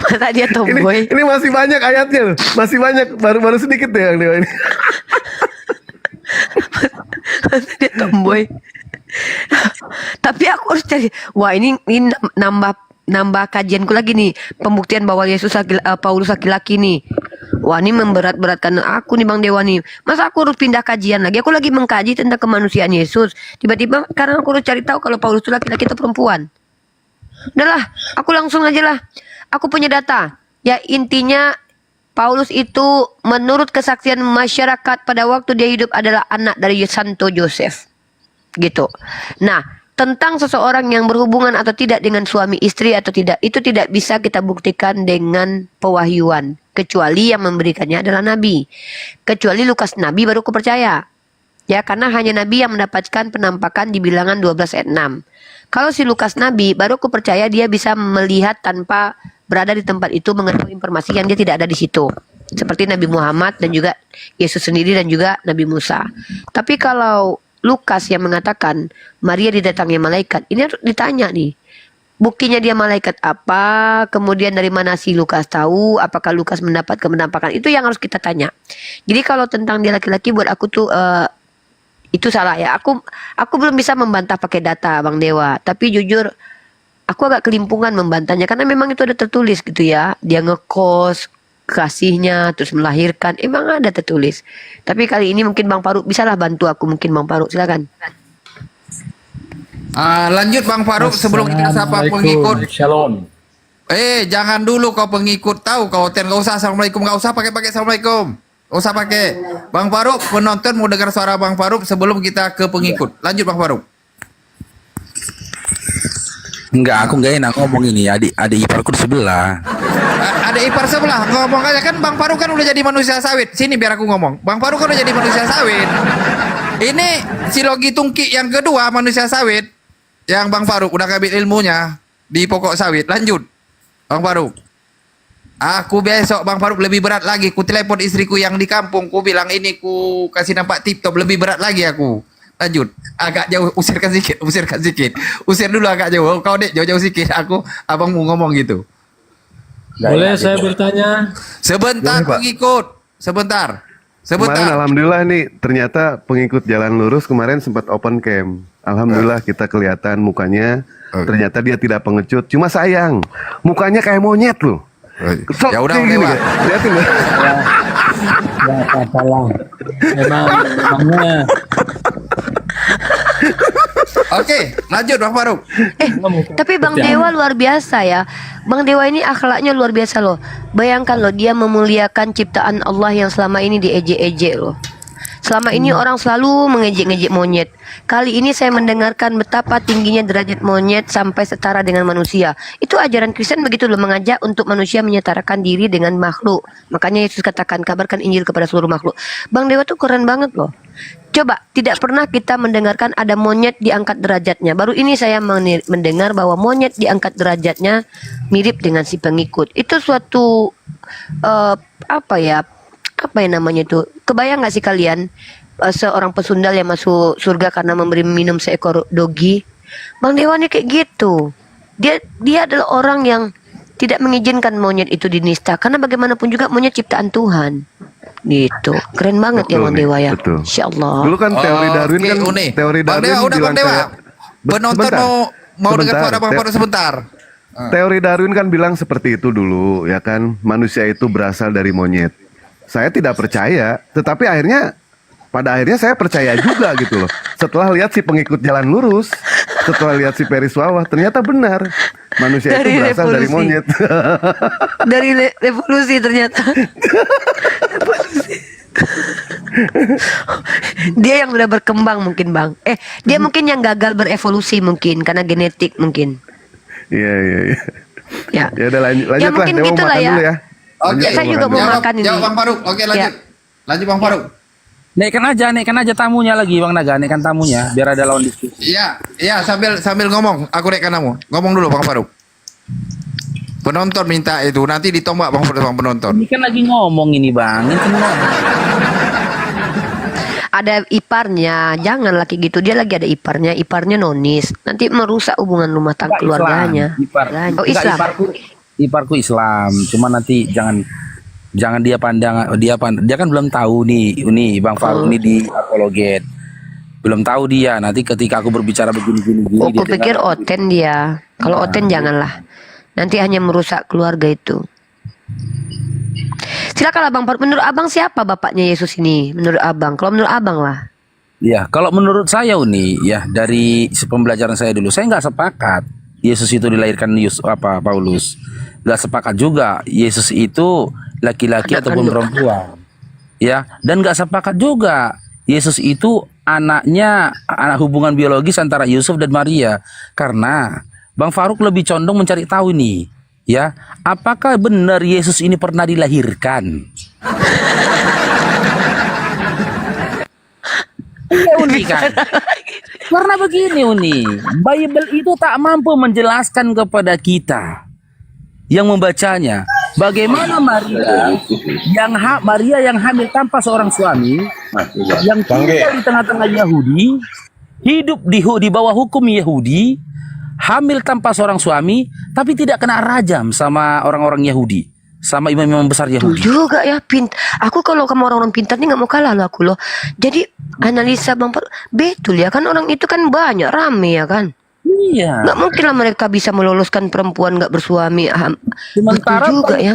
Masa dia tomboy? Ini masih banyak ayatnya loh. Masih banyak, baru sedikit deh yang Dewa ini. Masa dia tomboy? Tapi aku harus cari. Wah, ini nambah kajianku lagi nih. Pembuktian bahwa Paulus laki-laki nih. Wah, ini memberat-beratkan aku nih Bang Dewa nih. Masa aku harus pindah kajian lagi? Aku lagi mengkaji tentang kemanusiaan Yesus. Tiba-tiba karena aku harus cari tahu kalau Paulus itu laki-laki atau perempuan. Udahlah, aku langsung aja lah. Aku punya data. Ya, intinya Paulus itu menurut kesaksian masyarakat pada waktu dia hidup adalah anak dari Santo Yosef. Gitu. Nah, tentang seseorang yang berhubungan atau tidak dengan suami istri atau tidak, itu tidak bisa kita buktikan dengan pewahyuan. Kecuali yang memberikannya adalah Nabi. Kecuali Lukas Nabi baru aku percaya. Ya, karena hanya Nabi yang mendapatkan penampakan di Bilangan 12 ayat 6. Kalau si Lukas Nabi, baru aku percaya dia bisa melihat tanpa berada di tempat itu, mengetahui informasi yang dia tidak ada di situ. Seperti Nabi Muhammad dan juga Yesus sendiri dan juga Nabi Musa. Tapi kalau Lukas yang mengatakan Maria didatangi malaikat, ini harus ditanya nih. Buktinya dia malaikat apa, kemudian dari mana si Lukas tahu, apakah Lukas mendapat penampakan, itu yang harus kita tanya. Jadi kalau tentang dia laki-laki buat aku tuh Itu salah ya. Aku belum bisa membantah pakai data Bang Dewa, tapi jujur aku agak kelimpungan membantahnya karena memang itu ada tertulis gitu ya. Dia ngekos kasihnya terus melahirkan, emang ada tertulis. Tapi kali ini mungkin Bang Faruk bisalah bantu aku, mungkin Bang Faruk silakan. Lanjut Bang Faruk sebelum kita sapa pengikut. Shalom. Jangan dulu kau pengikut, tahu kau ten, gak usah assalamualaikum, gak usah pakai assalamualaikum, gak usah pakai. Bang Faruk, penonton mau dengar suara Bang Faruk sebelum kita ke pengikut. Lanjut Bang Faruk. Enggak, aku enggak enak ngomong ini. Adik iparku di sebelah. Ada ipar sebelah ngomong aja kan. Bang Faruk kan udah jadi manusia sawit. Sini biar aku ngomong. Bang Faruk kan udah jadi manusia sawit. Ini si Logi Tungki yang kedua manusia sawit. Yang Bang Faruk udah ngambil ilmunya di pokok sawit. Lanjut Bang Faruk. Aku besok Bang Faruk lebih berat lagi. Ku telepon istriku yang di kampung. Ku bilang ini ku kasih nampak tip top. Lebih berat lagi aku. Lanjut. Agak jauh, usirkan sedikit. Usir dulu agak jauh. Kau dek jauh-jauh sedikit. Abang mau ngomong gitu. Boleh saya bertanya? Sebentar pengikut. Sebentar. Kemarin alhamdulillah nih ternyata pengikut Jalan Lurus kemarin sempat open cam. Alhamdulillah kita kelihatan mukanya. Ternyata dia tidak pengecut. Cuma sayang, mukanya kayak monyet loh. Ya udah oke gini, Pak. lihatin loh. Ya apa-apalah. Memangnya. Oke, lanjut Bang Faruk. Tapi Bang Dewa luar biasa ya. Bang Dewa ini akhlaknya luar biasa loh. Bayangkan loh, dia memuliakan ciptaan Allah yang selama ini diejek-ejek loh. Selama ini orang selalu mengejek-ngejek monyet. Kali ini saya mendengarkan betapa tingginya derajat monyet sampai setara dengan manusia. Itu ajaran Kristen begitu loh, mengajak untuk manusia menyetarakan diri dengan makhluk. Makanya Yesus katakan, kabarkan Injil kepada seluruh makhluk. Bang Dewa tuh keren banget loh. Coba, tidak pernah kita mendengarkan ada monyet diangkat derajatnya. Baru ini saya mendengar bahwa monyet diangkat derajatnya mirip dengan si pengikut. Itu suatu apa yang namanya itu? Kebayang nggak sih kalian seorang pesundal yang masuk surga karena memberi minum seekor dogi? Bang Dewa ini kayak gitu. Dia adalah orang yang tidak mengizinkan monyet itu dinista karena bagaimanapun juga monyet ciptaan Tuhan. Gitu. Keren banget ya Bang Dewa ya. Insya Allah. Dulu kan teori Darwin kan teori Bang Darwin Dewa, udah bilang Bang Dewa. kayak Penonton mau dengar suara Bang Faruk sebentar. Teori Darwin kan bilang seperti itu dulu ya kan, manusia itu berasal dari monyet. Saya tidak percaya, tetapi pada akhirnya saya percaya juga gitu loh. Setelah lihat si pengikut Jalan Lurus, setelah lihat si Peri Suawah, ternyata benar manusia itu berasal dari monyet. Dari revolusi ternyata. Dia yang udah berkembang mungkin Bang. Dia mungkin yang gagal berevolusi mungkin karena genetik mungkin. Iya. Ya. Ya udah lanjut Ya lah, mungkin dia mau gitulah makan ya. dulu ya. Oke, saya juga mau makan ini. Jawab Bang Faruk. Oke, lanjut. Lanjut Bang Faruk. Naikkan aja tamunya lagi Bang Naga, naikkan tamunya biar ada lawan diskusi. Iya, sambil ngomong, aku naikkan kamu. Ngomong dulu Bang Faruk. Penonton minta itu, nanti ditombak Bang Faruk sama penonton. Ini kan lagi ngomong ini Bang. Ini kan ngomong. Ada iparnya, jangan laki gitu. Dia lagi ada iparnya nonis. Nanti merusak hubungan rumah tangga keluarganya. Oh Islam. Iparku Islam, cuma nanti jangan dia kan belum tahu nih Bang Faruk ini di apologet. Belum tahu dia, nanti ketika aku berbicara begini. Aku pikir oten dia. Kalau oten janganlah. Nanti hanya merusak keluarga itu. Silakan Abang Faruk. Menurut Abang siapa bapaknya Yesus ini? Menurut Abang. Kalau menurut Abang lah. Ya, kalau menurut saya Uni, ya dari pembelajaran saya dulu, saya nggak sepakat Yesus itu dilahirkan Paulus. Nggak sepakat juga Yesus itu laki-laki ataupun perempuan. Ya, dan nggak sepakat juga Yesus itu anak hubungan biologis antara Yusuf dan Maria. Karena Bang Faruk lebih condong mencari tahu nih, ya, apakah benar Yesus ini pernah dilahirkan? Iya Uni kan. Karena begini Uni, Bible itu tak mampu menjelaskan kepada kita yang membacanya bagaimana Maria yang hamil tanpa seorang suami, yang tinggal di tengah-tengah Yahudi, hidup di bawah hukum Yahudi, hamil tanpa seorang suami, tapi tidak kena rajam sama orang-orang Yahudi, sama imam-imam besar Yahudi. Juga ya, Aku kalau kamu orang-orang pintar nih nggak mau kalah loh aku loh. Jadi analisa Bang Faruk. Betul ya kan, orang itu kan banyak, rame ya kan. Iya. Nggak mungkin lah mereka bisa meloloskan perempuan nggak bersuami. Sementara Betul juga ya.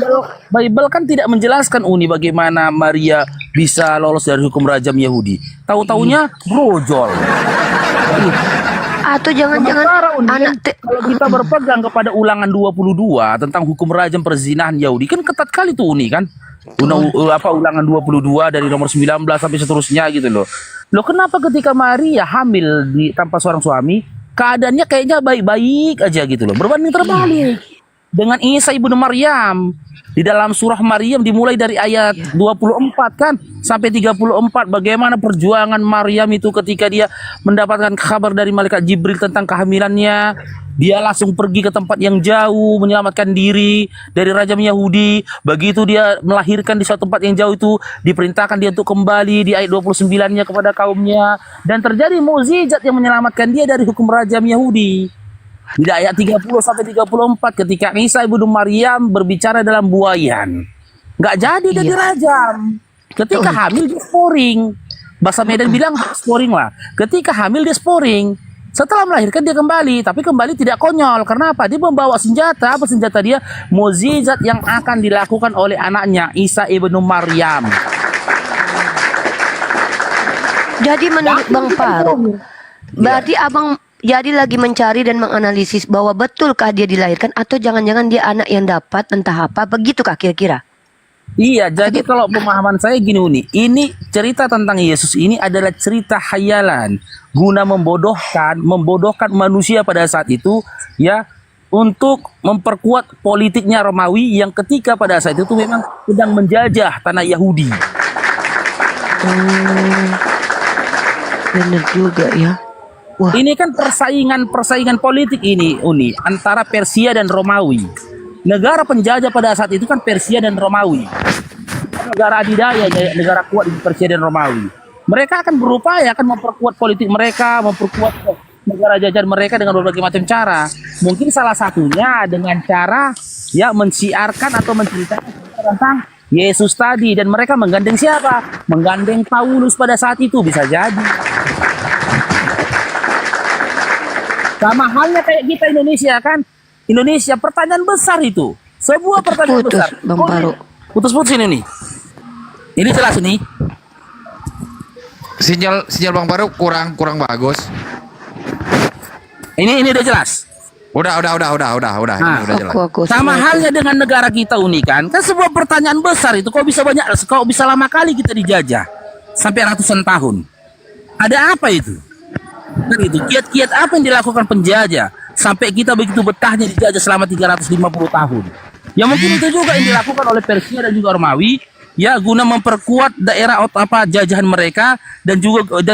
Bible kan tidak menjelaskan Uni bagaimana Maria bisa lolos dari hukum rajam Yahudi. Tahu-taunya brojol. Atau jangan-jangan anak kalau kita berpegang kepada ulangan 22 tentang hukum rajam perzinahan Yahudi kan ketat kali tuh Uni kan. Ulangan 22 dari nomor 19 sampai seterusnya gitu loh. Loh kenapa ketika Maria hamil tanpa seorang suami keadaannya kayaknya baik-baik aja gitu loh. Berbanding terbalik dengan Isa ibnu Maryam. Di dalam surah Maryam dimulai dari ayat 24 kan sampai 34, bagaimana perjuangan Maryam itu ketika dia mendapatkan kabar dari malaikat Jibril tentang kehamilannya. Dia langsung pergi ke tempat yang jauh menyelamatkan diri dari rajam Yahudi. Begitu dia melahirkan di suatu tempat yang jauh itu, diperintahkan dia untuk kembali di ayat 29-nya kepada kaumnya, dan terjadi mukjizat yang menyelamatkan dia dari hukum rajam Yahudi. Di ayat 30 sampai 34 ketika Isa ibnu Maryam berbicara dalam buayan, nggak jadi dia dirajam. Ketika hamil dia sporing. Bahasa Medan bilang sporing lah. Ketika hamil dia sporing. Setelah melahirkan dia kembali, tapi kembali tidak konyol. Karena apa? Dia membawa senjata. Apa senjata dia? Mukjizat yang akan dilakukan oleh anaknya Isa ibnu Maryam. Jadi menurut Bang Faruk, berarti abang jadi lagi mencari dan menganalisis bahwa betulkah dia dilahirkan atau jangan-jangan dia anak yang dapat entah apa, begitukah kira-kira? Iya, jadi kalau pemahaman saya gini Uni, ini cerita tentang Yesus ini adalah cerita khayalan guna membodohkan manusia pada saat itu ya, untuk memperkuat politiknya Romawi yang ketika pada saat itu memang sedang menjajah tanah Yahudi. Benar juga ya. Wah. Ini kan persaingan politik ini Uni antara Persia dan Romawi. Negara penjajah pada saat itu kan Persia dan Romawi. Negara adidaya, negara kuat di Persia dan Romawi. Mereka akan berupaya akan memperkuat politik mereka, memperkuat negara jajahan mereka dengan berbagai macam cara. Mungkin salah satunya dengan cara ya mensiarkan atau menceritakan tentang Yesus tadi, dan mereka menggandeng siapa? Menggandeng Paulus pada saat itu, bisa jadi. Sama halnya kayak kita Indonesia kan. Indonesia pertanyaan besar itu. Sebuah pertanyaan besar. Bang Faruk. Putus-putus ini nih. Ini jelas ini. Sinyal Bang Faruk kurang bagus. Ini udah jelas. Udah. Nah, Ini udah jelas. Sama halnya dengan negara kita Uni kan. Kan sebuah pertanyaan besar itu. Kok bisa lama kali kita dijajah sampai ratusan tahun? Ada apa itu? Kan itu kiat-kiat apa yang dilakukan penjajah sampai kita begitu betahnya dijajah selama 350 tahun. Ya mungkin itu juga yang dilakukan oleh Persia dan juga Romawi ya, guna memperkuat daerah jajahan mereka dan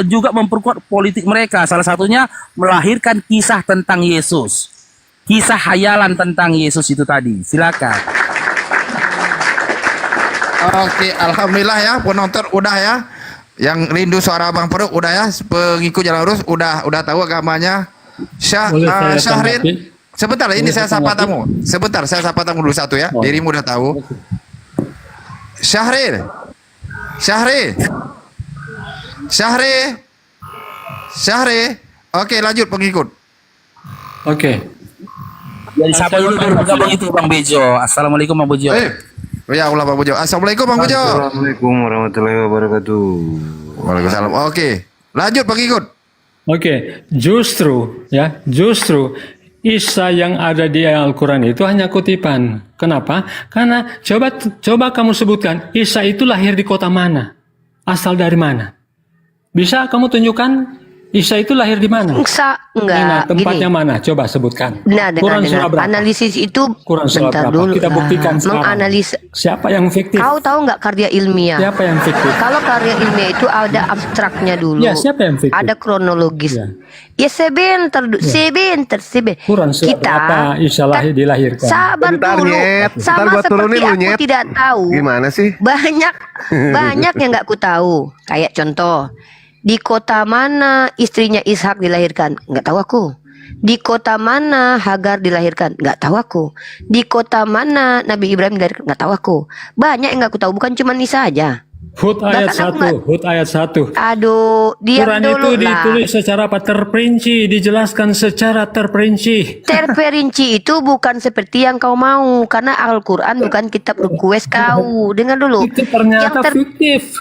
juga memperkuat politik mereka. Salah satunya melahirkan kisah tentang Yesus. Kisah hayalan tentang Yesus itu tadi. Silakan. Oke, alhamdulillah ya penonton udah ya. Yang rindu suara Bang Faruk udah ya, pengikut Jalan Lurus udah tahu agamanya. Syahril, sebentar ini saya sapa tamu. Sebentar saya sapa tamu dulu satu ya. Dirimu udah tahu. Syahril. Oke, lanjut pengikut. Oke. Jadi siapa dulu begitu Bang Bejo. Assalamualaikum Bang Bejo. Ya Allah Bang Bejo. Assalamualaikum Bang Bejo. Assalamualaikum warahmatullahi wabarakatuh. Waalaikumsalam. Oke, lanjut pengikut. Oke, justru Isa yang ada di Al-Quran itu hanya kutipan. Kenapa? Karena coba kamu sebutkan, Isa itu lahir di kota mana? Asal dari mana? Bisa kamu tunjukkan Isa itu lahir di mana? Enggak, tempatnya gini. mana? Coba sebutkan. Nah, Quran surah berapa? Analisis itu Quran surah bentar berapa? dulu. Kita buktikan sekarang. Menganalisa. Siapa yang fiktif? Kau tahu nggak karya ilmiah? Siapa yang fiktif? Kalau karya ilmiah itu ada abstraknya dulu. Ya, siapa yang fiktif? Ada kronologis. Ya sebentar. Quran surah berapa Isa lahir dilahirkan? Sabar dulu. Sama seperti aku tidak tahu. Gimana sih? Banyak yang nggak ku tahu. Kayak contoh, di kota mana istrinya Ishak dilahirkan? Nggak tahu aku. Di kota mana Hagar dilahirkan? Nggak tahu aku. Di kota mana Nabi Ibrahim dilahirkan? Nggak tahu aku. Banyak yang nggak aku tahu. Bukan cuma Nisa aja. Hud ayat Bahkan aku 1, Hud ayat 1. Aduh, diam Quran dulu itu lah. ditulis secara apa? Terperinci, dijelaskan secara terperinci. Terperinci itu bukan seperti yang kau mau, karena Al-Quran bukan kitab request kau. Dengar dulu. Itu ternyata fiktif.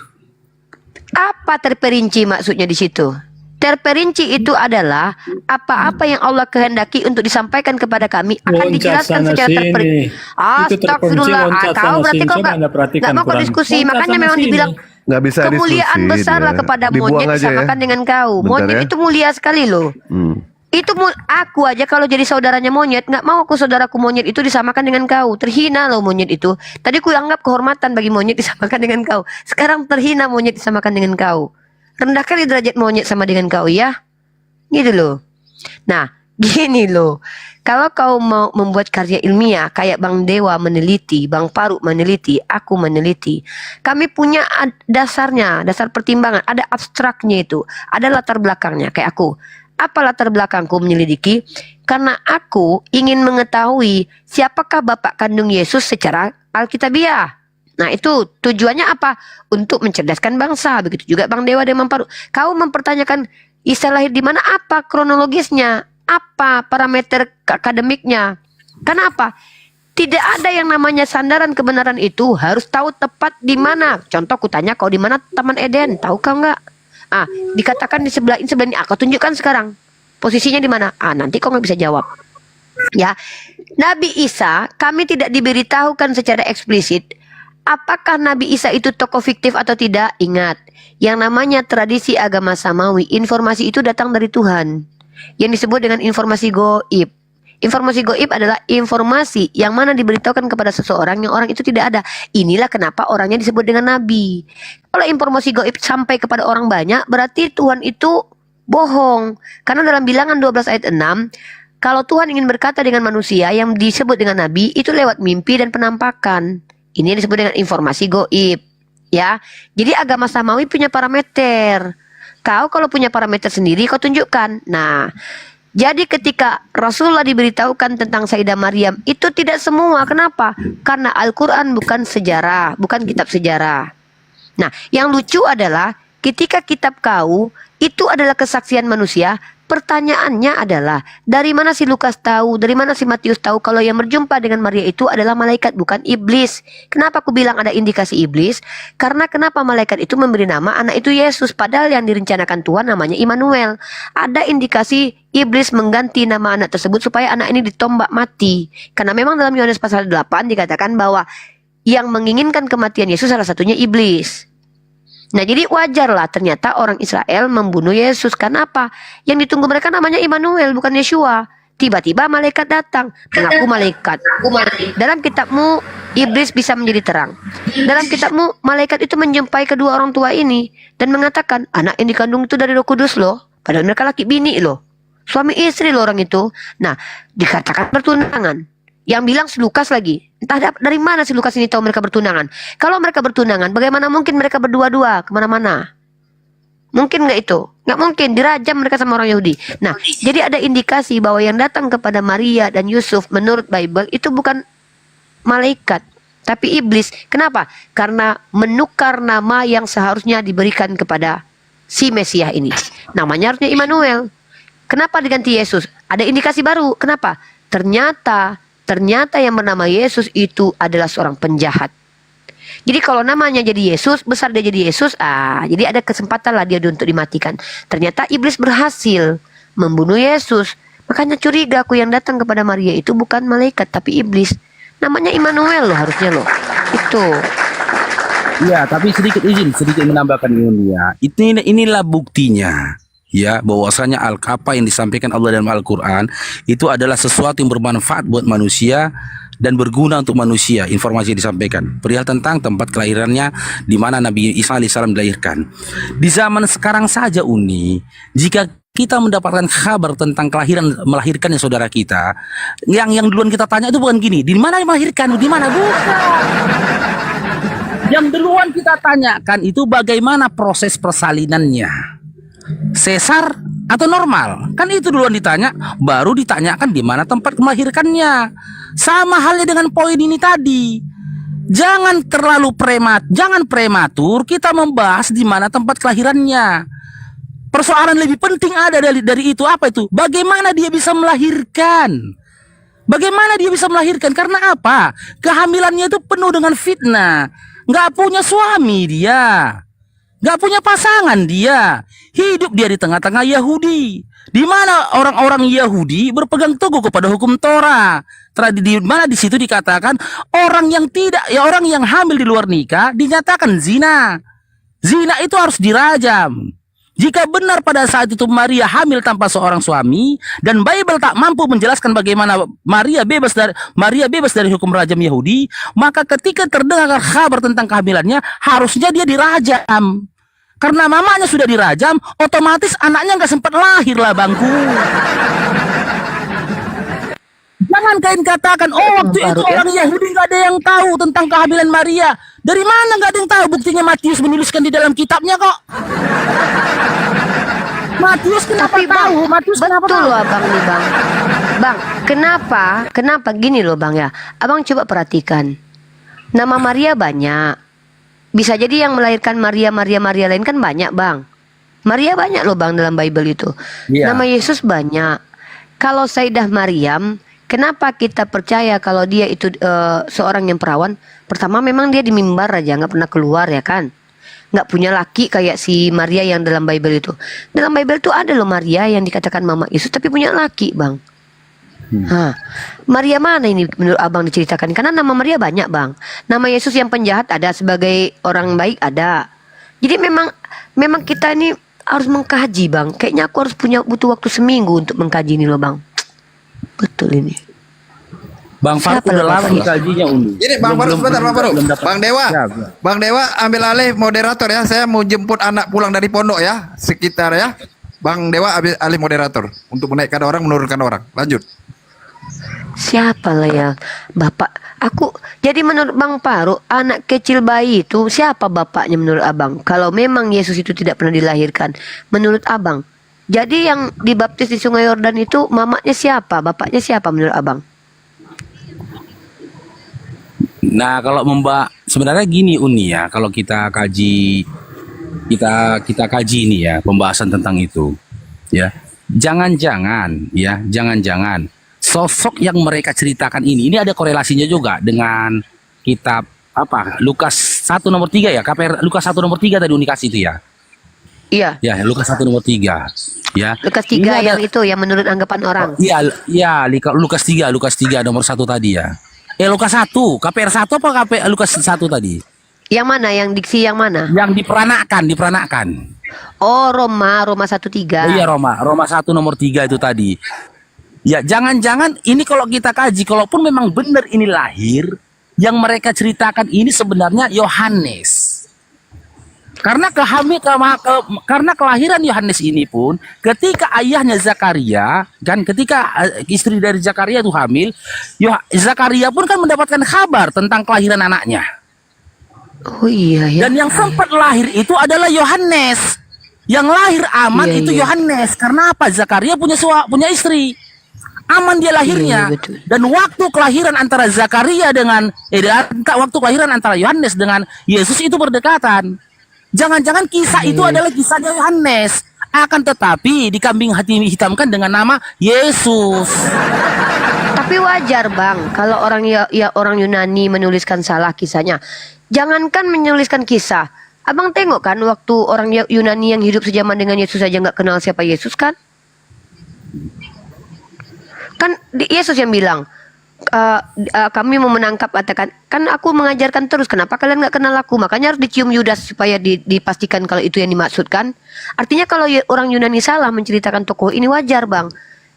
Apa terperinci maksudnya di situ? Terperinci itu adalah apa-apa yang Allah kehendaki untuk disampaikan kepada kami akan Loncat dijelaskan sana secara terperinci. sini. Itu terperinci, Astagfirullah. loncat Kau sana berarti sini. kau Coba Anda perhatikan nggak mau kau Quran. diskusi. Loncat Makanya sana memang sini. dibilang Nggak bisa kemuliaan diskusi, besarlah ya. kepada Dibuang monyet aja ya. disamakan dengan kau. Bentar Monyet ya. itu mulia sekali loh. Itu aku aja kalau jadi saudaranya monyet, nggak mau aku saudaraku monyet itu disamakan dengan kau. Terhina loh monyet itu. Tadi ku anggap kehormatan bagi monyet disamakan dengan kau. Sekarang terhina monyet disamakan dengan kau. Rendah kali derajat monyet sama dengan kau ya. Gitu loh. Nah, gini loh. Kalau kau mau membuat karya ilmiah kayak Bang Dewa meneliti, Bang Faruk meneliti, aku meneliti. Kami punya dasarnya, dasar pertimbangan, ada abstraknya itu, ada latar belakangnya kayak aku. Apa latar belakangku menyelidiki? Karena aku ingin mengetahui siapakah bapak kandung Yesus secara alkitabiah. Nah itu tujuannya apa? Untuk mencerdaskan bangsa. Begitu juga Bang Dewa dan Bang Faruk. Kau mempertanyakan Isa lahir di mana? Apa kronologisnya? Apa parameter akademiknya? Kenapa? Tidak ada yang namanya sandaran kebenaran itu harus tahu tepat di mana. Contoh kutanya kau di mana Taman Eden? Tahu kau nggak? Ah, dikatakan di sebelah ini. Aku tunjukkan sekarang. Posisinya di mana? Ah, nanti kau nggak bisa jawab. Ya, Nabi Isa kami tidak diberitahukan secara eksplisit. Apakah Nabi Isa itu tokoh fiktif atau tidak? Ingat, yang namanya tradisi agama samawi, informasi itu datang dari Tuhan. Yang disebut dengan informasi goib. Informasi goib adalah informasi yang mana diberitahukan kepada seseorang yang orang itu tidak ada. Inilah kenapa orangnya disebut dengan Nabi. Kalau informasi goib sampai kepada orang banyak, berarti Tuhan itu bohong. Karena dalam Bilangan 12 ayat 6, kalau Tuhan ingin berkata dengan manusia yang disebut dengan Nabi, itu lewat mimpi dan penampakan. Ini yang disebut dengan informasi goib. Ya, jadi agama samawi punya parameter. Kau kalau punya parameter sendiri, kau tunjukkan. Nah, jadi ketika Rasulullah diberitahukan tentang Sayyidah Maryam, itu tidak semua. Kenapa? Karena Al-Quran bukan sejarah, bukan kitab sejarah. Nah, yang lucu adalah ketika kitab kau itu adalah kesaksian manusia. Pertanyaannya adalah, dari mana si Lukas tahu, dari mana si Matius tahu kalau yang berjumpa dengan Maria itu adalah malaikat bukan iblis? Kenapa aku bilang ada indikasi iblis? Karena kenapa malaikat itu memberi nama anak itu Yesus, padahal yang direncanakan Tuhan namanya Immanuel. Ada indikasi iblis mengganti nama anak tersebut supaya anak ini ditombak mati. Karena memang dalam Yohanes pasal 8 dikatakan bahwa yang menginginkan kematian Yesus salah satunya iblis. Nah jadi wajarlah ternyata orang Israel membunuh Yesus. Karena apa? Yang ditunggu mereka namanya Immanuel bukan Yeshua. Tiba-tiba malaikat datang mengaku malaikat. Dalam kitabmu iblis bisa menjadi terang. Dalam kitabmu malaikat itu menjumpai kedua orang tua ini dan mengatakan anak yang dikandung itu dari Roh Kudus loh. Padahal mereka laki bini loh. Suami istri loh orang itu. Nah dikatakan bertunangan. Yang bilang si Lukas lagi. Entah dari mana si Lukas ini tahu mereka bertunangan. Kalau mereka bertunangan, bagaimana mungkin mereka berdua-dua kemana-mana? Mungkin nggak itu? Nggak mungkin, dirajam mereka sama orang Yahudi. Nah, jadi ada indikasi bahwa yang datang kepada Maria dan Yusuf menurut Bible itu bukan malaikat, tapi iblis. Kenapa? Karena menukar nama yang seharusnya diberikan kepada si Mesias ini. Namanya harusnya Immanuel. Kenapa diganti Yesus? Ada indikasi baru. Kenapa? Ternyata yang bernama Yesus itu adalah seorang penjahat. Jadi kalau namanya jadi Yesus, besar dia jadi Yesus, jadi ada kesempatan lah dia untuk dimatikan. Ternyata iblis berhasil membunuh Yesus. Makanya curiga aku yang datang kepada Maria itu bukan malaikat tapi iblis. Namanya Immanuel loh harusnya loh. Itu. Iya, tapi sedikit menambahkan ini ya. Inilah buktinya. Ya, bahwasanya apa yang disampaikan Allah dalam Al-Quran itu adalah sesuatu yang bermanfaat buat manusia dan berguna untuk manusia. Informasi yang disampaikan perihal tentang tempat kelahirannya, di mana Nabi Isa alaihissalam dilahirkan. Di zaman sekarang saja jika kita mendapatkan kabar tentang melahirkannya saudara kita, yang duluan kita tanya itu bukan gini, di mana melahirkan, di mana, bukan. Yang duluan kita tanyakan itu bagaimana proses persalinannya. Sesar atau normal? Kan itu duluan ditanya, baru ditanyakan di mana tempat melahirkannya. Sama halnya dengan poin ini tadi. jangan jangan prematur kita membahas di mana tempat kelahirannya. Persoalan lebih penting ada dari itu, apa itu? Bagaimana dia bisa melahirkan? Bagaimana dia bisa melahirkan? Karena apa? Kehamilannya itu penuh dengan fitnah. Nggak punya suami dia, nggak punya pasangan dia. Hidup dia di tengah-tengah Yahudi, di mana orang-orang Yahudi berpegang teguh kepada hukum Torah. Di mana di situ dikatakan orang yang hamil di luar nikah dinyatakan zina. Zina itu harus dirajam. Jika benar pada saat itu Maria hamil tanpa seorang suami dan Bible tak mampu menjelaskan bagaimana Maria bebas dari hukum rajam Yahudi, maka ketika terdengar kabar tentang kehamilannya harusnya dia dirajam. Karena mamanya sudah dirajam, otomatis anaknya nggak sempat lahir lah, bangku. Jangan kalian katakan, waktu itu orang Yahudi nggak ada yang tahu tentang kehamilan Maria. Dari mana nggak ada yang tahu? Buktinya Matius menuliskan di dalam kitabnya kok. Matius kenapa tahu? Matius kenapa tahu? Betul loh abang nih bang. Bang, kenapa gini loh bang ya? Abang coba perhatikan. Nama Maria banyak. Bisa jadi yang melahirkan Maria lain kan banyak bang. Maria banyak loh bang dalam Bible itu. Iya. Nama Yesus banyak. Kalau Sayyidah Maryam, kenapa kita percaya kalau dia itu seorang yang perawan? Pertama memang dia di mimbar aja, nggak pernah keluar ya kan? Nggak punya laki kayak si Maria yang dalam Bible itu. Dalam Bible itu ada loh Maria yang dikatakan mama Yesus tapi punya laki bang. Maria mana ini menurut abang diceritakan? Karena nama Maria banyak bang. Nama Yesus yang penjahat ada, sebagai orang baik ada. Jadi memang kita ini harus mengkaji bang. Kayaknya aku harus butuh waktu seminggu untuk mengkaji ini loh bang. Betul ini. Bang Faruk udah lama kajinya Uni. Ini Bang Faruk sebentar, Bang Faruk. Bang Dewa ambil alih moderator ya. Saya mau jemput anak pulang dari pondok ya, sekitar ya. Bang Dewa ambil alih moderator untuk menaikkan orang, menurunkan orang. Lanjut. Siapa lah ya bapak? Jadi menurut Bang Faruk, anak kecil bayi itu siapa bapaknya menurut abang? Kalau memang Yesus itu tidak pernah dilahirkan, menurut abang. Jadi yang dibaptis di Sungai Yordan itu mamanya siapa? Bapaknya siapa menurut abang? Nah, kalau sebenarnya gini Uni ya, kalau kita kaji ini ya, pembahasan tentang itu ya. Jangan-jangan sosok yang mereka ceritakan ini ada korelasinya juga dengan kitab Lukas 1 nomor 3 ya, Lukas 1 nomor 3 tadi Uni kasih itu ya. Iya. Ya, Lukas 1 nomor 3 ya. Lukas 3 yang itu yang menurut anggapan orang. Iya, Lukas 3 nomor 1 tadi ya. Lukas 1, KPR 1 apa Lukas 1 tadi? Yang mana? Yang diksi yang mana? Yang diperanakan. Oh, Roma 1:3. Iya, Roma 1 nomor 3 itu tadi. Ya, jangan-jangan ini kalau kita kaji, kalaupun memang benar ini lahir, yang mereka ceritakan ini sebenarnya Yohanes. Karena kelahiran Yohanes ini pun ketika ayahnya Zakaria, kan ketika istri dari Zakaria itu hamil, Zakaria pun kan mendapatkan kabar tentang kelahiran anaknya. Oh iya ya. Dan yang sempat lahir itu adalah Yohanes. Yang lahir aman itu Yohanes. Karena apa? Zakaria punya istri. Aman dia lahirnya. Dan waktu kelahiran antara Zakaria dengan waktu kelahiran antara Yohanes dengan Yesus itu berdekatan. Jangan-jangan kisah itu adalah kisahnya Yohanes. Akan tetapi dikambing hitamkan dengan nama Yesus. Tapi wajar bang, kalau orang Yunani menuliskan salah kisahnya. Jangankan menuliskan kisah. Abang tengok kan waktu orang Yunani yang hidup sejaman dengan Yesus saja nggak kenal siapa Yesus kan? Kan Yesus yang bilang, kami mau menangkap, katakan kan aku mengajarkan terus, kenapa kalian nggak kenal aku? Makanya harus dicium Yudas supaya dipastikan kalau itu yang dimaksudkan. Artinya kalau orang Yunani salah menceritakan tokoh ini wajar bang,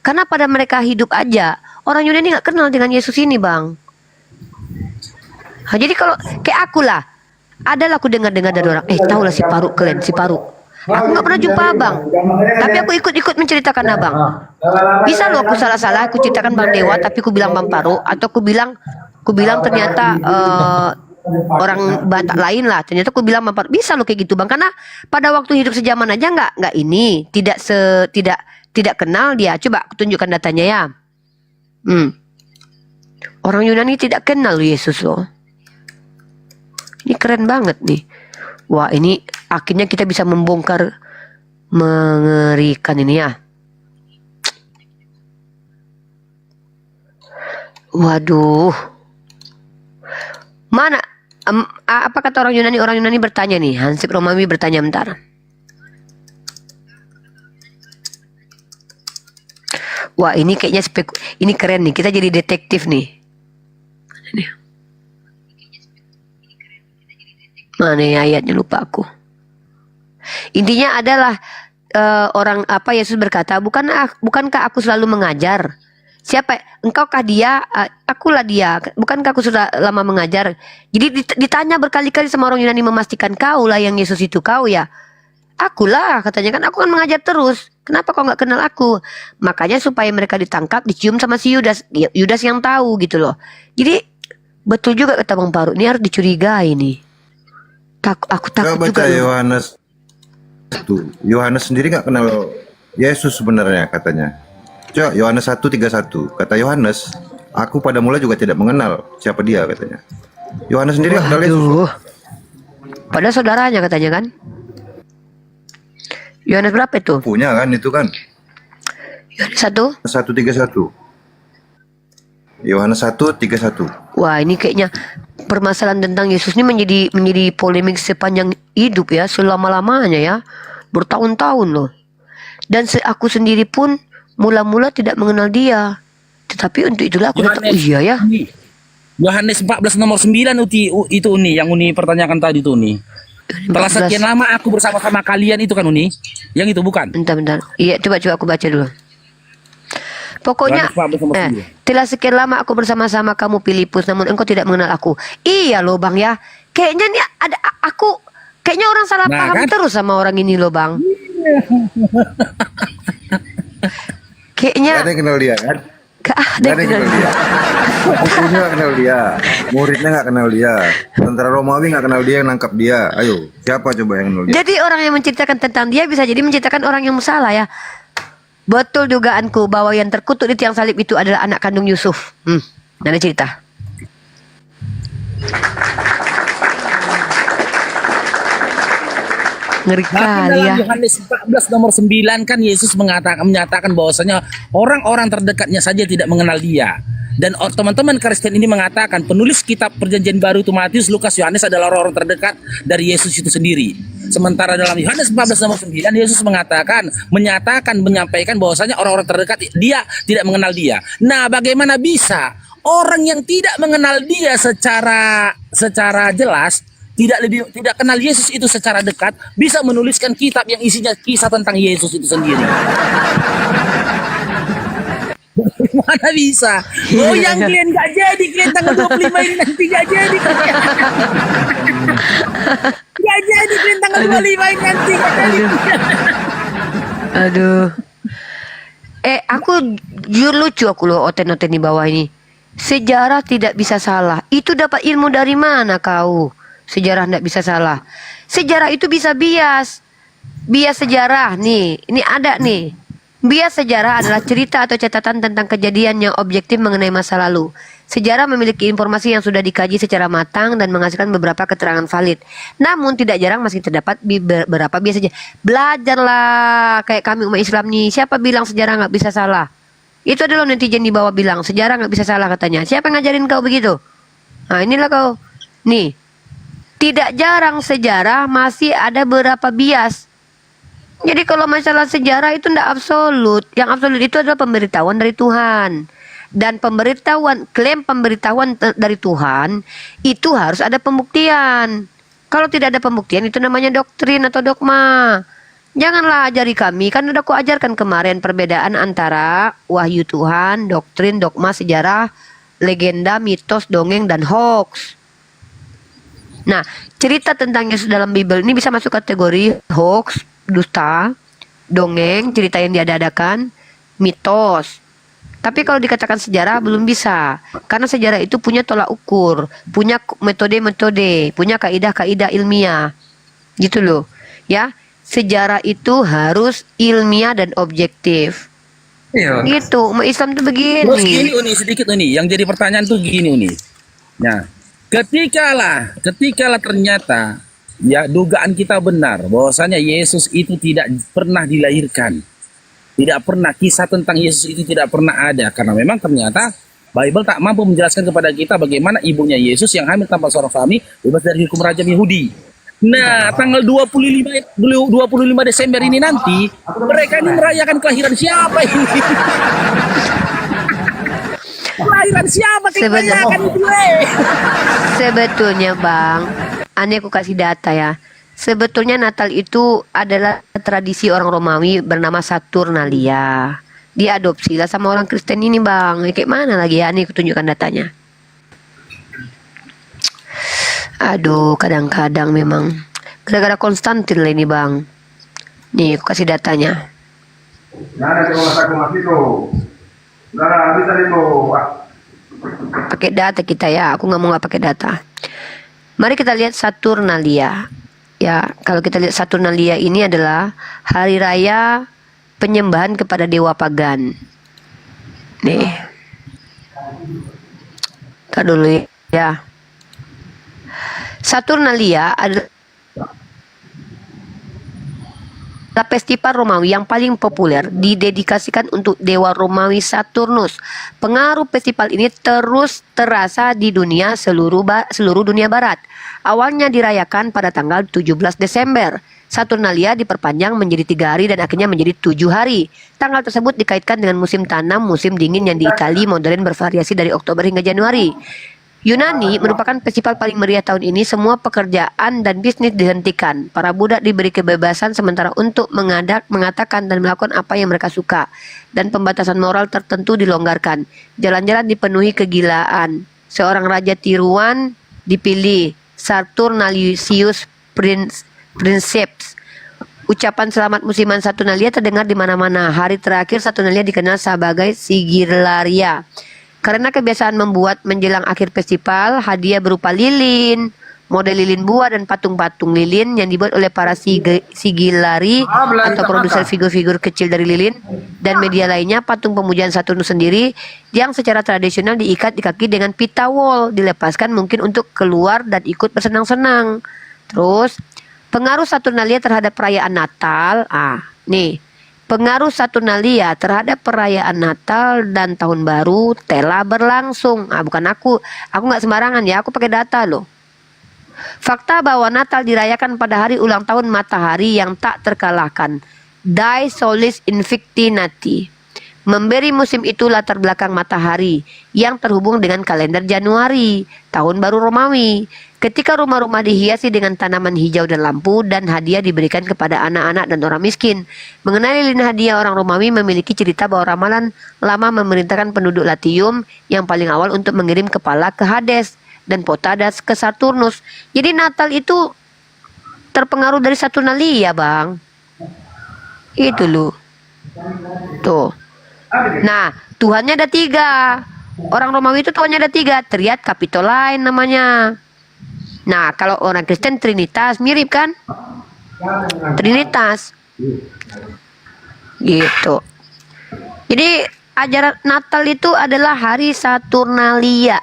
karena pada mereka hidup aja orang Yunani nggak kenal dengan Yesus ini bang. Jadi kalau kayak aku lah, adalah aku dengar dari orang, tahulah si Faruk kalian, si Faruk. Aku nggak pernah jumpa abang, tapi aku ikut menceritakan abang. Bisa loh aku salah-salah, aku ceritakan Bang Dewa, tapi aku bilang Bang Faruk, atau aku bilang ternyata orang Batak lain lah. Ternyata aku bilang Bang Faruk. Bisa loh kayak gitu bang, karena pada waktu hidup sejaman aja nggak ini, tidak kenal dia. Coba aku tunjukkan datanya ya. Orang Yunani tidak kenal Yesus loh. Ini keren banget nih. Wah, ini akhirnya kita bisa membongkar. Mengerikan ini ya. Waduh. Mana? Apa kata orang Yunani? Orang Yunani bertanya nih. Hansip Romawi bertanya bentar. Wah, ini kayaknya ini keren nih. Kita jadi detektif nih. Mana ya ayatnya, lupa aku. Intinya adalah orang apa Yesus berkata, bukankah aku selalu mengajar? Siapa? Engkaukah dia? Akulah dia. Bukankah aku sudah lama mengajar? Jadi ditanya berkali-kali sama orang Yunani memastikan kau lah yang Yesus itu, kau ya. Akulah, katanya kan, aku kan mengajar terus. Kenapa kau nggak kenal aku? Makanya supaya mereka ditangkap, dicium sama si Yudas. Yudas yang tahu gitu loh. Jadi betul juga kata Bang Faruk, ini harus dicurigai nih. Aku takut Coba juga. baca Yohanes tuh. Yohanes sendiri nggak kenal Yesus sebenarnya katanya. Coba Yohanes 1:31. Kata Yohanes, aku pada mula juga tidak mengenal siapa dia katanya. Yohanes sendiri nggak kenal Yesus. Padahal saudaranya katanya kan. Yohanes berapa itu? Punya kan itu kan. Yohanes 1:31. Yohanes 1:31. Wah, ini kayaknya permasalahan tentang Yesus ini menjadi polemik sepanjang hidup ya, selama-lamanya ya, bertahun-tahun loh. Dan aku sendiri pun mula-mula tidak mengenal dia, tetapi untuk itulah aku tetap iya ya. Yohanes 14 nomor 9 itu Uni, yang Uni pertanyakan tadi tuh Uni. Telah sekian lama aku bersama-sama kalian itu kan Uni, yang itu bukan? Bentar. Iya, coba aku baca dulu. Pokoknya telah sekian lama aku bersama-sama kamu Filipus, namun engkau tidak mengenal aku. Iya loh Bang ya. Kayaknya nih ada aku kayaknya orang salah paham kan? Terus sama orang ini loh Bang. Kayaknya Gak ada yang kenal dia kan? Gak ada yang kenal dia. Musuhnya gak kenal dia, muridnya gak kenal dia, tentara Romawi gak kenal dia yang nangkap dia. Ayo, siapa coba yang kenal dia? Jadi orang yang menceritakan tentang dia bisa jadi menceritakan orang yang salah ya. Betul dugaanku bahwa yang terkutuk di tiang salib itu adalah anak kandung Yusuf. Ada cerita. Ngeri kali ya. Dalam Yohanes 14 nomor 9 kan Yesus menyatakan bahwasanya orang-orang terdekatnya saja tidak mengenal dia. Dan teman-teman Kristen ini mengatakan penulis kitab Perjanjian Baru itu Matius, Lukas, Yohanes adalah orang-orang terdekat dari Yesus itu sendiri. Sementara dalam Yohanes 14 nomor 9 Yesus menyampaikan bahwasanya orang-orang terdekat dia tidak mengenal dia. Nah, bagaimana bisa orang yang tidak mengenal dia secara jelas, tidak kenal Yesus itu secara dekat, bisa menuliskan kitab yang isinya kisah tentang Yesus itu sendiri? Mana bisa? Oh, yang klien gak jadi, klien tanggal 25 ini nanti gak jadi. Gak jadi, klien tanggal 25 ini nanti gak jadi. Aduh. Aku jujur lucu aku loh oten-oten di bawah ini. Sejarah tidak bisa salah. Itu dapat ilmu dari mana kau? Sejarah tidak bisa salah. Sejarah itu bisa bias. Bias sejarah nih. Ini ada nih. Bias sejarah adalah cerita atau catatan tentang kejadian yang objektif mengenai masa lalu. Sejarah memiliki informasi yang sudah dikaji secara matang dan menghasilkan beberapa keterangan valid. Namun tidak jarang masih terdapat beberapa bias saja. Belajarlah kayak kami umat Islam nih. Siapa bilang sejarah nggak bisa salah? Itu adalah netizen di bawah bilang sejarah nggak bisa salah katanya. Siapa yang ngajarin kau begitu? Nah inilah kau. Nih, tidak jarang sejarah masih ada beberapa bias. Jadi kalau masalah sejarah itu tidak absolut. Yang absolut itu adalah pemberitahuan dari Tuhan. Dan klaim pemberitahuan dari Tuhan itu harus ada pembuktian. Kalau tidak ada pembuktian itu namanya doktrin atau dogma. Janganlah ajari kami, kan udah aku ajarkan kemarin perbedaan antara wahyu Tuhan, doktrin, dogma, sejarah, legenda, mitos, dongeng, dan hoax. Nah, cerita tentang Yesus dalam Bible ini bisa masuk kategori hoax, dusta, dongeng, cerita yang diada-adakan, mitos. Tapi kalau dikatakan sejarah belum bisa. Karena sejarah itu punya tolak ukur, punya metode-metode, punya kaidah-kaidah ilmiah. Gitu loh. Ya, sejarah itu harus ilmiah dan objektif. Iya. Gitu, umat Islam tuh begini. Terus gini Uni, sedikit Uni, yang jadi pertanyaan tuh gini Uni. Nah, Ketikalah ternyata ya dugaan kita benar bahwasanya Yesus itu tidak pernah dilahirkan. Tidak pernah, kisah tentang Yesus itu tidak pernah ada karena memang ternyata Bible tak mampu menjelaskan kepada kita bagaimana ibunya Yesus yang hamil tanpa seorang suami bebas dari hukum rajam Yahudi. Nah, tanggal 25 Desember ini nanti mereka ini merayakan kelahiran siapa ini? Kelahiran siapa kita rayakan itu? Sebetulnya Bang, aneh aku kasih data ya. Sebetulnya Natal itu adalah tradisi orang Romawi bernama Saturnalia. Diadopsi lah sama orang Kristen ini Bang. Kayak mana lagi ya? Aneh aku tunjukkan datanya. Aduh, kadang-kadang memang gara-gara Konstantin lah ini Bang. Nih, aku kasih datanya. Pakai data kita ya, aku nggak pakai data. Mari kita lihat Saturnalia. Ya, kalau kita lihat Saturnalia ini adalah hari raya penyembahan kepada dewa pagan. Nih. Kita dulu ya. Saturnalia adalah festival Romawi yang paling populer, didedikasikan untuk dewa Romawi Saturnus. Pengaruh festival ini terus terasa di dunia seluruh dunia barat. Awalnya dirayakan pada tanggal 17 Desember. Saturnalia diperpanjang menjadi 3 hari dan akhirnya menjadi 7 hari. Tanggal tersebut dikaitkan dengan musim tanam, musim dingin yang di Italia modern bervariasi dari Oktober hingga Januari. Yunani merupakan festival paling meriah tahun ini. Semua pekerjaan dan bisnis dihentikan. Para budak diberi kebebasan sementara untuk mengatakan dan melakukan apa yang mereka suka. Dan pembatasan moral tertentu dilonggarkan. Jalan-jalan dipenuhi kegilaan. Seorang raja tiruan dipilih, Saturnalius Princeps. Ucapan selamat musiman Saturnalia terdengar di mana-mana. Hari terakhir Saturnalia dikenal sebagai Sigillaria. Karena kebiasaan membuat menjelang akhir festival hadiah berupa lilin, model lilin buah dan patung-patung lilin yang dibuat oleh para sigillari atau produser figur-figur kecil dari lilin dan media lainnya. Patung pemujaan Saturnus sendiri yang secara tradisional diikat di kaki dengan pita wol, dilepaskan mungkin untuk keluar dan ikut bersenang-senang. Terus pengaruh Saturnalia terhadap perayaan Natal. Nih. Pengaruh Saturnalia terhadap perayaan Natal dan Tahun Baru telah berlangsung. Bukan aku nggak sembarangan ya, aku pakai data loh. Fakta bahwa Natal dirayakan pada hari ulang tahun matahari yang tak terkalahkan, Die Solis Invicti Nati, memberi musim itu latar belakang matahari yang terhubung dengan kalender Januari, Tahun Baru Romawi. Ketika rumah-rumah dihiasi dengan tanaman hijau dan lampu dan hadiah diberikan kepada anak-anak dan orang miskin. Mengenai lilin hadiah, orang Romawi memiliki cerita bahwa ramalan lama memerintahkan penduduk Latium yang paling awal untuk mengirim kepala ke Hades dan Potadas ke Saturnus. Jadi Natal itu terpengaruh dari Saturnalia Bang. Itu loh. Tuh. Nah, Tuhannya ada 3. Orang Romawi itu Tuhannya ada 3. Triad Capitoline namanya. Nah, kalau orang Kristen Trinitas, mirip kan? Trinitas. Gitu. Jadi, ajaran Natal itu adalah hari Saturnalia.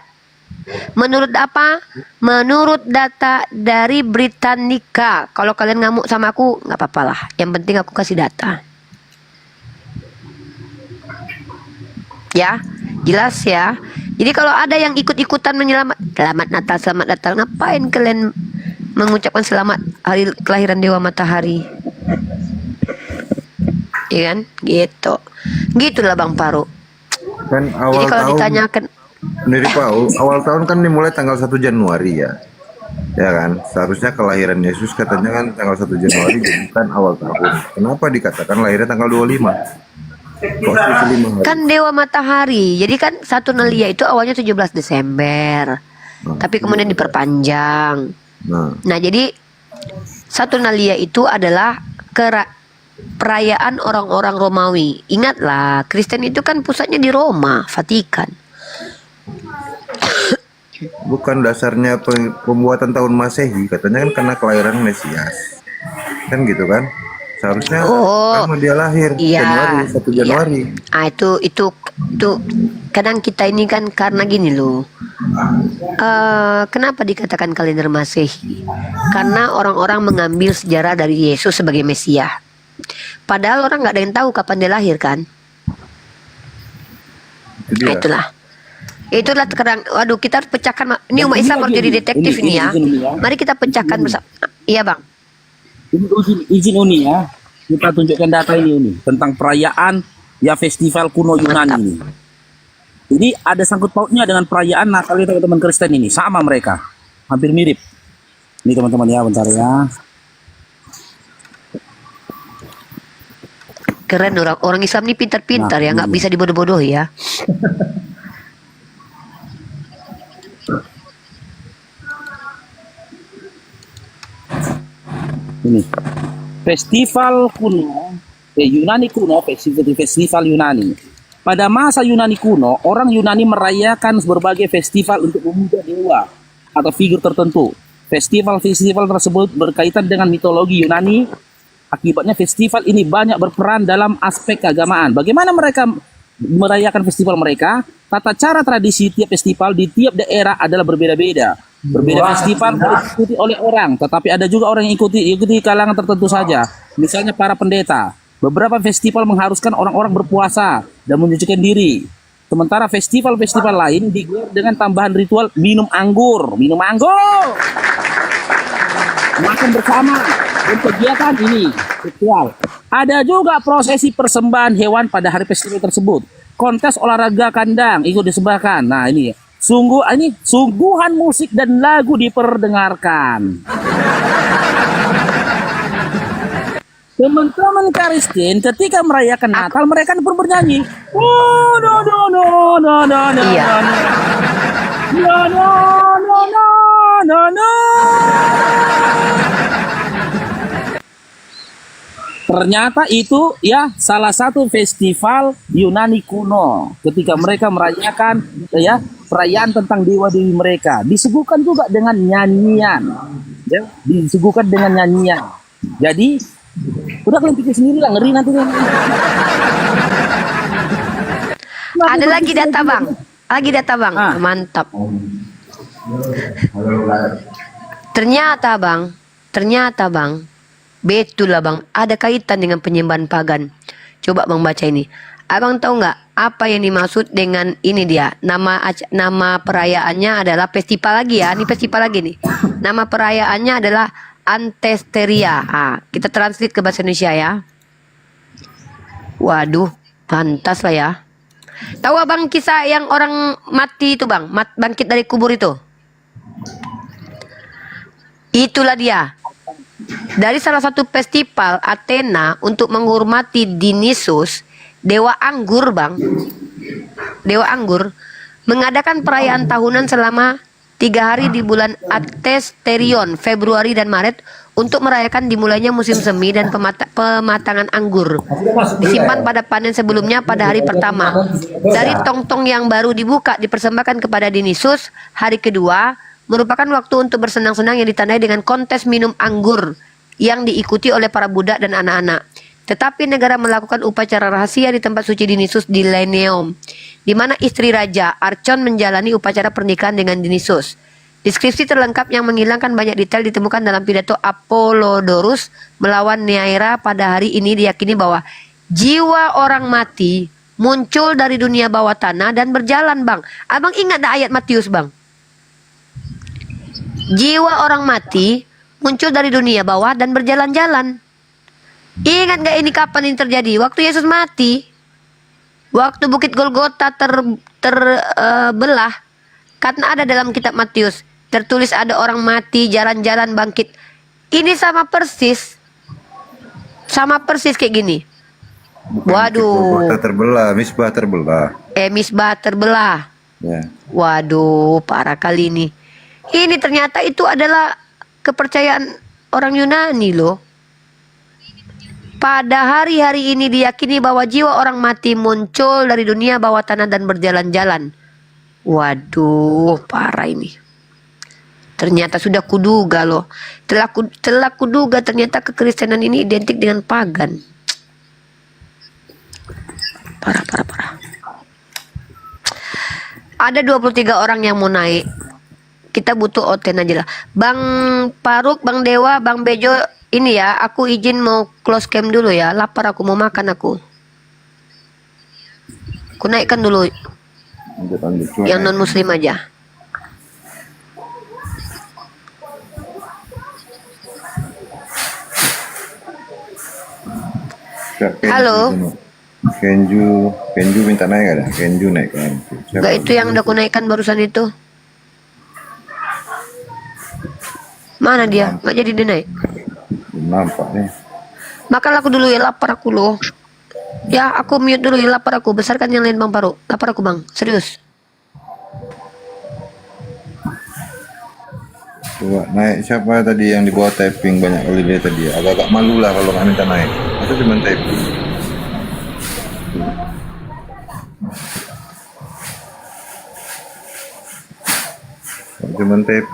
Menurut apa? Menurut data dari Britannica. Kalau kalian ngamuk sama aku, nggak apa-apa lah. Yang penting aku kasih data. Ya, jelas ya. Jadi kalau ada yang ikut-ikutan selamat Natal, ngapain kalian mengucapkan selamat hari kelahiran Dewa Matahari? Iya kan? Gitu. Gitulah Bang Paru. Kan awal Jadi kalau tahun ditanyakan sendiri Paul, awal tahun kan dimulai tanggal 1 Januari ya. Ya kan? Seharusnya kelahiran Yesus katanya kan tanggal 1 Januari bukan awal tahun. Kenapa dikatakan lahirnya tanggal 25? kan Dewa Matahari. Jadi kan Saturnalia itu awalnya 17 Desember. Tapi kemudian diperpanjang. Nah, jadi Saturnalia itu adalah perayaan orang-orang Romawi. Ingatlah, Kristen itu kan pusatnya di Roma, Vatikan. Bukan dasarnya pembuatan tahun Masehi, katanya kan karena kelahiran Mesias. Kan gitu kan? Seharusnya karena dia lahir Januari, 1 Januari. Itu kadang kita ini kan karena gini loh. Kenapa dikatakan kalender Masehi? Karena orang-orang mengambil sejarah dari Yesus sebagai Mesias. Padahal orang nggak ada yang tahu kapan dia lahir kan? Itulah sekarang. Waduh, kita harus pecahkan. Ini umat Islam harus jadi detektif ini ya. Mari kita pecahkan bersama. Iya bang. Izin Uni ya, kita tunjukkan data ini Uni tentang perayaan ya festival kuno Yunani ini. Jadi ada sangkut pautnya dengan perayaan Natal teman-teman Kristen ini, sama mereka, hampir mirip. Ini teman-teman ya, bentar ya. Keren orang Islam ini pintar-pintar ya, nggak bisa dibodoh-bodohi ya. Ini festival kuno Yunani kuno, festival Yunani. Pada masa Yunani kuno, orang Yunani merayakan berbagai festival untuk memuja dewa atau figur tertentu. Festival-festival tersebut berkaitan dengan mitologi Yunani. Akibatnya festival ini banyak berperan dalam aspek keagamaan. Bagaimana mereka merayakan festival mereka? Tata cara tradisi tiap festival di tiap daerah adalah berbeda-beda. Berbeda festival diikuti oleh orang, tetapi ada juga orang yang ikuti kalangan tertentu saja. Misalnya para pendeta. Beberapa festival mengharuskan orang-orang berpuasa dan menyucikan diri. Sementara festival-festival lain digelar dengan tambahan ritual minum anggur. Makan bersama dan kegiatan ini ritual. Ada juga prosesi persembahan hewan pada hari festival tersebut. Kontes olahraga kandang ikut disembahkan. Nah ini sungguhan musik dan lagu diperdengarkan. Teman-teman Kristen ketika merayakan Natal mereka pun bernyanyi. Oh no no no no no no Iya. no no no no no no. Ternyata itu ya salah satu festival Yunani kuno ketika mereka merayakan ya perayaan tentang dewa-dewi mereka. Disuguhkan juga dengan nyanyian. Ya, disuguhkan dengan nyanyian. Jadi udah kalian pikir sendiri lah, ngeri nanti. Ada lagi data bang, mantap. Ternyata bang, betul lah bang, ada kaitan dengan penyembahan pagan. Coba bang baca ini. Abang tahu nggak apa yang dimaksud dengan ini dia? Nama perayaannya adalah festival lagi ya. Ini festival lagi nih. Nama perayaannya adalah Antesteria. Kita translate ke bahasa Indonesia ya. Waduh, pantas lah ya. Tahu abang kisah yang orang mati itu bang, bangkit dari kubur itu? Itulah dia. Dari salah satu festival Athena untuk menghormati Dionysus, dewa anggur bang. Dewa anggur mengadakan perayaan tahunan selama 3 hari di bulan Antesterion, Februari dan Maret untuk merayakan dimulainya musim semi dan pematangan anggur. Disimpan pada panen sebelumnya pada hari pertama. Dari tong-tong yang baru dibuka dipersembahkan kepada Dionysus. Hari kedua merupakan waktu untuk bersenang-senang yang ditandai dengan kontes minum anggur yang diikuti oleh para budak dan anak-anak. Tetapi negara melakukan upacara rahasia di tempat suci Dionysus di Leneum, di mana istri raja Archon menjalani upacara pernikahan dengan Dionysus. Deskripsi terlengkap yang menghilangkan banyak detail ditemukan dalam pidato Apollodorus melawan Neaira. Pada hari ini diyakini bahwa jiwa orang mati muncul dari dunia bawah tanah dan berjalan bang. Abang ingat dah ayat Matius bang? Jiwa orang mati muncul dari dunia bawah dan berjalan-jalan. Ingat gak ini kapan ini terjadi? Waktu Yesus mati. Waktu bukit Golgota terbelah. Karena ada dalam kitab Matius. Tertulis ada orang mati, jalan-jalan, bangkit. Ini sama persis. Sama persis kayak gini. Waduh. Golgota terbelah, misbah terbelah. Misbah terbelah. Ya. Waduh, parah kali ini. Ini ternyata itu adalah kepercayaan orang Yunani loh. Pada hari-hari ini diyakini bahwa jiwa orang mati muncul dari dunia bawah tanah dan berjalan-jalan. Waduh, parah ini. Ternyata sudah kuduga loh. Telah kuduga ternyata kekristenan ini identik dengan pagan. Parah. Ada 23 orang yang mau naik. Kita butuh oten aja lah. Bang Faruk, Bang Dewa, Bang Bejo, ini ya, aku izin mau close cam dulu ya. Lapar aku, mau makan aku. Aku naikkan dulu yang non muslim aja. Halo. Kenju minta naik ada. Kenju naik kan. Enggak, itu yang udah aku naikkan barusan itu. Mana dia? Nggak jadi dia naik. Belum nampak nih. Makan aku dulu ya, lapar aku loh. Ya, aku mute dulu ya, lapar aku. Besarkan yang lain Bang Faruk. Lapar aku Bang, serius. Coba naik siapa tadi yang di bawah typing banyak kali dia tadi. Agak-agak malu lah kalau nggak minta naik. Itu cuma typing. Cuma typing.